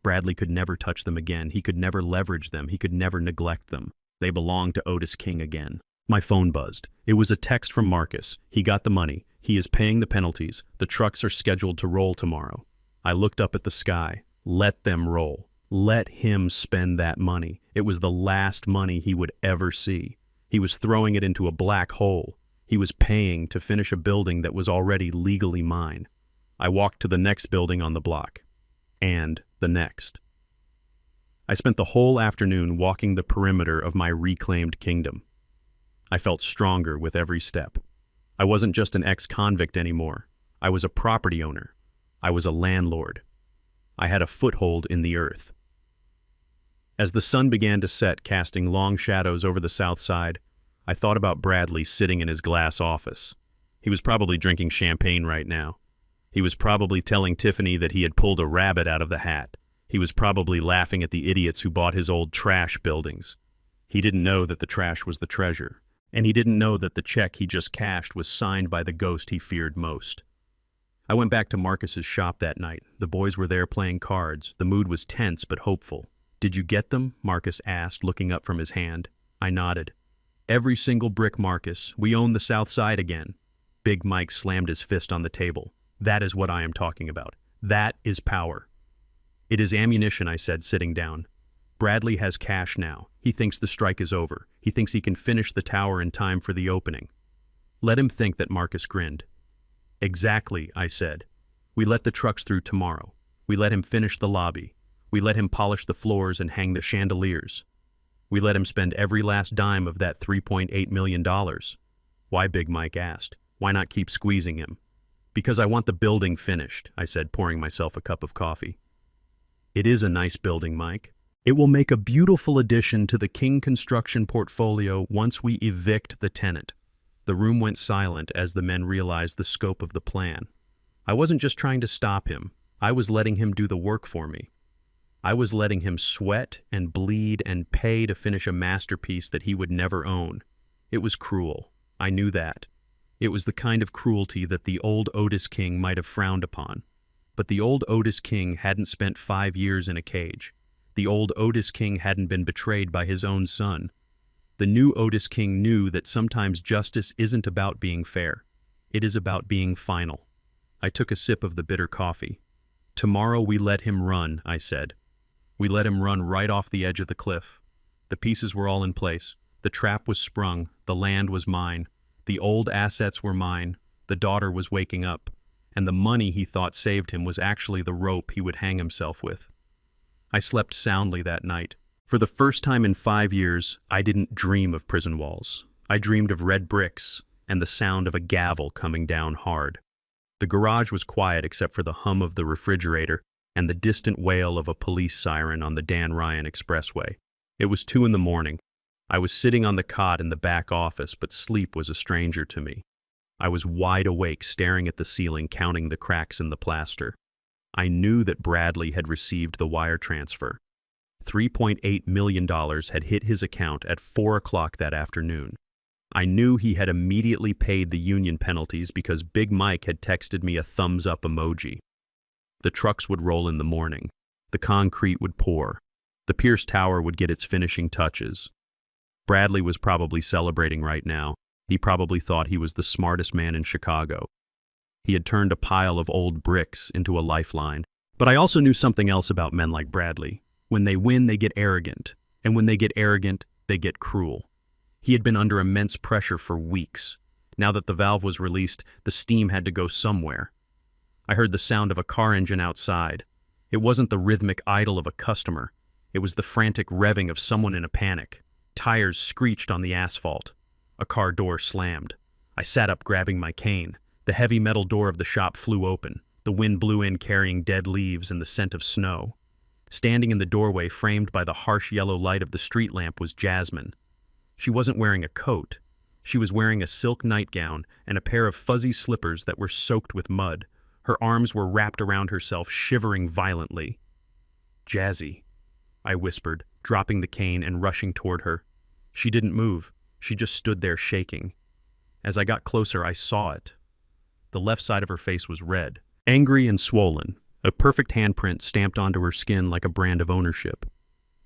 Bradley could never touch them again. He could never leverage them. He could never neglect them. They belonged to Otis King again. My phone buzzed. It was a text from Marcus. He got the money. He is paying the penalties. The trucks are scheduled to roll tomorrow. I looked up at the sky. Let them roll. Let him spend that money. It was the last money he would ever see. He was throwing it into a black hole. He was paying to finish a building that was already legally mine. I walked to the next building on the block. And the next. I spent the whole afternoon walking the perimeter of my reclaimed kingdom. I felt stronger with every step. I wasn't just an ex-convict anymore. I was a property owner. I was a landlord. I had a foothold in the earth. As the sun began to set, casting long shadows over the south side, I thought about Bradley sitting in his glass office. He was probably drinking champagne right now. He was probably telling Tiffany that he had pulled a rabbit out of the hat. He was probably laughing at the idiots who bought his old trash buildings. He didn't know that the trash was the treasure. And he didn't know that the check he just cashed was signed by the ghost he feared most. I went back to Marcus's shop that night. The boys were there playing cards. The mood was tense but hopeful. Did you get them? Marcus asked, looking up from his hand. I nodded. Every single brick, Marcus. We own the South Side again. Big Mike slammed his fist on the table. That is what I am talking about. That is power. It is ammunition, I said, sitting down. Bradley has cash now. He thinks the strike is over. He thinks he can finish the tower in time for the opening. Let him think that. Marcus grinned. Exactly, I said. We let the trucks through tomorrow. We let him finish the lobby. We let him polish the floors and hang the chandeliers. We let him spend every last dime of that $3.8 million. Why? Big Mike asked. Why not keep squeezing him? Because I want the building finished, I said, pouring myself a cup of coffee. It is a nice building, Mike. It will make a beautiful addition to the King Construction portfolio once we evict the tenant. The room went silent as the men realized the scope of the plan. I wasn't just trying to stop him. I was letting him do the work for me. I was letting him sweat and bleed and pay to finish a masterpiece that he would never own. It was cruel. I knew that. It was the kind of cruelty that the old Otis King might have frowned upon. But the old Otis King hadn't spent 5 years in a cage. The old Otis King hadn't been betrayed by his own son. The new Otis King knew that sometimes justice isn't about being fair. It is about being final. I took a sip of the bitter coffee. Tomorrow we let him run, I said. We let him run right off the edge of the cliff. The pieces were all in place. The trap was sprung. The land was mine. The old assets were mine. The daughter was waking up. And the money he thought saved him was actually the rope he would hang himself with. I slept soundly that night. For the first time in 5 years, I didn't dream of prison walls. I dreamed of red bricks and the sound of a gavel coming down hard. The garage was quiet except for the hum of the refrigerator and the distant wail of a police siren on the Dan Ryan Expressway. It was 2 in the morning. I was sitting on the cot in the back office, but sleep was a stranger to me. I was wide awake, staring at the ceiling, counting the cracks in the plaster. I knew that Bradley had received the wire transfer. $3.8 million had hit his account at 4 o'clock that afternoon. I knew he had immediately paid the union penalties because Big Mike had texted me a thumbs-up emoji. The trucks would roll in the morning. The concrete would pour. The Pierce Tower would get its finishing touches. Bradley was probably celebrating right now. He probably thought he was the smartest man in Chicago. He had turned a pile of old bricks into a lifeline. But I also knew something else about men like Bradley. When they win, they get arrogant. And when they get arrogant, they get cruel. He had been under immense pressure for weeks. Now that the valve was released, the steam had to go somewhere. I heard the sound of a car engine outside. It wasn't the rhythmic idle of a customer. It was the frantic revving of someone in a panic. Tires screeched on the asphalt. A car door slammed. I sat up, grabbing my cane. The heavy metal door of the shop flew open. The wind blew in, carrying dead leaves and the scent of snow. Standing in the doorway, framed by the harsh yellow light of the street lamp, was Jasmine. She wasn't wearing a coat. She was wearing a silk nightgown and a pair of fuzzy slippers that were soaked with mud. Her arms were wrapped around herself, shivering violently. "Jazzy," I whispered, dropping the cane and rushing toward her. She didn't move. She just stood there shaking. As I got closer, I saw it. The left side of her face was red, angry and swollen, a perfect handprint stamped onto her skin like a brand of ownership.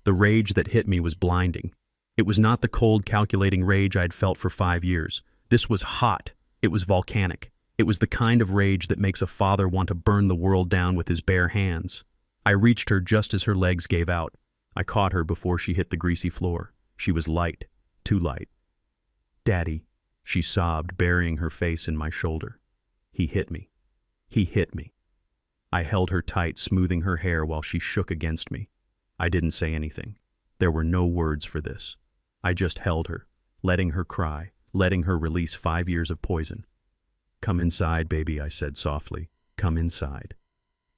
The rage that hit me was blinding. It was not the cold, calculating rage I'd felt for 5 years. This was hot. It was volcanic. It was the kind of rage that makes a father want to burn the world down with his bare hands. I reached her just as her legs gave out. I caught her before she hit the greasy floor. She was light, too light. "Daddy," she sobbed, burying her face in my shoulder. "He hit me. He hit me." I held her tight, smoothing her hair while she shook against me. I didn't say anything. There were no words for this. I just held her, letting her cry, letting her release 5 years of poison. "Come inside, baby," I said softly. "Come inside."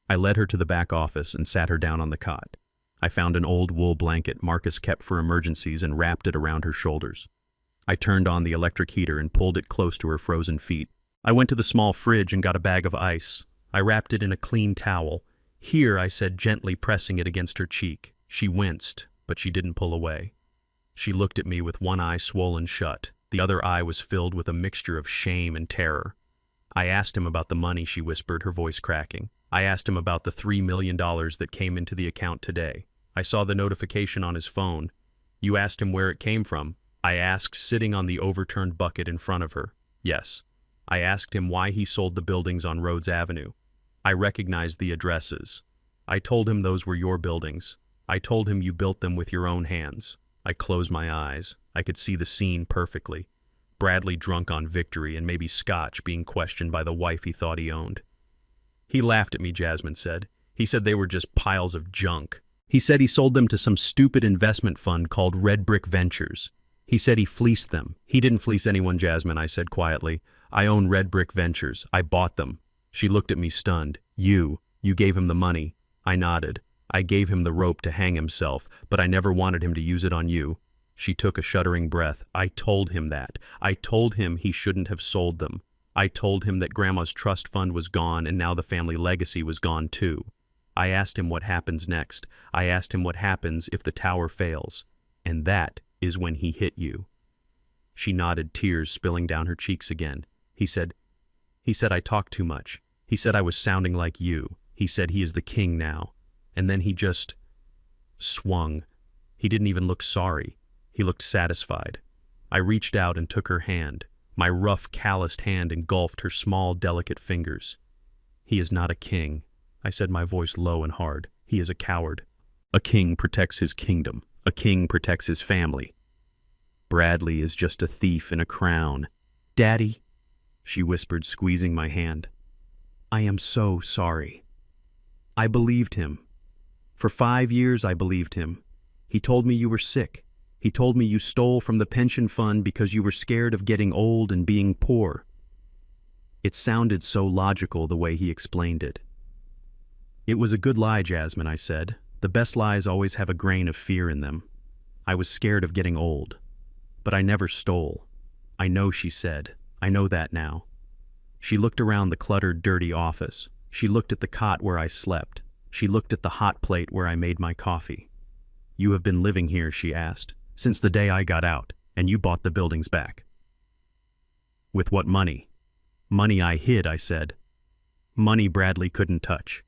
I led her to the back office and sat her down on the cot. I found an old wool blanket Marcus kept for emergencies and wrapped it around her shoulders. I turned on the electric heater and pulled it close to her frozen feet. I went to the small fridge and got a bag of ice. I wrapped it in a clean towel. "Here," I said, gently pressing it against her cheek. She winced, but she didn't pull away. She looked at me with one eye swollen shut. The other eye was filled with a mixture of shame and terror. "I asked him about the money," she whispered, her voice cracking. "I asked him about the $3 million that came into the account today. I saw the notification on his phone." "You asked him where it came from?" I asked, sitting on the overturned bucket in front of her. "Yes." "I asked him why he sold the buildings on Rhodes Avenue. I recognized the addresses. I told him those were your buildings. I told him you built them with your own hands." I closed my eyes. I could see the scene perfectly. Bradley drunk on victory and maybe scotch, being questioned by the wife he thought he owned. "He laughed at me," Jasmine said. "He said they were just piles of junk. He said he sold them to some stupid investment fund called Red Brick Ventures. He said he fleeced them." "He didn't fleece anyone, Jasmine," I said quietly. "I own Red Brick Ventures. I bought them." She looked at me stunned. You gave him the money." I nodded. "I gave him the rope to hang himself, but I never wanted him to use it on you." She took a shuddering breath. "I told him that. I told him he shouldn't have sold them. I told him that Grandma's trust fund was gone and now the family legacy was gone too. I asked him what happens next. I asked him what happens if the tower fails. And that is when he hit you." She nodded, tears spilling down her cheeks again. He said I talked too much. He said I was sounding like you. He said he is the king now. And then he just swung. He didn't even look sorry. He looked satisfied. I reached out and took her hand. My rough, calloused hand engulfed her small, delicate fingers. "He is not a king," I said, my voice low and hard. "He is a coward. A king protects his kingdom. A king protects his family. Bradley is just a thief in a crown." "Daddy," she whispered, squeezing my hand. "I am so sorry. I believed him. For 5 years I believed him. He told me you were sick. He told me you stole from the pension fund because you were scared of getting old and being poor." It sounded so logical the way he explained it. "It was a good lie, Jasmine," I said. "The best lies always have a grain of fear in them. I was scared of getting old. But I never stole." "I know," she said. "I know that now." She looked around the cluttered, dirty office. She looked at the cot where I slept. She looked at the hot plate where I made my coffee. "You have been living here," she asked, "since the day I got out, and you bought the buildings back." "With what money?" "Money I hid," I said. "Money Bradley couldn't touch."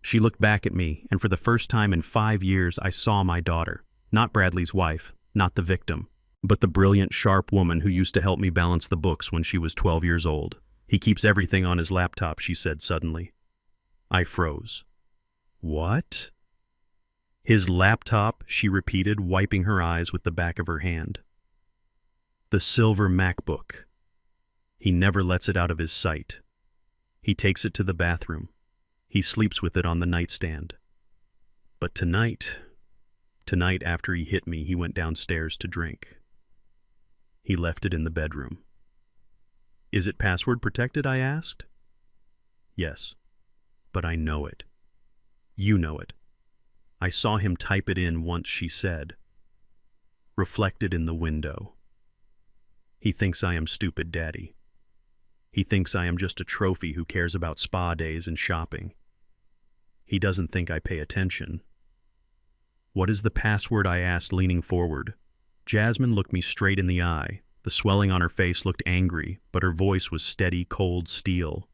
She looked back at me, and for the first time in 5 years I saw my daughter. Not Bradley's wife, not the victim, but the brilliant, sharp woman who used to help me balance the books when she was 12 years old. "He keeps everything on his laptop," she said suddenly. I froze. "What?" "His laptop," she repeated, wiping her eyes with the back of her hand. "The silver MacBook. He never lets it out of his sight. He takes it to the bathroom. He sleeps with it on the nightstand. But tonight after he hit me, he went downstairs to drink. He left it in the bedroom." "Is it password protected?" I asked. "Yes, but I know it. You know it. I saw him type it in once," she said. "Reflected in the window. He thinks I am stupid, Daddy. He thinks I am just a trophy who cares about spa days and shopping. He doesn't think I pay attention." "What is the password?" I asked, leaning forward. Jasmine looked me straight in the eye. The swelling on her face looked angry, but her voice was steady, cold steel.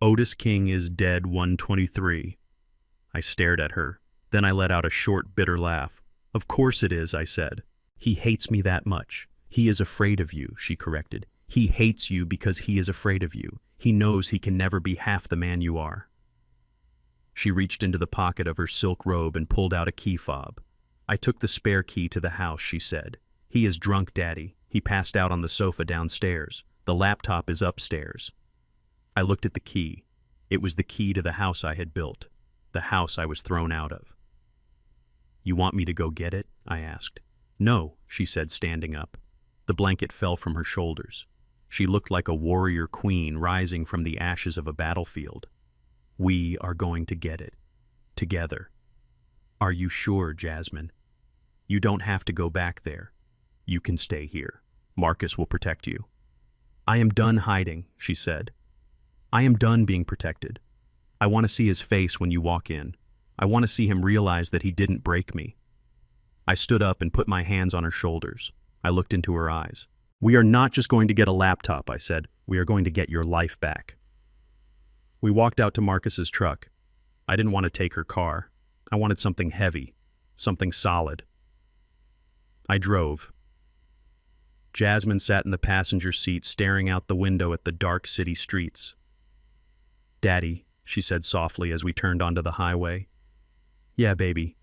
"Otis King is dead 123. I stared at her. Then I let out a short, bitter laugh. "Of course it is," I said. "He hates me that much." "He is afraid of you," she corrected. "He hates you because he is afraid of you. He knows he can never be half the man you are." She reached into the pocket of her silk robe and pulled out a key fob. "I took the spare key to the house," she said. "He is drunk, Daddy. He passed out on the sofa downstairs. The laptop is upstairs." I looked at the key. It was the key to the house I had built, the house I was thrown out of. "You want me to go get it?" I asked. "No," she said, standing up. The blanket fell from her shoulders. She looked like a warrior queen rising from the ashes of a battlefield. "We are going to get it. Together." "Are you sure, Jasmine? You don't have to go back there. You can stay here. Marcus will protect you." "I am done hiding," she said. "I am done being protected. I want to see his face when you walk in. I want to see him realize that he didn't break me." I stood up and put my hands on her shoulders. I looked into her eyes. "We are not just going to get a laptop," I said. "We are going to get your life back." We walked out to Marcus's truck. I didn't want to take her car. I wanted something heavy, something solid. I drove. Jasmine sat in the passenger seat, staring out the window at the dark city streets. "Daddy," she said softly as we turned onto the highway. "Yeah, baby.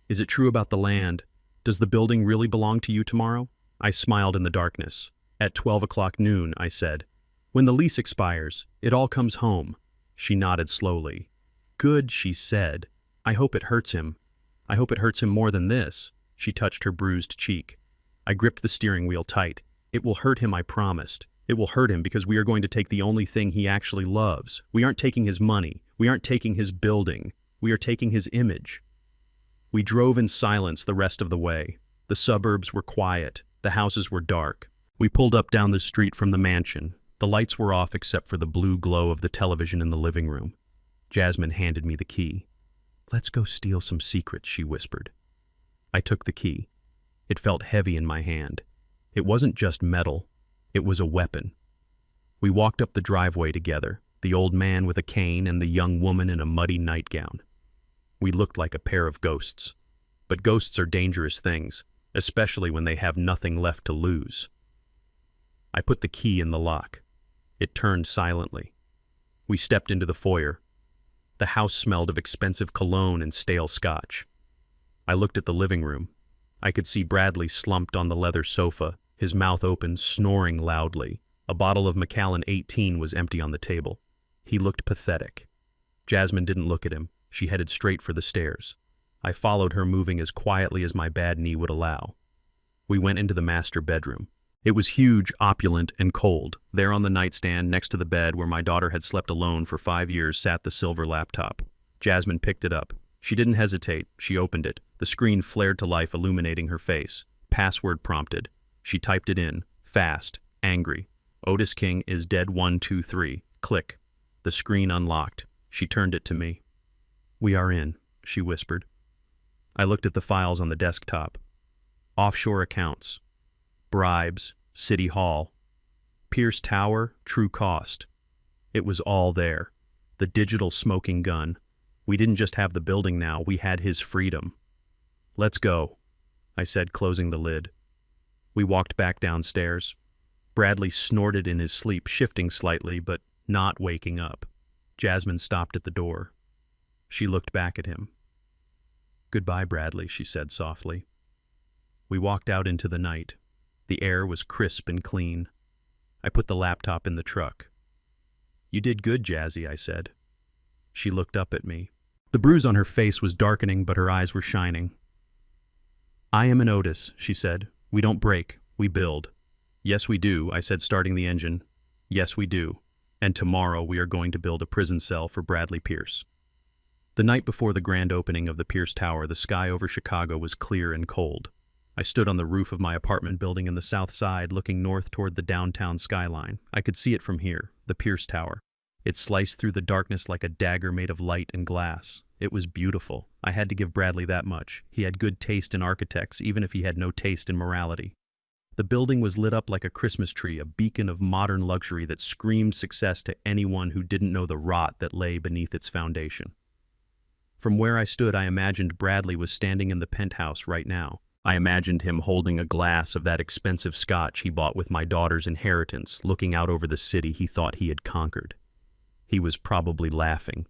Is it true about the land? Does the building really belong to you tomorrow?" I smiled in the darkness. "At 12 o'clock noon," I said. "When the lease expires, it all comes home." She nodded slowly. "Good," she said. "I hope it hurts him. I hope it hurts him more than this." She touched her bruised cheek. I gripped the steering wheel tight. "It will hurt him, I promised. It will hurt him because we are going to take the only thing he actually loves. We aren't taking his money. We aren't taking his building. We are taking his image." We drove in silence the rest of the way. The suburbs were quiet. The houses were dark. We pulled up down the street from the mansion. The lights were off except for the blue glow of the television in the living room. Jasmine handed me the key. "Let's go steal some secrets," she whispered. I took the key. It felt heavy in my hand. It wasn't just metal. It was a weapon. We walked up the driveway together, the old man with a cane and the young woman in a muddy nightgown. We looked like a pair of ghosts. But ghosts are dangerous things, especially when they have nothing left to lose. I put the key in the lock. It turned silently. We stepped into the foyer. The house smelled of expensive cologne and stale scotch. I looked at the living room. I could see Bradley slumped on the leather sofa, his mouth open, snoring loudly. A bottle of Macallan 18 was empty on the table. He looked pathetic. Jasmine didn't look at him. She headed straight for the stairs. I followed her, moving as quietly as my bad knee would allow. We went into the master bedroom. It was huge, opulent, and cold. There on the nightstand, next to the bed where my daughter had slept alone for 5 years, sat the silver laptop. Jasmine picked it up. She didn't hesitate. She opened it. The screen flared to life, illuminating her face. Password prompted. She typed it in. Fast. Angry. Otis King is dead 123. Click. The screen unlocked. She turned it to me. "We are in," she whispered. I looked at the files on the desktop. Offshore accounts. Bribes. City Hall. Pierce Tower. True cost. It was all there. The digital smoking gun. We didn't just have the building now, we had his freedom. "Let's go," I said, closing the lid. We walked back downstairs. Bradley snorted in his sleep, shifting slightly, but not waking up. Jasmine stopped at the door. She looked back at him. "Goodbye, Bradley," she said softly. We walked out into the night. The air was crisp and clean. I put the laptop in the truck. "You did good, Jazzy," I said. She looked up at me. The bruise on her face was darkening, but her eyes were shining. "I am an Otis," she said. "We don't break, we build." "Yes, we do," I said, starting the engine. "Yes, we do. And tomorrow we are going to build a prison cell for Bradley Pierce." The night before the grand opening of the Pierce Tower, the sky over Chicago was clear and cold. I stood on the roof of my apartment building in the South Side, looking north toward the downtown skyline. I could see it from here, the Pierce Tower. It sliced through the darkness like a dagger made of light and glass. It was beautiful. I had to give Bradley that much. He had good taste in architects, even if he had no taste in morality. The building was lit up like a Christmas tree, a beacon of modern luxury that screamed success to anyone who didn't know the rot that lay beneath its foundation. From where I stood, I imagined Bradley was standing in the penthouse right now. I imagined him holding a glass of that expensive scotch he bought with my daughter's inheritance, looking out over the city he thought he had conquered. He was probably laughing.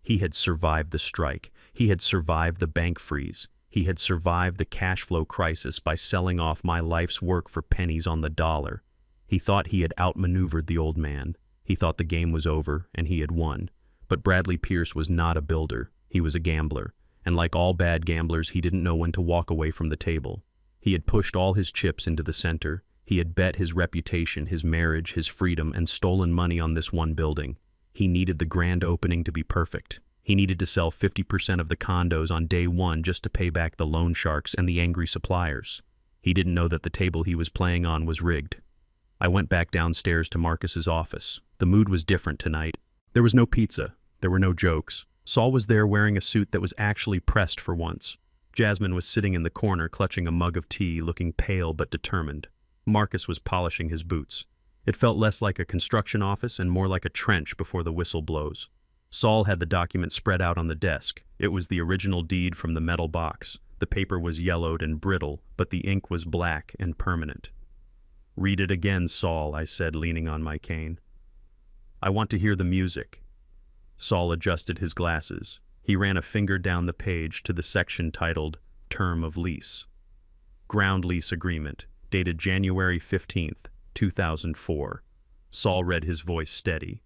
He had survived the strike. He had survived the bank freeze. He had survived the cash flow crisis by selling off my life's work for pennies on the dollar. He thought he had outmaneuvered the old man. He thought the game was over and he had won. But Bradley Pierce was not a builder. He was a gambler. And like all bad gamblers, he didn't know when to walk away from the table. He had pushed all his chips into the center. He had bet his reputation, his marriage, his freedom, and stolen money on this one building. He needed the grand opening to be perfect. He needed to sell 50% of the condos on day one just to pay back the loan sharks and the angry suppliers. He didn't know that the table he was playing on was rigged. I went back downstairs to Marcus's office. The mood was different tonight. There was no pizza. There were no jokes. Saul was there wearing a suit that was actually pressed for once. Jasmine was sitting in the corner clutching a mug of tea, looking pale but determined. Marcus was polishing his boots. It felt less like a construction office and more like a trench before the whistle blows. Saul had the document spread out on the desk. It was the original deed from the metal box. The paper was yellowed and brittle, but the ink was black and permanent. "Read it again, Saul," I said, leaning on my cane. "I want to hear the music." Saul adjusted his glasses. He ran a finger down the page to the section titled Term of Lease. Ground lease agreement, dated January 15th, 2004. Saul read, his voice steady.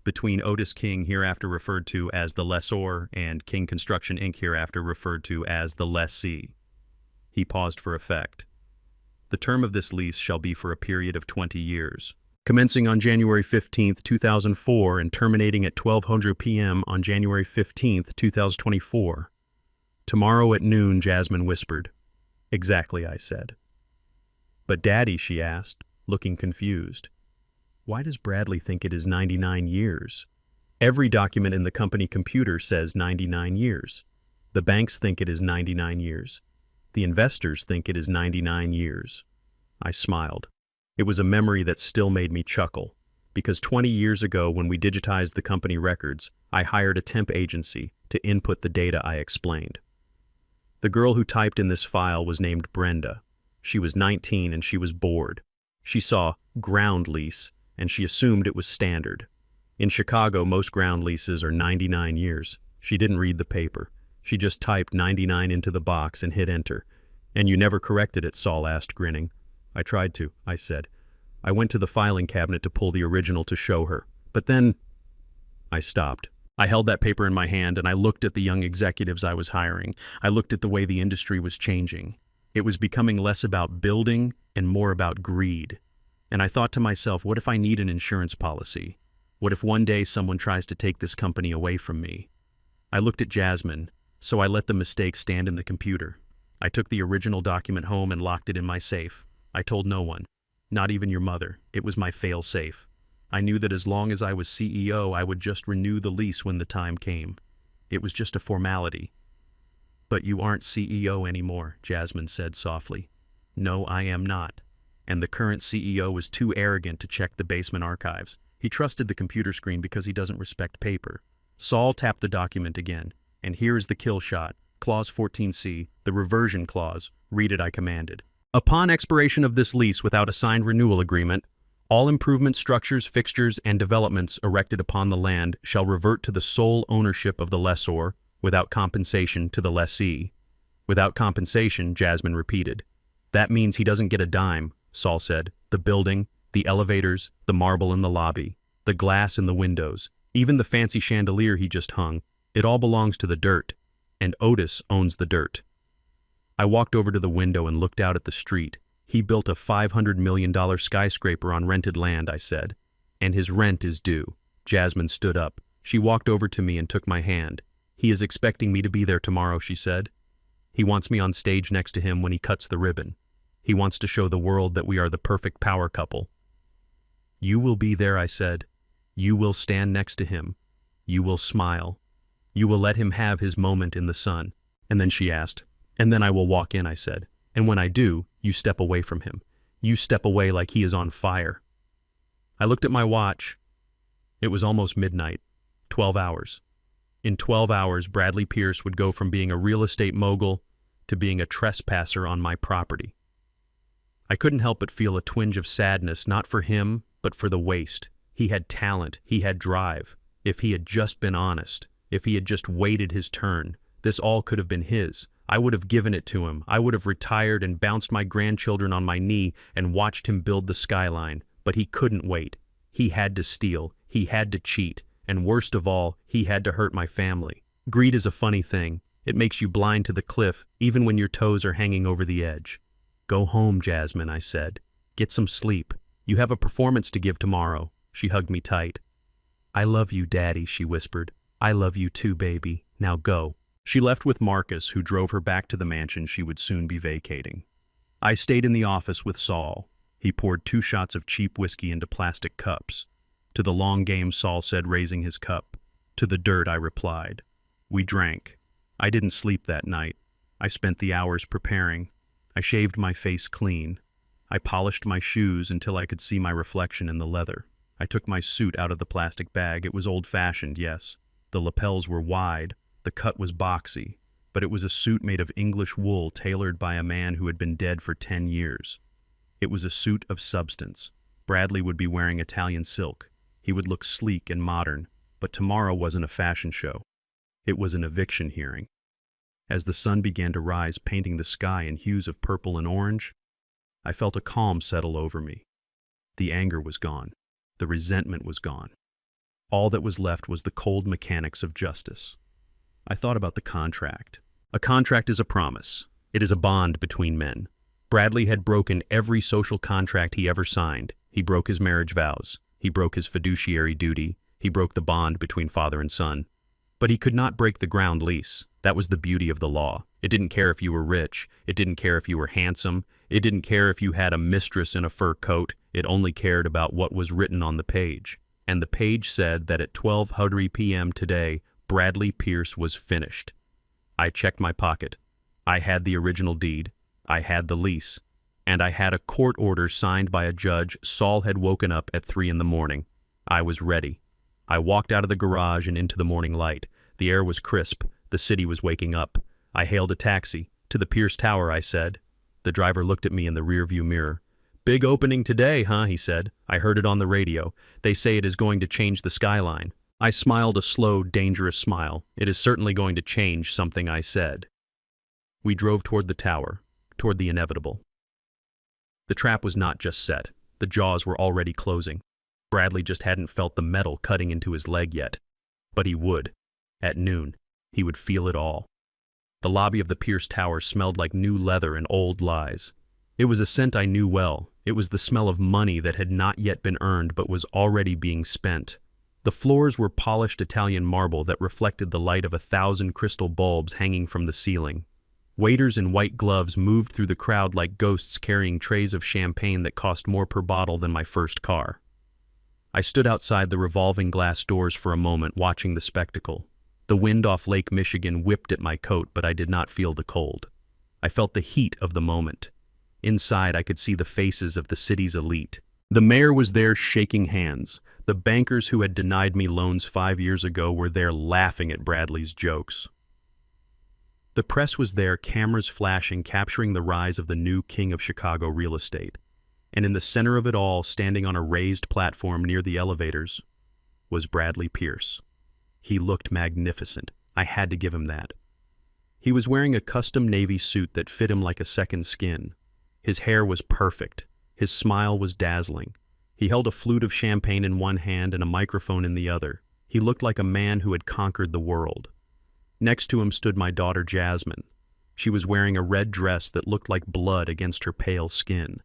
Between Otis King, hereafter referred to as the lessor, and King Construction Inc., hereafter referred to as the lessee. He paused for effect. The term of this lease shall be for a period of 20 years. Commencing on January 15th, 2004 and terminating at 12:00 p.m. on January 15th, 2024. "Tomorrow at noon," Jasmine whispered. "Exactly," I said. "But Daddy," she asked, looking confused. "Why does Bradley think it is 99 years? Every document in the company computer says 99 years. The banks think it is 99 years. The investors think it is 99 years. I smiled. It was a memory that still made me chuckle. Because 20 years ago, when we digitized the company records, I hired a temp agency to input the data I explained. The girl who typed in this file was named Brenda. She was 19 and she was bored. She saw ground lease and she assumed it was standard. In Chicago, most ground leases are 99 years. She didn't read the paper. She just typed 99 into the box and hit enter. "And you never corrected it?" Saul asked, grinning. "I tried to," I said. I went to the filing cabinet to pull the original to show her. But then I stopped. I held that paper in my hand and I looked at the young executives I was hiring. I looked at the way the industry was changing. It was becoming less about building and more about greed. And I thought to myself, what if I need an insurance policy? What if one day someone tries to take this company away from me? I looked at Jasmine, so I let the mistake stand in the computer. I took the original document home and locked it in my safe. I told no one, not even your mother. It was my fail-safe. I knew that as long as I was CEO, I would just renew the lease when the time came. It was just a formality. "But you aren't CEO anymore," Jasmine said softly. "No, I am not." And the current CEO was too arrogant to check the basement archives. He trusted the computer screen because he doesn't respect paper. Saul tapped the document again. "And here is the kill shot. Clause 14C, the reversion clause. Read it," I commanded. "Upon expiration of this lease without a signed renewal agreement, all improvement structures, fixtures, and developments erected upon the land shall revert to the sole ownership of the lessor, without compensation to the lessee." "Without compensation," Jasmine repeated. "That means he doesn't get a dime," Saul said. "The building, the elevators, the marble in the lobby, the glass in the windows, even the fancy chandelier he just hung, it all belongs to the dirt, and Otis owns the dirt." I walked over to the window and looked out at the street. "He built a $500 million skyscraper on rented land," I said. "And his rent is due." Jasmine stood up. She walked over to me and took my hand. "He is expecting me to be there tomorrow," she said. "He wants me on stage next to him when he cuts the ribbon. He wants to show the world that we are the perfect power couple." "You will be there," I said. "You will stand next to him. You will smile. You will let him have his moment in the sun." And then she asked, "And then I will walk in," I said. "And when I do, you step away from him. You step away like he is on fire." I looked at my watch. It was almost midnight. 12 hours. In 12 hours, Bradley Pierce would go from being a real estate mogul to being a trespasser on my property. I couldn't help but feel a twinge of sadness, not for him, but for the waste. He had talent. He had drive. If he had just been honest, if he had just waited his turn, this all could have been his. I would have given it to him. I would have retired and bounced my grandchildren on my knee and watched him build the skyline. But he couldn't wait. He had to steal. He had to cheat. And worst of all, he had to hurt my family. Greed is a funny thing. It makes you blind to the cliff, even when your toes are hanging over the edge. "Go home, Jasmine," I said. "Get some sleep. You have a performance to give tomorrow." She hugged me tight. "I love you, Daddy," she whispered. "I love you too, baby. Now go." She left with Marcus, who drove her back to the mansion she would soon be vacating. I stayed in the office with Saul. He poured 2 shots of cheap whiskey into plastic cups. "To the long game," Saul said, raising his cup. "To the dirt," I replied. We drank. I didn't sleep that night. I spent the hours preparing. I shaved my face clean. I polished my shoes until I could see my reflection in the leather. I took my suit out of the plastic bag. It was old-fashioned, yes. The lapels were wide. The cut was boxy, but it was a suit made of English wool tailored by a man who had been dead for 10 years. It was a suit of substance. Bradley would be wearing Italian silk. He would look sleek and modern, but tomorrow wasn't a fashion show. It was an eviction hearing. As the sun began to rise, painting the sky in hues of purple and orange, I felt a calm settle over me. The anger was gone. The resentment was gone. All that was left was the cold mechanics of justice. I thought about the contract. A contract is a promise. It is a bond between men. Bradley had broken every social contract he ever signed. He broke his marriage vows. He broke his fiduciary duty. He broke the bond between father and son. But he could not break the ground lease. That was the beauty of the law. It didn't care if you were rich. It didn't care if you were handsome. It didn't care if you had a mistress in a fur coat. It only cared about what was written on the page. And the page said that at 12:00 p.m. today, Bradley Pierce was finished. I checked my pocket. I had the original deed. I had the lease. And I had a court order signed by a judge. Saul had woken up at 3 in the morning. I was ready. I walked out of the garage and into the morning light. The air was crisp. The city was waking up. I hailed a taxi. "To the Pierce Tower," I said. The driver looked at me in the rearview mirror. "Big opening today, huh?" he said. "I heard it on the radio. They say it is going to change the skyline." I smiled a slow, dangerous smile. "It is certainly going to change something," I said. We drove toward the tower, toward the inevitable. The trap was not just set. The jaws were already closing. Bradley just hadn't felt the metal cutting into his leg yet. But he would. At noon, he would feel it all. The lobby of the Pierce Tower smelled like new leather and old lies. It was a scent I knew well. It was the smell of money that had not yet been earned but was already being spent. The floors were polished Italian marble that reflected the light of 1,000 crystal bulbs hanging from the ceiling. Waiters in white gloves moved through the crowd like ghosts carrying trays of champagne that cost more per bottle than my first car. I stood outside the revolving glass doors for a moment watching the spectacle. The wind off Lake Michigan whipped at my coat, but I did not feel the cold. I felt the heat of the moment. Inside, I could see the faces of the city's elite. The mayor was there shaking hands. The bankers who had denied me loans 5 years ago were there laughing at Bradley's jokes. The press was there, cameras flashing, capturing the rise of the new king of Chicago real estate. And in the center of it all, standing on a raised platform near the elevators, was Bradley Pierce. He looked magnificent. I had to give him that. He was wearing a custom navy suit that fit him like a second skin. His hair was perfect. His smile was dazzling. He held a flute of champagne in one hand and a microphone in the other. He looked like a man who had conquered the world. Next to him stood my daughter Jasmine. She was wearing a red dress that looked like blood against her pale skin.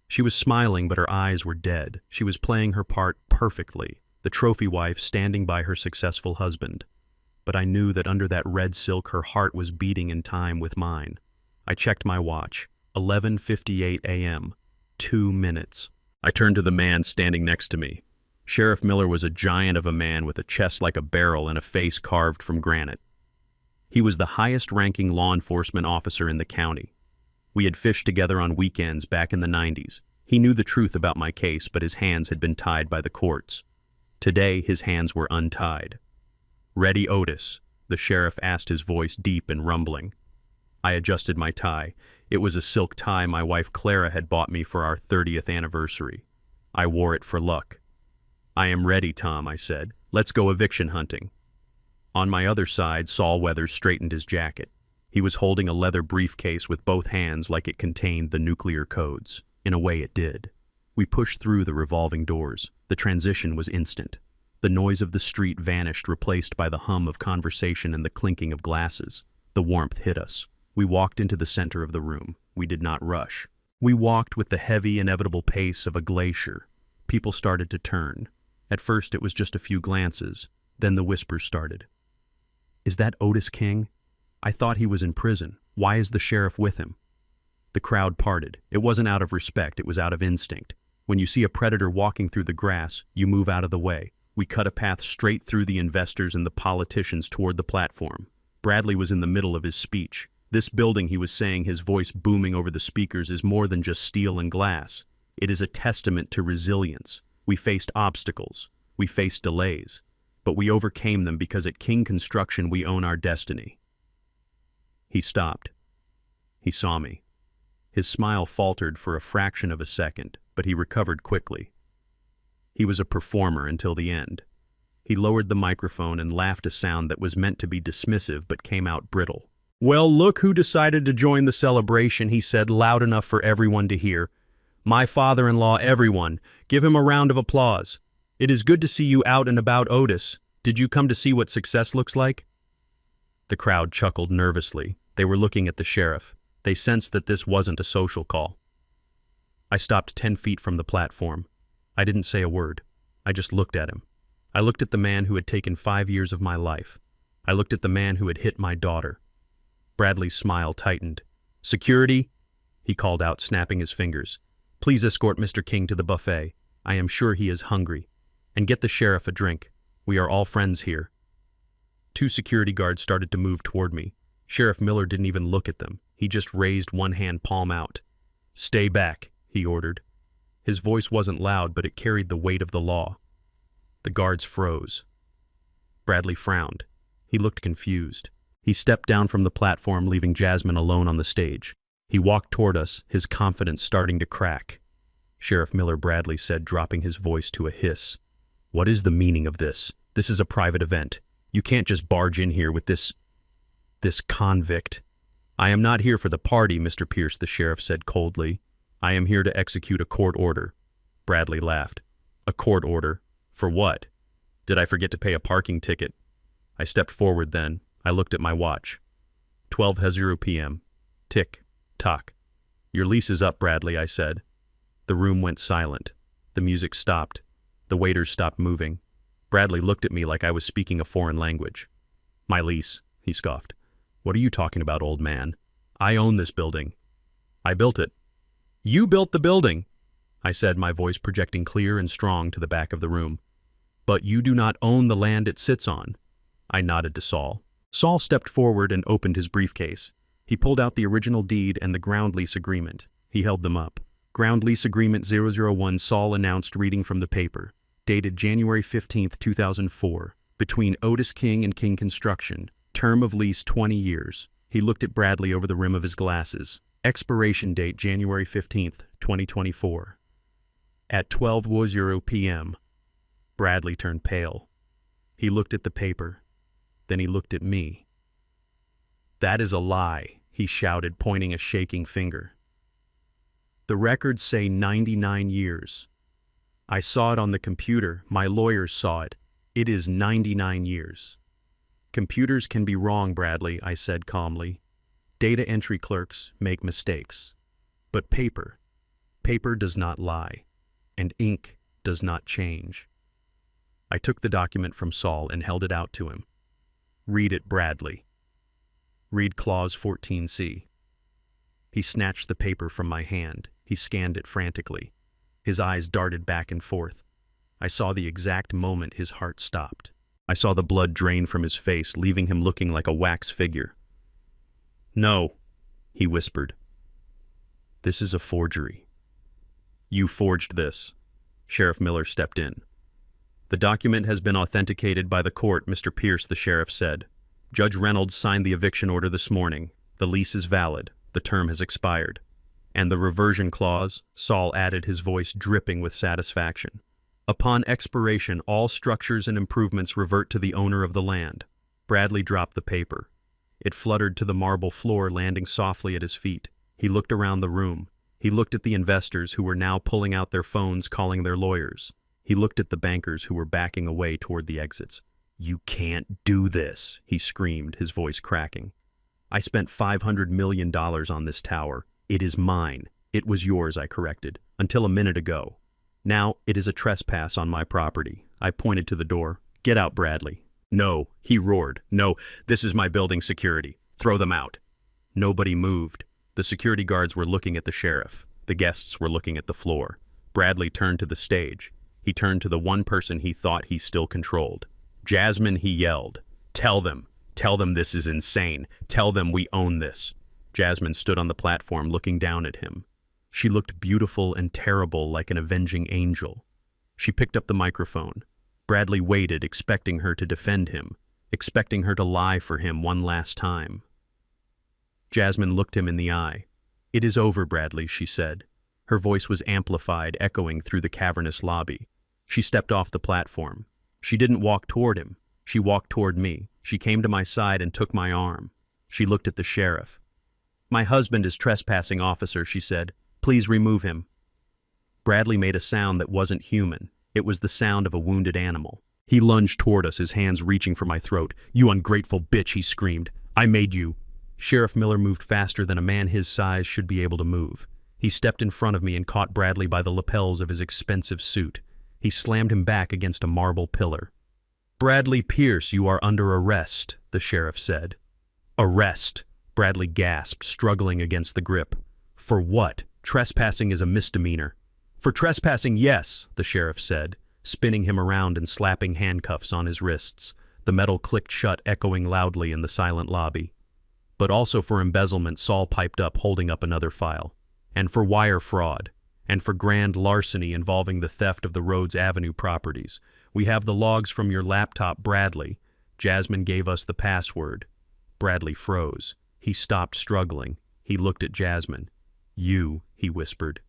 She was smiling, but her eyes were dead. She was playing her part perfectly, the trophy wife standing by her successful husband. But I knew that under that red silk her heart was beating in time with mine. I checked my watch. 11:58 a.m. 2 minutes. I turned to the man standing next to me. Sheriff Miller was a giant of a man with a chest like a barrel and a face carved from granite. He was the highest-ranking law enforcement officer in the county. We had fished together on weekends back in the 90s. He knew the truth about my case, but his hands had been tied by the courts. Today, his hands were untied. "Ready, Otis?" the sheriff asked, his voice deep and rumbling. I adjusted my tie. It was a silk tie my wife Clara had bought me for our 30th anniversary. I wore it for luck. "I am ready, Tom," I said. "Let's go eviction hunting." On my other side, Saul Weathers straightened his jacket. He was holding a leather briefcase with both hands like it contained the nuclear codes. In a way, it did. We pushed through the revolving doors. The transition was instant. The noise of the street vanished, replaced by the hum of conversation and the clinking of glasses. The warmth hit us. We walked into the center of the room. We did not rush. We walked with the heavy, inevitable pace of a glacier. People started to turn. At first, it was just a few glances. Then the whispers started. "Is that Otis King? I thought he was in prison. Why is the sheriff with him?" The crowd parted. It wasn't out of respect, it was out of instinct. When you see a predator walking through the grass, you move out of the way. We cut a path straight through the investors and the politicians toward the platform. Bradley was in the middle of his speech. "This building," he was saying, his voice booming over the speakers, "is more than just steel and glass. It is a testament to resilience. We faced obstacles. We faced delays. But we overcame them because at King Construction we own our destiny." He stopped. He saw me. His smile faltered for a fraction of a second, but he recovered quickly. He was a performer until the end. He lowered the microphone and laughed, a sound that was meant to be dismissive but came out brittle. "Well, look who decided to join the celebration," he said, loud enough for everyone to hear. "My father-in-law, everyone. Give him a round of applause. It is good to see you out and about, Otis. Did you come to see what success looks like?" The crowd chuckled nervously. They were looking at the sheriff. They sensed that this wasn't a social call. I stopped 10 feet from the platform. I didn't say a word. I just looked at him. I looked at the man who had taken 5 years of my life. I looked at the man who had hit my daughter. Bradley's smile tightened. "Security," he called out, snapping his fingers. "Please escort Mr. King to the buffet. I am sure he is hungry. And get the sheriff a drink. We are all friends here." 2 security guards started to move toward me. Sheriff Miller didn't even look at them. He just raised one hand, palm out. "Stay back," he ordered. His voice wasn't loud, but it carried the weight of the law. The guards froze. Bradley frowned. He looked confused. He stepped down from the platform, leaving Jasmine alone on the stage. He walked toward us, his confidence starting to crack. Sheriff Miller, Bradley said, dropping his voice to a hiss. What is the meaning of this? This is a private event. You can't just barge in here with this convict. I am not here for the party, Mr. Pierce, the sheriff said coldly. I am here to execute a court order. Bradley laughed. A court order? For what? Did I forget to pay a parking ticket? I stepped forward then. I looked at my watch. 12:00 p.m. Tick, tock. Your lease is up, Bradley, I said. The room went silent. The music stopped. The waiters stopped moving. Bradley looked at me like I was speaking a foreign language. My lease, he scoffed. What are you talking about, old man? I own this building. I built it. You built the building, I said, my voice projecting clear and strong to the back of the room. But you do not own the land it sits on. I nodded to Saul. Saul stepped forward and opened his briefcase. He pulled out the original deed and the ground lease agreement. He held them up. Ground lease agreement 001, Saul announced, reading from the paper. Dated January 15, 2004. Between Otis King and King Construction. Term of lease 20 years. He looked at Bradley over the rim of his glasses. Expiration date January 15, 2024. At 12:00 p.m. Bradley turned pale. He looked at the paper. Then he looked at me. That is a lie, he shouted, pointing a shaking finger. The records say 99 years. I saw it on the computer. My lawyers saw it. It is 99 years. Computers can be wrong, Bradley, I said calmly. Data entry clerks make mistakes. But paper does not lie, and ink does not change. I took the document from Saul and held it out to him. Read it, Bradley. Read Clause 14C. He snatched the paper from my hand. He scanned it frantically. His eyes darted back and forth. I saw the exact moment his heart stopped. I saw the blood drain from his face, leaving him looking like a wax figure. No, he whispered. This is a forgery. You forged this. Sheriff Miller stepped in. The document has been authenticated by the court, Mr. Pierce, the sheriff said. Judge Reynolds signed the eviction order this morning. The lease is valid. The term has expired. And the reversion clause, Saul added, his voice dripping with satisfaction. Upon expiration, all structures and improvements revert to the owner of the land. Bradley dropped the paper. It fluttered to the marble floor, landing softly at his feet. He looked around the room. He looked at the investors who were now pulling out their phones, calling their lawyers. He looked at the bankers who were backing away toward the exits. You can't do this, he screamed, his voice cracking. I spent $500 million on this tower. It is mine. It was yours, I corrected, until a minute ago. Now it is a trespass on my property. I pointed to the door. Get out, Bradley. No, he roared. No, this is my building security. Throw them out. Nobody moved. The security guards were looking at the sheriff. The guests were looking at the floor. Bradley turned to the stage. He turned to the one person he thought he still controlled. Jasmine, he yelled. Tell them this is insane. Tell them we own this. Jasmine stood on the platform looking down at him. She looked beautiful and terrible, like an avenging angel. She picked up the microphone. Bradley waited, expecting her to defend him, expecting her to lie for him one last time. Jasmine looked him in the eye. It is over, Bradley, she said. Her voice was amplified, echoing through the cavernous lobby. She stepped off the platform. She didn't walk toward him. She walked toward me. She came to my side and took my arm. She looked at the sheriff. My husband is trespassing, officer, she said. Please remove him. Bradley made a sound that wasn't human. It was the sound of a wounded animal. He lunged toward us, his hands reaching for my throat. You ungrateful bitch, he screamed. I made you. Sheriff Miller moved faster than a man his size should be able to move. He stepped in front of me and caught Bradley by the lapels of his expensive suit. He slammed him back against a marble pillar. Bradley Pierce, you are under arrest, the sheriff said. Arrest, Bradley gasped, struggling against the grip. For what? Trespassing is a misdemeanor. For trespassing, yes, the sheriff said, spinning him around and slapping handcuffs on his wrists. The metal clicked shut, echoing loudly in the silent lobby. But also for embezzlement, Saul piped up, holding up another file. And for wire fraud. And for grand larceny involving the theft of the Rhodes Avenue properties. We have the logs from your laptop, Bradley. Jasmine gave us the password. Bradley froze. He stopped struggling. He looked at Jasmine. You, he whispered.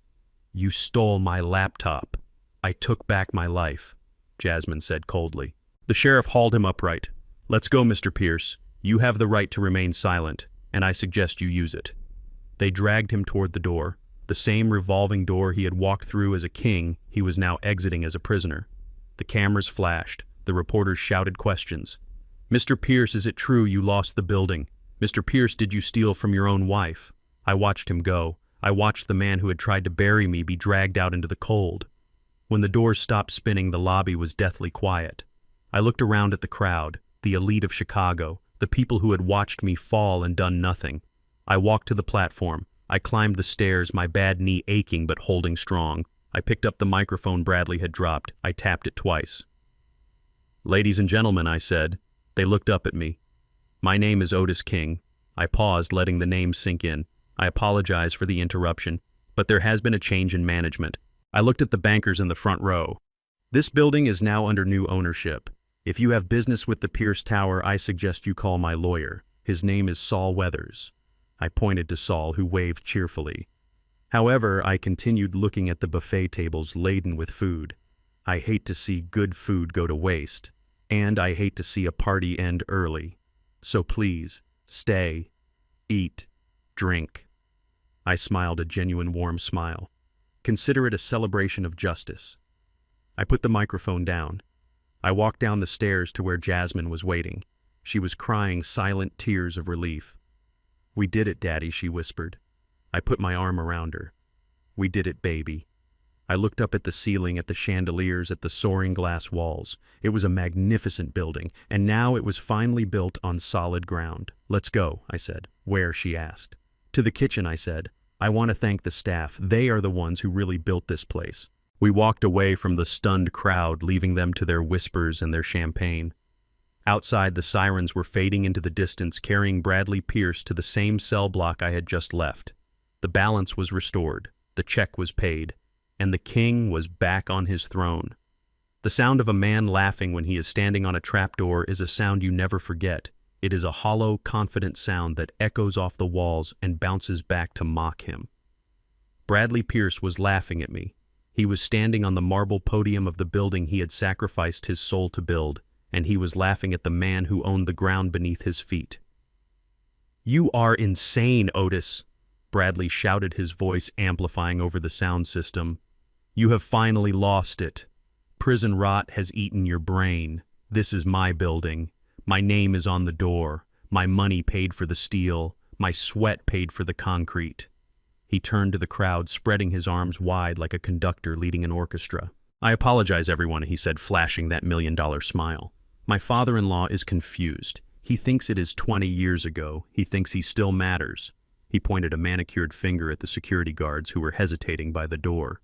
You stole my laptop. I took back my life, Jasmine said coldly. The sheriff hauled him upright. Let's go, Mr. Pierce. You have the right to remain silent, and I suggest you use it. They dragged him toward the door. The same revolving door he had walked through as a king, he was now exiting as a prisoner. The cameras flashed. The reporters shouted questions. Mr. Pierce, is it true you lost the building? Mr. Pierce, did you steal from your own wife? I watched him go. I watched the man who had tried to bury me be dragged out into the cold. When the doors stopped spinning, the lobby was deathly quiet. I looked around at the crowd, the elite of Chicago, the people who had watched me fall and done nothing. I walked to the platform. I climbed the stairs, my bad knee aching but holding strong. I picked up the microphone Bradley had dropped. I tapped it twice. Ladies and gentlemen, I said. They looked up at me. My name is Otis King. I paused, letting the name sink in. I apologize for the interruption, but there has been a change in management. I looked at the bankers in the front row. This building is now under new ownership. If you have business with the Pierce Tower, I suggest you call my lawyer. His name is Saul Weathers. I pointed to Saul, who waved cheerfully. However, I continued looking at the buffet tables laden with food. I hate to see good food go to waste, and I hate to see a party end early. So please, stay, eat, drink. I smiled a genuine warm smile. Consider it a celebration of justice. I put the microphone down. I walked down the stairs to where Jasmine was waiting. She was crying silent tears of relief. We did it, Daddy, she whispered. I put my arm around her. We did it, baby. I looked up at the ceiling, at the chandeliers, at the soaring glass walls. It was a magnificent building, and now it was finally built on solid ground. Let's go, I said. Where, she asked. To the kitchen, I said. I want to thank the staff. They are the ones who really built this place. We walked away from the stunned crowd, leaving them to their whispers and their champagne. Outside, the sirens were fading into the distance, carrying Bradley Pierce to the same cell block I had just left. The balance was restored, the check was paid, and the king was back on his throne. The sound of a man laughing when he is standing on a trapdoor is a sound you never forget. It is a hollow, confident sound that echoes off the walls and bounces back to mock him. Bradley Pierce was laughing at me. He was standing on the marble podium of the building he had sacrificed his soul to build, and he was laughing at the man who owned the ground beneath his feet. You are insane, Otis, Bradley shouted, his voice amplifying over the sound system. You have finally lost it. Prison rot has eaten your brain. This is my building. My name is on the door. My money paid for the steel. My sweat paid for the concrete. He turned to the crowd, spreading his arms wide like a conductor leading an orchestra. I apologize, everyone, he said, flashing that $1,000,000 smile. My father-in-law is confused. He thinks it is 20 years ago. He thinks he still matters. He pointed a manicured finger at the security guards who were hesitating by the door.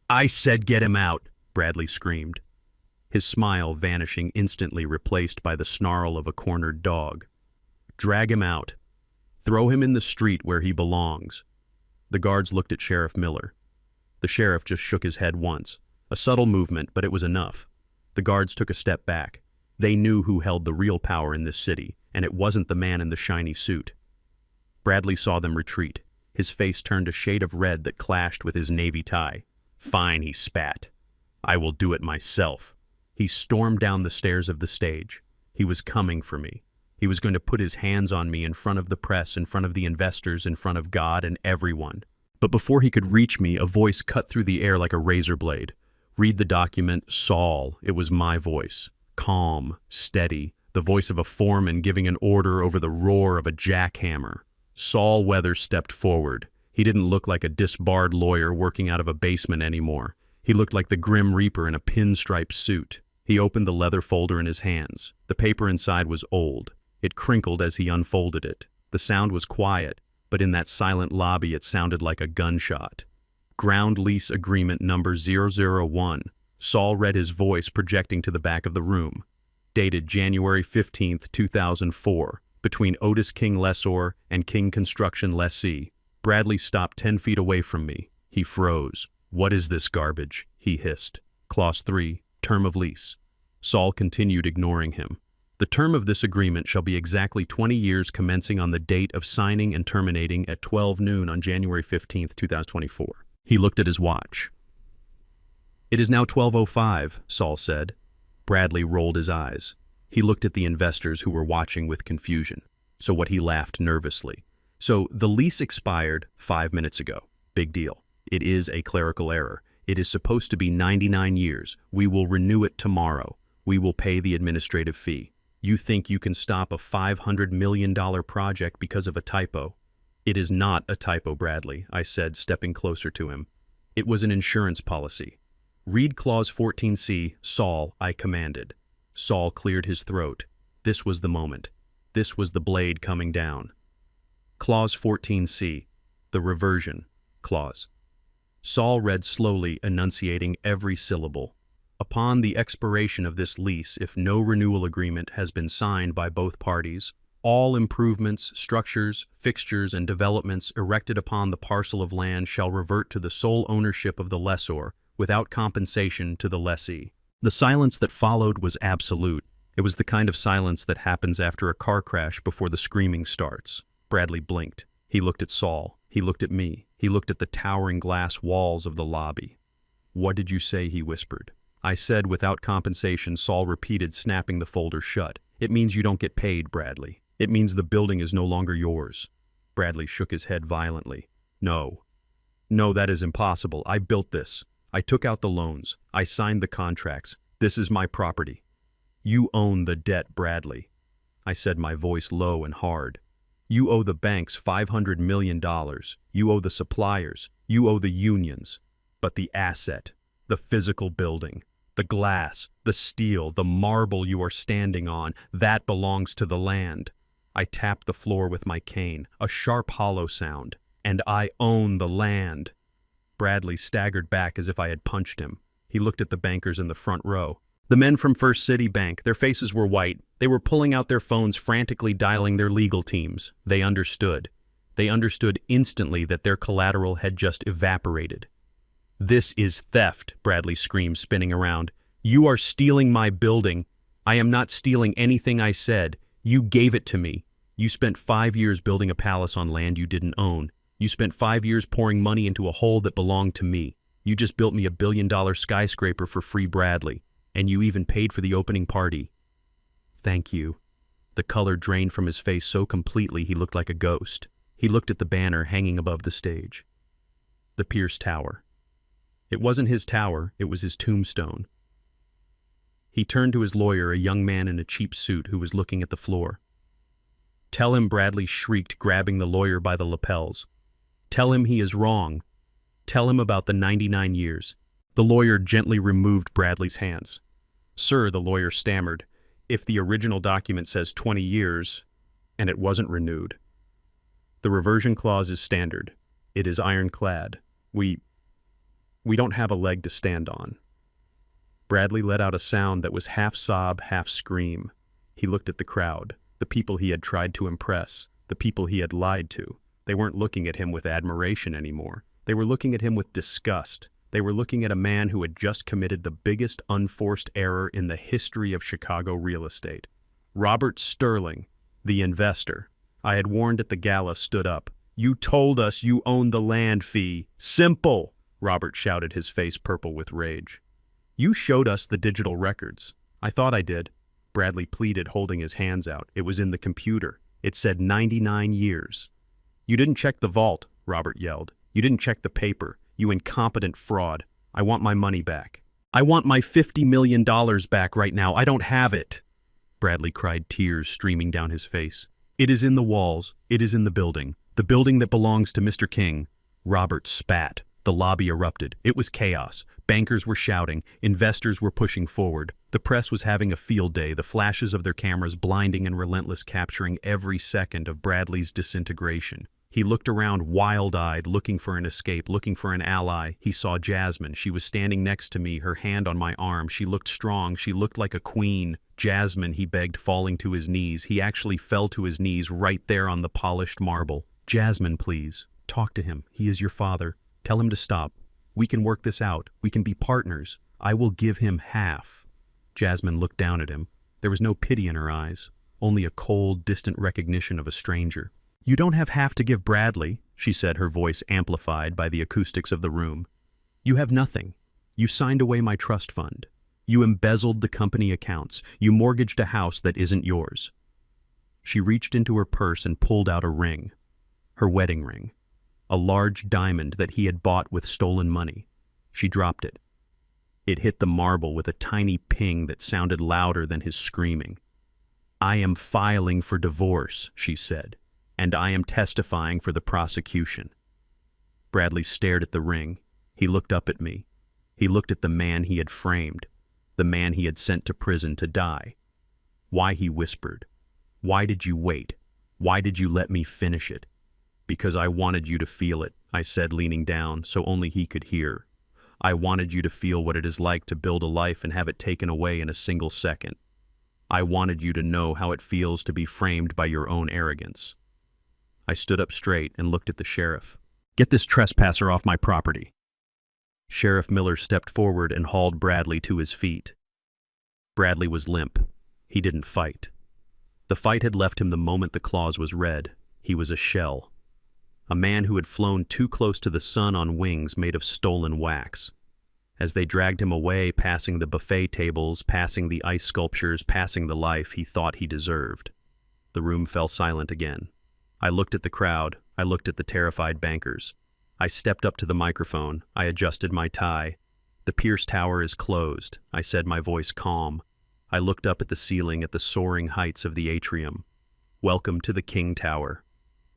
I said get him out, Bradley screamed. His smile vanishing, instantly replaced by the snarl of a cornered dog. Drag him out. Throw him in the street where he belongs. The guards looked at Sheriff Miller. The sheriff just shook his head once. A subtle movement, but it was enough. The guards took a step back. They knew who held the real power in this city, and it wasn't the man in the shiny suit. Bradley saw them retreat. His face turned a shade of red that clashed with his navy tie. Fine, he spat. I will do it myself. He stormed down the stairs of the stage. He was coming for me. He was going to put his hands on me in front of the press, in front of the investors, in front of God and everyone. But before he could reach me, a voice cut through the air like a razor blade. Read the document, Saul. It was my voice. Calm, steady, the voice of a foreman giving an order over the roar of a jackhammer. Saul Weathers stepped forward. He didn't look like a disbarred lawyer working out of a basement anymore. He looked like the Grim Reaper in a pinstripe suit. He opened the leather folder in his hands. The paper inside was old. It crinkled as he unfolded it. The sound was quiet, but in that silent lobby it sounded like a gunshot. Ground lease agreement number 001. Saul read his voice projecting to the back of the room. Dated January 15th, 2004, between Otis King Lessor and King Construction Lessee. Bradley stopped 10 feet away from me. He froze. What is this garbage? He hissed. Clause 3. Term of lease. Saul continued, ignoring him. The term of this agreement shall be exactly 20 years commencing on the date of signing and terminating at 12 noon on January 15th, 2024. He looked at his watch. It is now 12:05, Saul said. Bradley rolled his eyes. He looked at the investors who were watching with confusion. So what, he laughed nervously. So the lease expired 5 minutes ago. Big deal. It is a clerical error. It is supposed to be 99 years. We will renew it tomorrow. We will pay the administrative fee. You think you can stop a $500 million project because of a typo? It is not a typo, Bradley, I said, stepping closer to him. It was an insurance policy. Read Clause 14C, Saul, I commanded. Saul cleared his throat. This was the moment. This was the blade coming down. Clause 14C, the reversion clause. Saul read slowly, enunciating every syllable. Upon the expiration of this lease, if no renewal agreement has been signed by both parties, all improvements, structures, fixtures, and developments erected upon the parcel of land shall revert to the sole ownership of the lessor, without compensation to the lessee. The silence that followed was absolute. It was the kind of silence that happens after a car crash before the screaming starts. Bradley blinked. He looked at Saul. He looked at me. He looked at the towering glass walls of the lobby. What did you say? He whispered. I said without compensation, Saul repeated, snapping the folder shut. It means you don't get paid, Bradley. It means the building is no longer yours. Bradley shook his head violently. No. No, that is impossible. I built this. I took out the loans. I signed the contracts. This is my property. You own the debt, Bradley. I said, my voice low and hard. You owe the banks $500 million. You owe the suppliers. You owe the unions. But the asset, the physical building, the glass, the steel, the marble you are standing on, that belongs to the land. I tapped the floor with my cane, a sharp hollow sound. And I own the land. Bradley staggered back as if I had punched him. He looked at the bankers in the front row. The men from First City Bank, their faces were white. They were pulling out their phones, frantically dialing their legal teams. They understood. They understood instantly that their collateral had just evaporated. This is theft, Bradley screamed, spinning around. You are stealing my building. I am not stealing anything I said. You gave it to me. You spent 5 years building a palace on land you didn't own. You spent 5 years pouring money into a hole that belonged to me. You just built me a billion-dollar skyscraper for free, Bradley. And you even paid for the opening party. Thank you. The color drained from his face so completely he looked like a ghost. He looked at the banner hanging above the stage. The Pierce Tower. It wasn't his tower, it was his tombstone. He turned to his lawyer, a young man in a cheap suit who was looking at the floor. Tell him, Bradley shrieked, grabbing the lawyer by the lapels. Tell him he is wrong. Tell him about the 99 years. The lawyer gently removed Bradley's hands. Sir, the lawyer stammered, if the original document says 20 years, and it wasn't renewed. The reversion clause is standard. It is ironclad. We don't have a leg to stand on. Bradley let out a sound that was half sob, half scream. He looked at the crowd, the people he had tried to impress, the people he had lied to. They weren't looking at him with admiration anymore. They were looking at him with disgust. They were looking at a man who had just committed the biggest unforced error in the history of Chicago real estate. Robert Sterling, the investor, I had warned at the gala, stood up. You told us you owned the land fee. Simple, Robert shouted, his face purple with rage. You showed us the digital records. I thought I did. Bradley pleaded, holding his hands out. It was in the computer. It said 99 years. You didn't check the vault, Robert yelled. You didn't check the paper. You incompetent fraud. I want my money back. I want my $50 million back right now. I don't have it. Bradley cried, tears streaming down his face. It is in the walls. It is in the building that belongs to Mr. King. Robert spat. The lobby erupted. It was chaos. Bankers were shouting. Investors were pushing forward. The press was having a field day, the flashes of their cameras blinding and relentless, capturing every second of Bradley's disintegration. He looked around wild-eyed, looking for an escape, looking for an ally. He saw Jasmine. She was standing next to me, her hand on my arm. She looked strong. She looked like a queen. Jasmine, he begged, falling to his knees. He actually fell to his knees right there on the polished marble. Jasmine, please. Talk to him. He is your father. Tell him to stop. We can work this out. We can be partners. I will give him half. Jasmine looked down at him. There was no pity in her eyes, only a cold, distant recognition of a stranger. You don't have half to give Bradley, she said, her voice amplified by the acoustics of the room. You have nothing. You signed away my trust fund. You embezzled the company accounts. You mortgaged a house that isn't yours. She reached into her purse and pulled out a ring. Her wedding ring. A large diamond that he had bought with stolen money. She dropped it. It hit the marble with a tiny ping that sounded louder than his screaming. I am filing for divorce, she said, and I am testifying for the prosecution. Bradley stared at the ring. He looked up at me. He looked at the man he had framed, the man he had sent to prison to die. Why, he whispered. Why did you wait? Why did you let me finish it? Because I wanted you to feel it, I said, leaning down so only he could hear. I wanted you to feel what it is like to build a life and have it taken away in a single second. I wanted you to know how it feels to be framed by your own arrogance. I stood up straight and looked at the sheriff. Get this trespasser off my property. Sheriff Miller stepped forward and hauled Bradley to his feet. Bradley was limp. He didn't fight. The fight had left him the moment the clause was read. He was a shell. A man who had flown too close to the sun on wings made of stolen wax. As they dragged him away, passing the buffet tables, passing the ice sculptures, passing the life he thought he deserved, the room fell silent again. I looked at the crowd. I looked at the terrified bankers. I stepped up to the microphone. I adjusted my tie. The Pierce Tower is closed, I said, my voice calm. I looked up at the ceiling, at the soaring heights of the atrium. Welcome to the King Tower.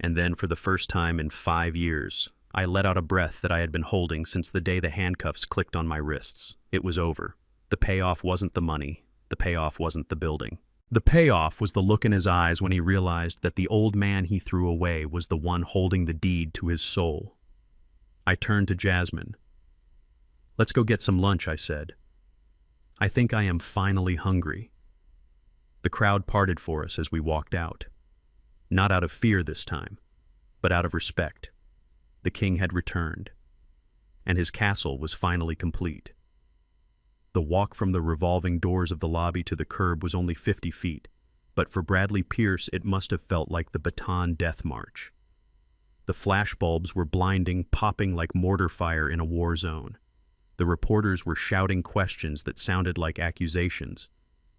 And then, for the first time in 5 years, I let out a breath that I had been holding since the day the handcuffs clicked on my wrists. It was over. The payoff wasn't the money. The payoff wasn't the building. The payoff was the look in his eyes when he realized that the old man he threw away was the one holding the deed to his soul. I turned to Jasmine. Let's go get some lunch, I said. I think I am finally hungry. The crowd parted for us as we walked out. Not out of fear this time, but out of respect. The king had returned, and his castle was finally complete. The walk from the revolving doors of the lobby to the curb was only 50 feet, but for Bradley Pierce it must have felt like the Baton Death March. The flashbulbs were blinding, popping like mortar fire in a war zone. The reporters were shouting questions that sounded like accusations.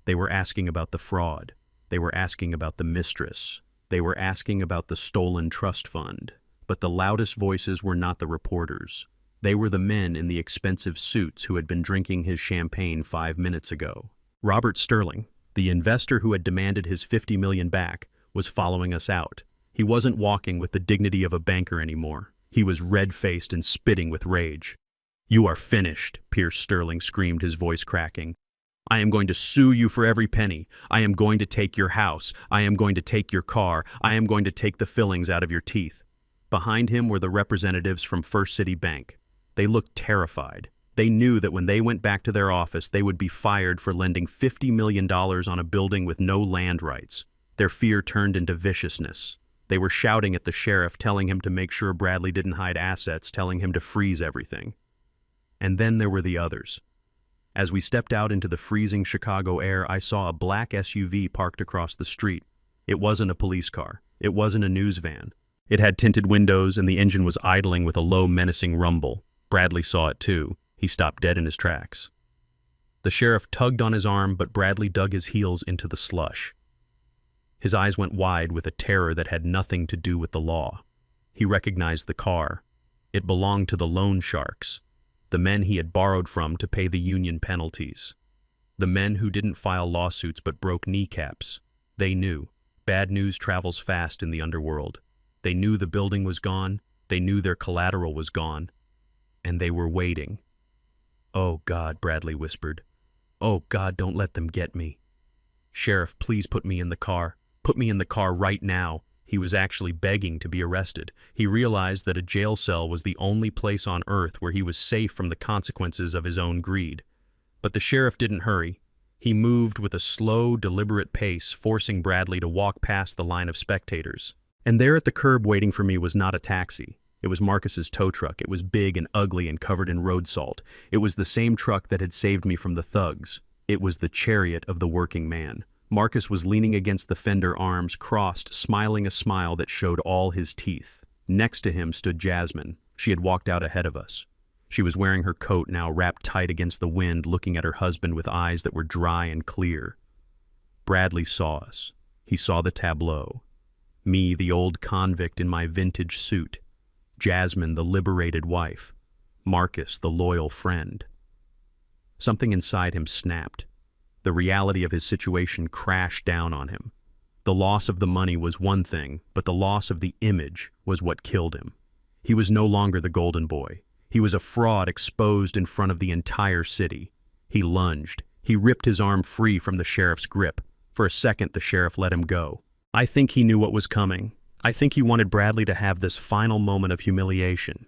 They were asking about the fraud. They were asking about the mistress. They were asking about the stolen trust fund. But the loudest voices were not the reporters. They were the men in the expensive suits who had been drinking his champagne 5 minutes ago. Robert Sterling, the investor who had demanded his $50 million back, was following us out. He wasn't walking with the dignity of a banker anymore. He was red-faced and spitting with rage. You are finished, Pierce Sterling screamed, his voice cracking. I am going to sue you for every penny. I am going to take your house. I am going to take your car. I am going to take the fillings out of your teeth. Behind him were the representatives from First City Bank. They looked terrified. They knew that when they went back to their office, they would be fired for lending $50 million on a building with no land rights. Their fear turned into viciousness. They were shouting at the sheriff, telling him to make sure Bradley didn't hide assets, telling him to freeze everything. And then there were the others. As we stepped out into the freezing Chicago air, I saw a black SUV parked across the street. It wasn't a police car. It wasn't a news van. It had tinted windows, and the engine was idling with a low, menacing rumble. Bradley saw it too. He stopped dead in his tracks. The sheriff tugged on his arm, but Bradley dug his heels into the slush. His eyes went wide with a terror that had nothing to do with the law. He recognized the car. It belonged to the loan sharks, the men he had borrowed from to pay the union penalties. The men who didn't file lawsuits but broke kneecaps. They knew. Bad news travels fast in the underworld. They knew the building was gone. They knew their collateral was gone. And they were waiting. Oh, God, Bradley whispered. Oh, God, don't let them get me. Sheriff, please put me in the car. Put me in the car right now. He was actually begging to be arrested. He realized that a jail cell was the only place on earth where he was safe from the consequences of his own greed. But the sheriff didn't hurry. He moved with a slow, deliberate pace, forcing Bradley to walk past the line of spectators. And there at the curb waiting for me was not a taxi. It was Marcus's tow truck. It was big and ugly and covered in road salt. It was the same truck that had saved me from the thugs. It was the chariot of the working man. Marcus was leaning against the fender, arms crossed, smiling a smile that showed all his teeth. Next to him stood Jasmine. She had walked out ahead of us. She was wearing her coat now, wrapped tight against the wind, looking at her husband with eyes that were dry and clear. Bradley saw us. He saw the tableau. Me, the old convict in my vintage suit. Jasmine, the liberated wife. Marcus, the loyal friend. Something inside him snapped. The reality of his situation crashed down on him. The loss of the money was one thing, but the loss of the image was what killed him. He was no longer the golden boy. He was a fraud exposed in front of the entire city. He lunged. He ripped his arm free from the sheriff's grip. For a second, the sheriff let him go. I think he knew what was coming. I think he wanted Bradley to have this final moment of humiliation.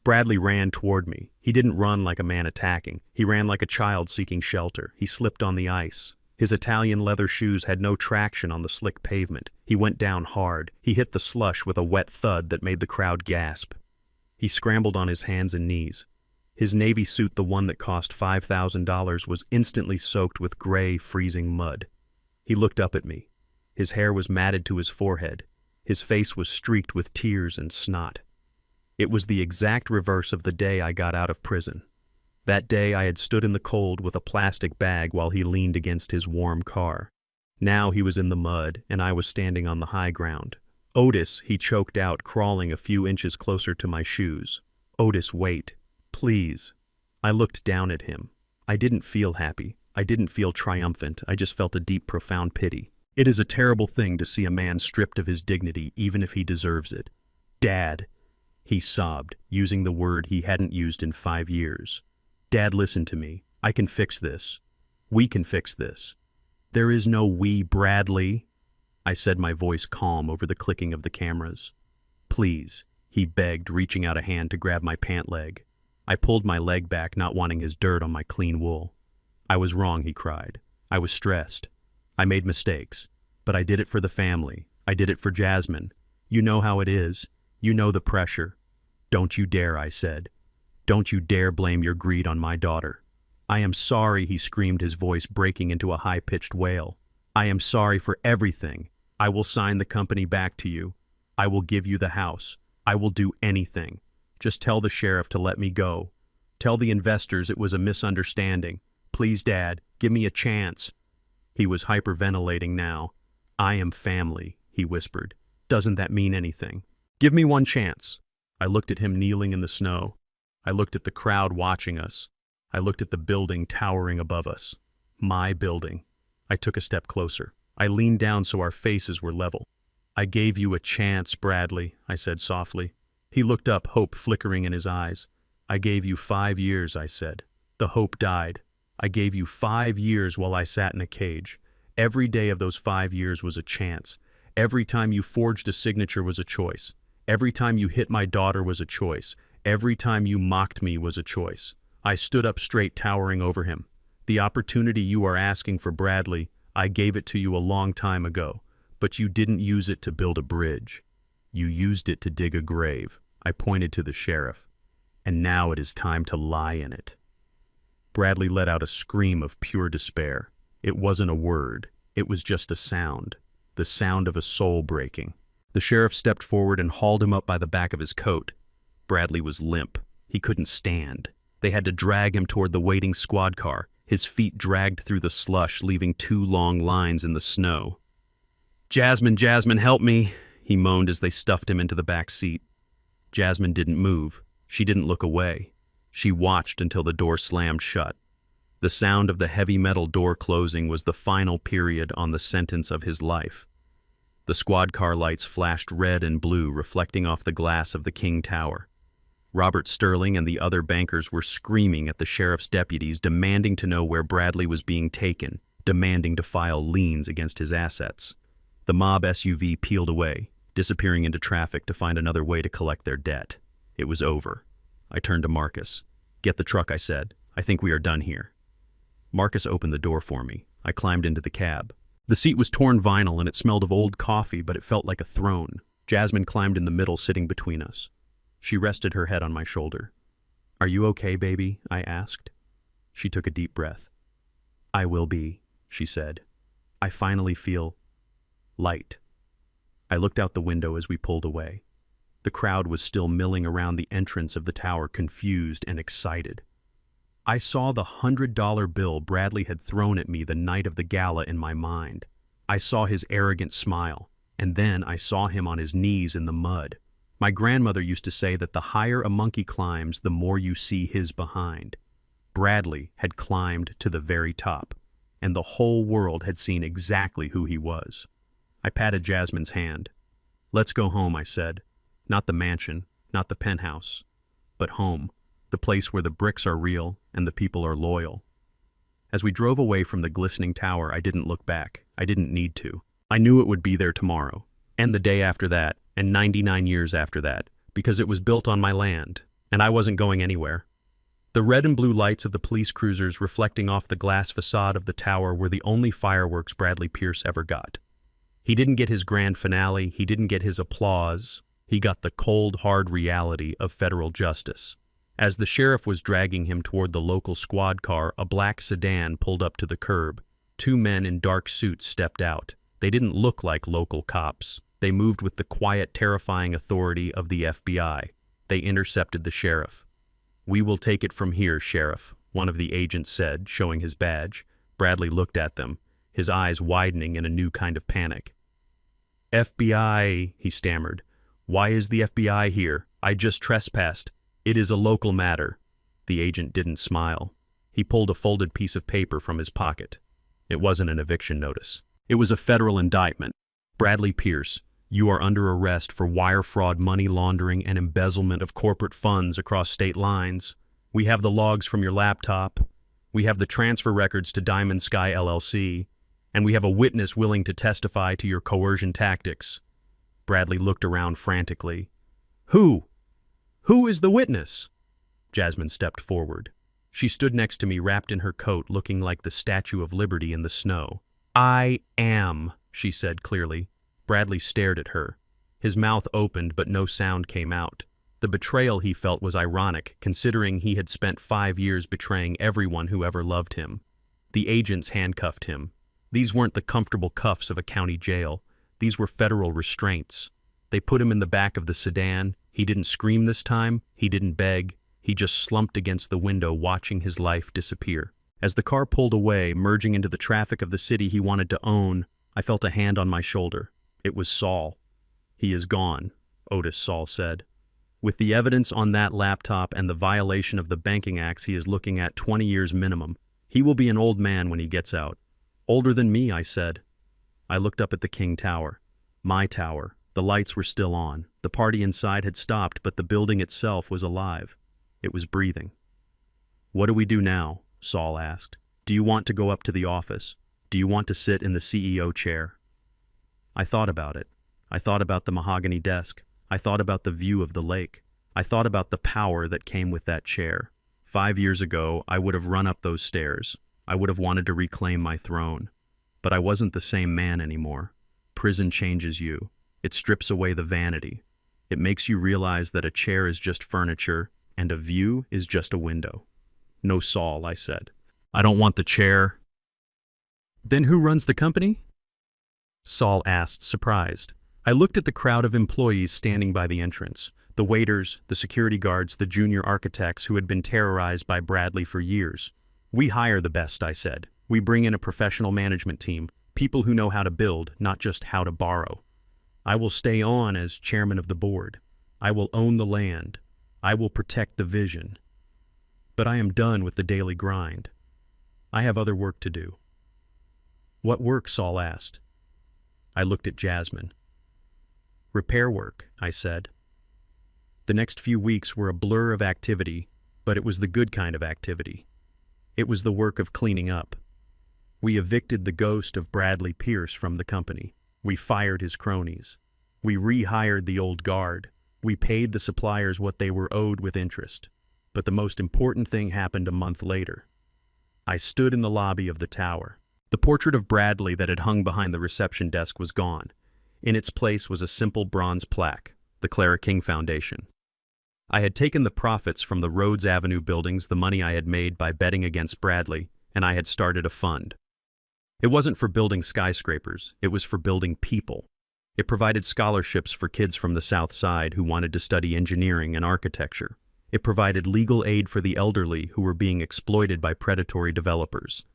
Bradley ran toward me. He didn't run like a man attacking. He ran like a child seeking shelter. He slipped on the ice. His Italian leather shoes had no traction on the slick pavement. He went down hard. He hit the slush with a wet thud that made the crowd gasp. He scrambled on his hands and knees. His navy suit, the one that cost $5,000, was instantly soaked with gray, freezing mud. He looked up at me. His hair was matted to his forehead. His face was streaked with tears and snot. It was the exact reverse of the day I got out of prison. That day I had stood in the cold with a plastic bag while he leaned against his warm car. Now he was in the mud, and I was standing on the high ground. "Otis," he choked out, crawling a few inches closer to my shoes. "Otis, wait. Please." I looked down at him. I didn't feel happy. I didn't feel triumphant. I just felt a deep, profound pity. It is a terrible thing to see a man stripped of his dignity, even if he deserves it. "Dad," he sobbed, using the word he hadn't used in 5 years. "Dad, listen to me. I can fix this. We can fix this." "There is no we, Bradley," I said, my voice calm over the clicking of the cameras. "Please," he begged, reaching out a hand to grab my pant leg. I pulled my leg back, not wanting his dirt on my clean wool. "I was wrong," he cried. "I was stressed. I made mistakes. But I did it for the family. I did it for Jasmine. You know how it is. You know the pressure. Don't you dare," I said. "Don't you dare blame your greed on my daughter." "I am sorry," he screamed, his voice breaking into a high-pitched wail. "I am sorry for everything. I will sign the company back to you. I will give you the house. I will do anything. Just tell the sheriff to let me go. Tell the investors it was a misunderstanding. Please, Dad, give me a chance." He was hyperventilating now. "I am family," he whispered. "Doesn't that mean anything? Give me one chance." I looked at him kneeling in the snow. I looked at the crowd watching us. I looked at the building towering above us. My building. I took a step closer. I leaned down so our faces were level. "I gave you a chance, Bradley," I said softly. He looked up, hope flickering in his eyes. "I gave you 5 years," I said. The hope died. "I gave you 5 years while I sat in a cage. Every day of those 5 years was a chance. Every time you forged a signature was a choice. Every time you hit my daughter was a choice. Every time you mocked me was a choice." I stood up straight, towering over him. "The opportunity you are asking for, Bradley, I gave it to you a long time ago, but you didn't use it to build a bridge. You used it to dig a grave." I pointed to the sheriff. "And now it is time to lie in it." Bradley let out a scream of pure despair. It wasn't a word. It was just a sound. The sound of a soul breaking. The sheriff stepped forward and hauled him up by the back of his coat. Bradley was limp. He couldn't stand. They had to drag him toward the waiting squad car. His feet dragged through the slush, leaving 2 long lines in the snow. Jasmine, help me," he moaned as they stuffed him into the back seat. Jasmine didn't move. She didn't look away. She watched until the door slammed shut. The sound of the heavy metal door closing was the final period on the sentence of his life. The squad car lights flashed red and blue, reflecting off the glass of the King Tower. Robert Sterling and the other bankers were screaming at the sheriff's deputies, demanding to know where Bradley was being taken, demanding to file liens against his assets. The mob SUV peeled away, disappearing into traffic to find another way to collect their debt. It was over. I turned to Marcus. "Get the truck," I said. "I think we are done here." Marcus opened the door for me. I climbed into the cab. The seat was torn vinyl and it smelled of old coffee, but it felt like a throne. Jasmine climbed in the middle, sitting between us. She rested her head on my shoulder. "Are you okay, baby?" I asked. She took a deep breath. "I will be," she said. "I finally feel light." I looked out the window as we pulled away. The crowd was still milling around the entrance of the tower, confused and excited. I saw the $100 bill Bradley had thrown at me the night of the gala in my mind. I saw his arrogant smile, and then I saw him on his knees in the mud. My grandmother used to say that the higher a monkey climbs, the more you see his behind. Bradley had climbed to the very top, and the whole world had seen exactly who he was. I patted Jasmine's hand. "Let's go home," I said. "Not the mansion, not the penthouse, but home, the place where the bricks are real and the people are loyal." As we drove away from the glistening tower, I didn't look back. I didn't need to. I knew it would be there tomorrow, and the day after that, and 99 years after that, because it was built on my land, and I wasn't going anywhere. The red and blue lights of the police cruisers reflecting off the glass facade of the tower were the only fireworks Bradley Pierce ever got. He didn't get his grand finale, he didn't get his applause, he got the cold, hard reality of federal justice. As the sheriff was dragging him toward the local squad car, a black sedan pulled up to the curb. Two men in dark suits stepped out. They didn't look like local cops. They moved with the quiet, terrifying authority of the FBI. They intercepted the sheriff. "We will take it from here, Sheriff," one of the agents said, showing his badge. Bradley looked at them, his eyes widening in a new kind of panic. "FBI," he stammered. "Why is the FBI here? I just trespassed. It is a local matter." The agent didn't smile. He pulled a folded piece of paper from his pocket. It wasn't an eviction notice. It was a federal indictment. "Bradley Pierce, you are under arrest for wire fraud, money laundering, and embezzlement of corporate funds across state lines. We have the logs from your laptop. We have the transfer records to Diamond Sky LLC. And we have a witness willing to testify to your coercion tactics." Bradley looked around frantically. "Who? Who is the witness?" Jasmine stepped forward. She stood next to me, wrapped in her coat, looking like the Statue of Liberty in the snow. "I am," she said clearly. Bradley stared at her. His mouth opened, but no sound came out. The betrayal he felt was ironic, considering he had spent 5 years betraying everyone who ever loved him. The agents handcuffed him. These weren't the comfortable cuffs of a county jail. These were federal restraints. They put him in the back of the sedan. He didn't scream this time. He didn't beg. He just slumped against the window, watching his life disappear. As the car pulled away, merging into the traffic of the city he wanted to own, I felt a hand on my shoulder. It was Saul. "He is gone," Otis Saul said. "With the evidence on that laptop and the violation of the banking acts, he is looking at 20 years minimum. He will be an old man when he gets out." "Older than me," I said. I looked up at the King Tower. My tower. The lights were still on. The party inside had stopped, but the building itself was alive. It was breathing. "What do we do now?" Saul asked. "Do you want to go up to the office? Do you want to sit in the CEO chair?" I thought about it. I thought about the mahogany desk. I thought about the view of the lake. I thought about the power that came with that chair. 5 years ago, I would have run up those stairs. I would have wanted to reclaim my throne. But I wasn't the same man anymore. Prison changes you. It strips away the vanity. It makes you realize that a chair is just furniture and a view is just a window. "No, Saul," I said. "I don't want the chair." "Then who runs the company?" Saul asked, surprised. I looked at the crowd of employees standing by the entrance. The waiters, the security guards, the junior architects who had been terrorized by Bradley for years. "We hire the best," I said. "We bring in a professional management team, people who know how to build, not just how to borrow. I will stay on as chairman of the board. I will own the land. I will protect the vision. But I am done with the daily grind. I have other work to do." "What work?" Saul asked. I looked at Jasmine. "Repair work," I said. The next few weeks were a blur of activity, but it was the good kind of activity. It was the work of cleaning up. We evicted the ghost of Bradley Pierce from the company. We fired his cronies. We rehired the old guard. We paid the suppliers what they were owed with interest. But the most important thing happened a month later. I stood in the lobby of the tower. The portrait of Bradley that had hung behind the reception desk was gone. In its place was a simple bronze plaque, the Clara King Foundation. I had taken the profits from the Rhodes Avenue buildings, the money I had made by betting against Bradley, and I had started a fund. It wasn't for building skyscrapers, it was for building people. It provided scholarships for kids from the South Side who wanted to study engineering and architecture. It provided legal aid for the elderly who were being exploited by predatory developers.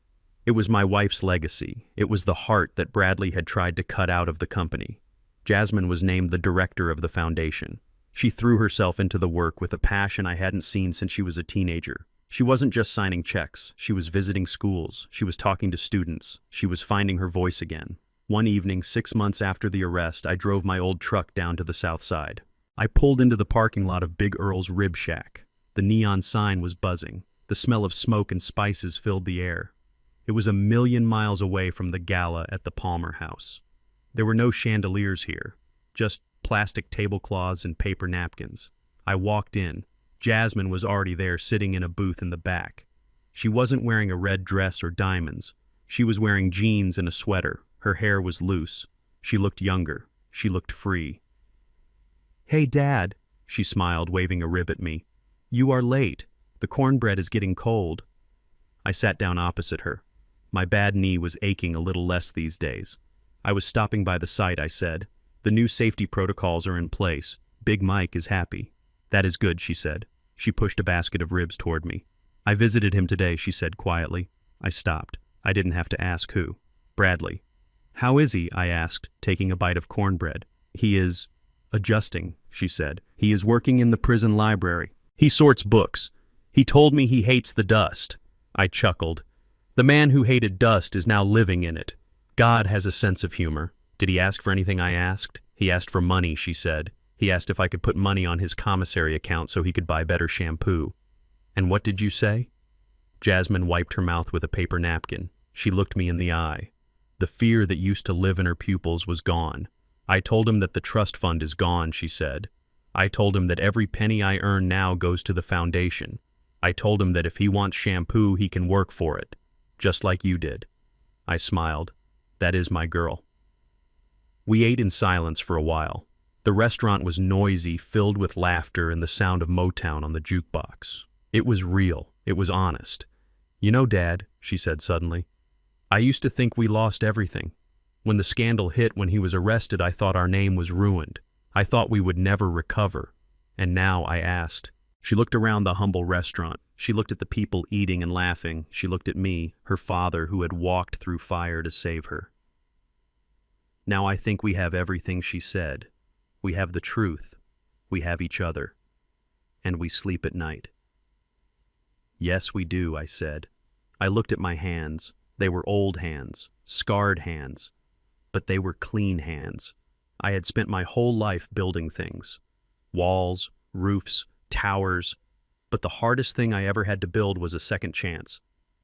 It was my wife's legacy. It was the heart that Bradley had tried to cut out of the company. Jasmine was named the director of the foundation. She threw herself into the work with a passion I hadn't seen since she was a teenager. She wasn't just signing checks. She was visiting schools. She was talking to students. She was finding her voice again. One evening, 6 months after the arrest, I drove my old truck down to the South Side. I pulled into the parking lot of Big Earl's Rib Shack. The neon sign was buzzing. The smell of smoke and spices filled the air. It was a million miles away from the gala at the Palmer House. There were no chandeliers here, just plastic tablecloths and paper napkins. I walked in. Jasmine was already there, sitting in a booth in the back. She wasn't wearing a red dress or diamonds. She was wearing jeans and a sweater. Her hair was loose. She looked younger. She looked free. "Hey, Dad," she smiled, waving a rib at me. "You are late. The cornbread is getting cold." I sat down opposite her. My bad knee was aching a little less these days. "I was stopping by the site," I said. "The new safety protocols are in place. Big Mike is happy." "That is good," she said. She pushed a basket of ribs toward me. "I visited him today," she said quietly. I stopped. I didn't have to ask who. "Bradley." "How is he?" I asked, taking a bite of cornbread. "He is adjusting," she said. "He is working in the prison library. He sorts books. He told me he hates the dust." I chuckled. The man who hated dust is now living in it. God has a sense of humor. "Did he ask for anything?" I asked. "He asked for money," she said. "He asked if I could put money on his commissary account so he could buy better shampoo." "And what did you say?" Jasmine wiped her mouth with a paper napkin. She looked me in the eye. The fear that used to live in her pupils was gone. "I told him that the trust fund is gone," she said. "I told him that every penny I earn now goes to the foundation. I told him that if he wants shampoo, he can work for it. Just like you did." I smiled. "That is my girl." We ate in silence for a while. The restaurant was noisy, filled with laughter and the sound of Motown on the jukebox. It was real. It was honest. "You know, Dad," she said suddenly, "I used to think we lost everything. When the scandal hit, when he was arrested, I thought our name was ruined. I thought we would never recover. And now," I asked. She looked around the humble restaurant. She looked at the people eating and laughing. She looked at me, her father who had walked through fire to save her. "Now I think we have everything," she said. "We have the truth. We have each other. And we sleep at night." "Yes, we do," I said. I looked at my hands. They were old hands, scarred hands. But they were clean hands. I had spent my whole life building things. Walls, roofs, towers. But the hardest thing I ever had to build was a second chance.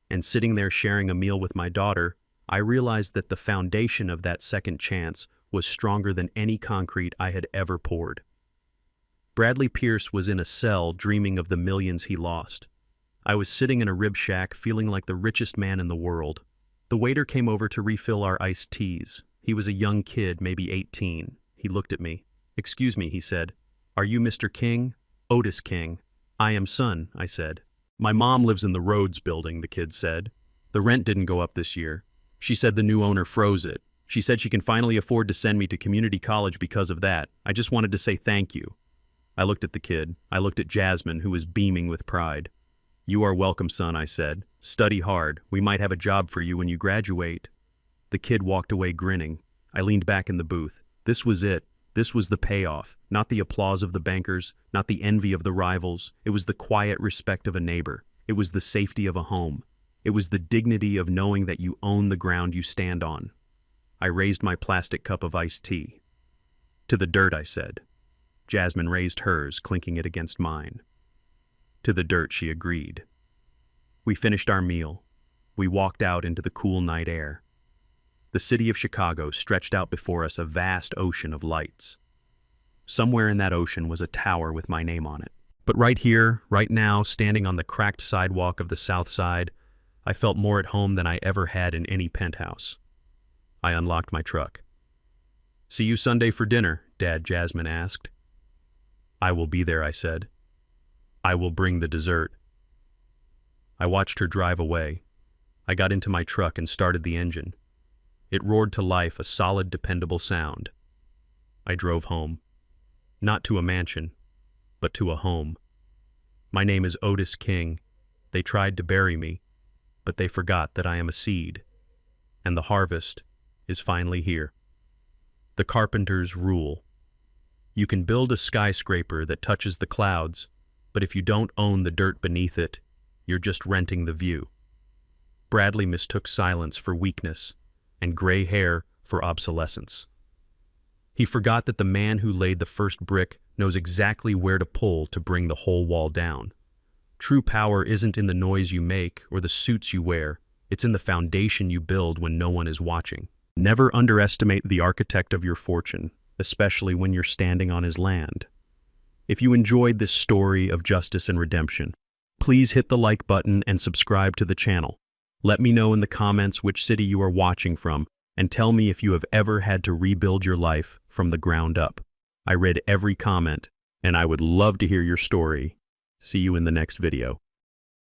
And sitting there sharing a meal with my daughter, I realized that the foundation of that second chance was stronger than any concrete I had ever poured. Bradley Pierce was in a cell dreaming of the millions he lost. I was sitting in a rib shack feeling like the richest man in the world. The waiter came over to refill our iced teas. He was a young kid, maybe 18. He looked at me. "Excuse me," he said. "Are you Mr. King?" "Otis King." "I am son," I said. "My mom lives in the Rhodes building," the kid said. "The rent didn't go up this year. She said the new owner froze it. She said she can finally afford to send me to community college because of that. I just wanted to say thank you." I looked at the kid. I looked at Jasmine, who was beaming with pride. "You are welcome, son," I said. "Study hard. We might have a job for you when you graduate." The kid walked away grinning. I leaned back in the booth. This was it. This was the payoff. Not the applause of the bankers, not the envy of the rivals. It was the quiet respect of a neighbor. It was the safety of a home. It was the dignity of knowing that you own the ground you stand on. I raised my plastic cup of iced tea. "To the dirt," I said. Jasmine raised hers, clinking it against mine. "To the dirt," she agreed. We finished our meal. We walked out into the cool night air. The city of Chicago stretched out before us, a vast ocean of lights. Somewhere in that ocean was a tower with my name on it. But right here, right now, standing on the cracked sidewalk of the South Side, I felt more at home than I ever had in any penthouse. I unlocked my truck. "See you Sunday for dinner?" Jasmine asked. "I will be there," I said. I will bring the dessert. I watched her drive away. I got into my truck and started the engine. It roared to life, a solid, dependable sound. I drove home. Not to a mansion, but to a home. My name is Otis King. They tried to bury me, but they forgot that I am a seed, and the harvest is finally here. The carpenter's rule. You can build a skyscraper that touches the clouds, but if you don't own the dirt beneath it, you're just renting the view. Bradley mistook silence for weakness, and gray hair for obsolescence. He forgot that the man who laid the first brick knows exactly where to pull to bring the whole wall down. True power isn't in the noise you make or the suits you wear, it's in the foundation you build when no one is watching. Never underestimate the architect of your fortune, especially when you're standing on his land. If you enjoyed this story of justice and redemption, please hit the like button and subscribe to the channel. Let me know in the comments which city you are watching from, and tell me if you have ever had to rebuild your life from the ground up. I read every comment, and I would love to hear your story. See you in the next video.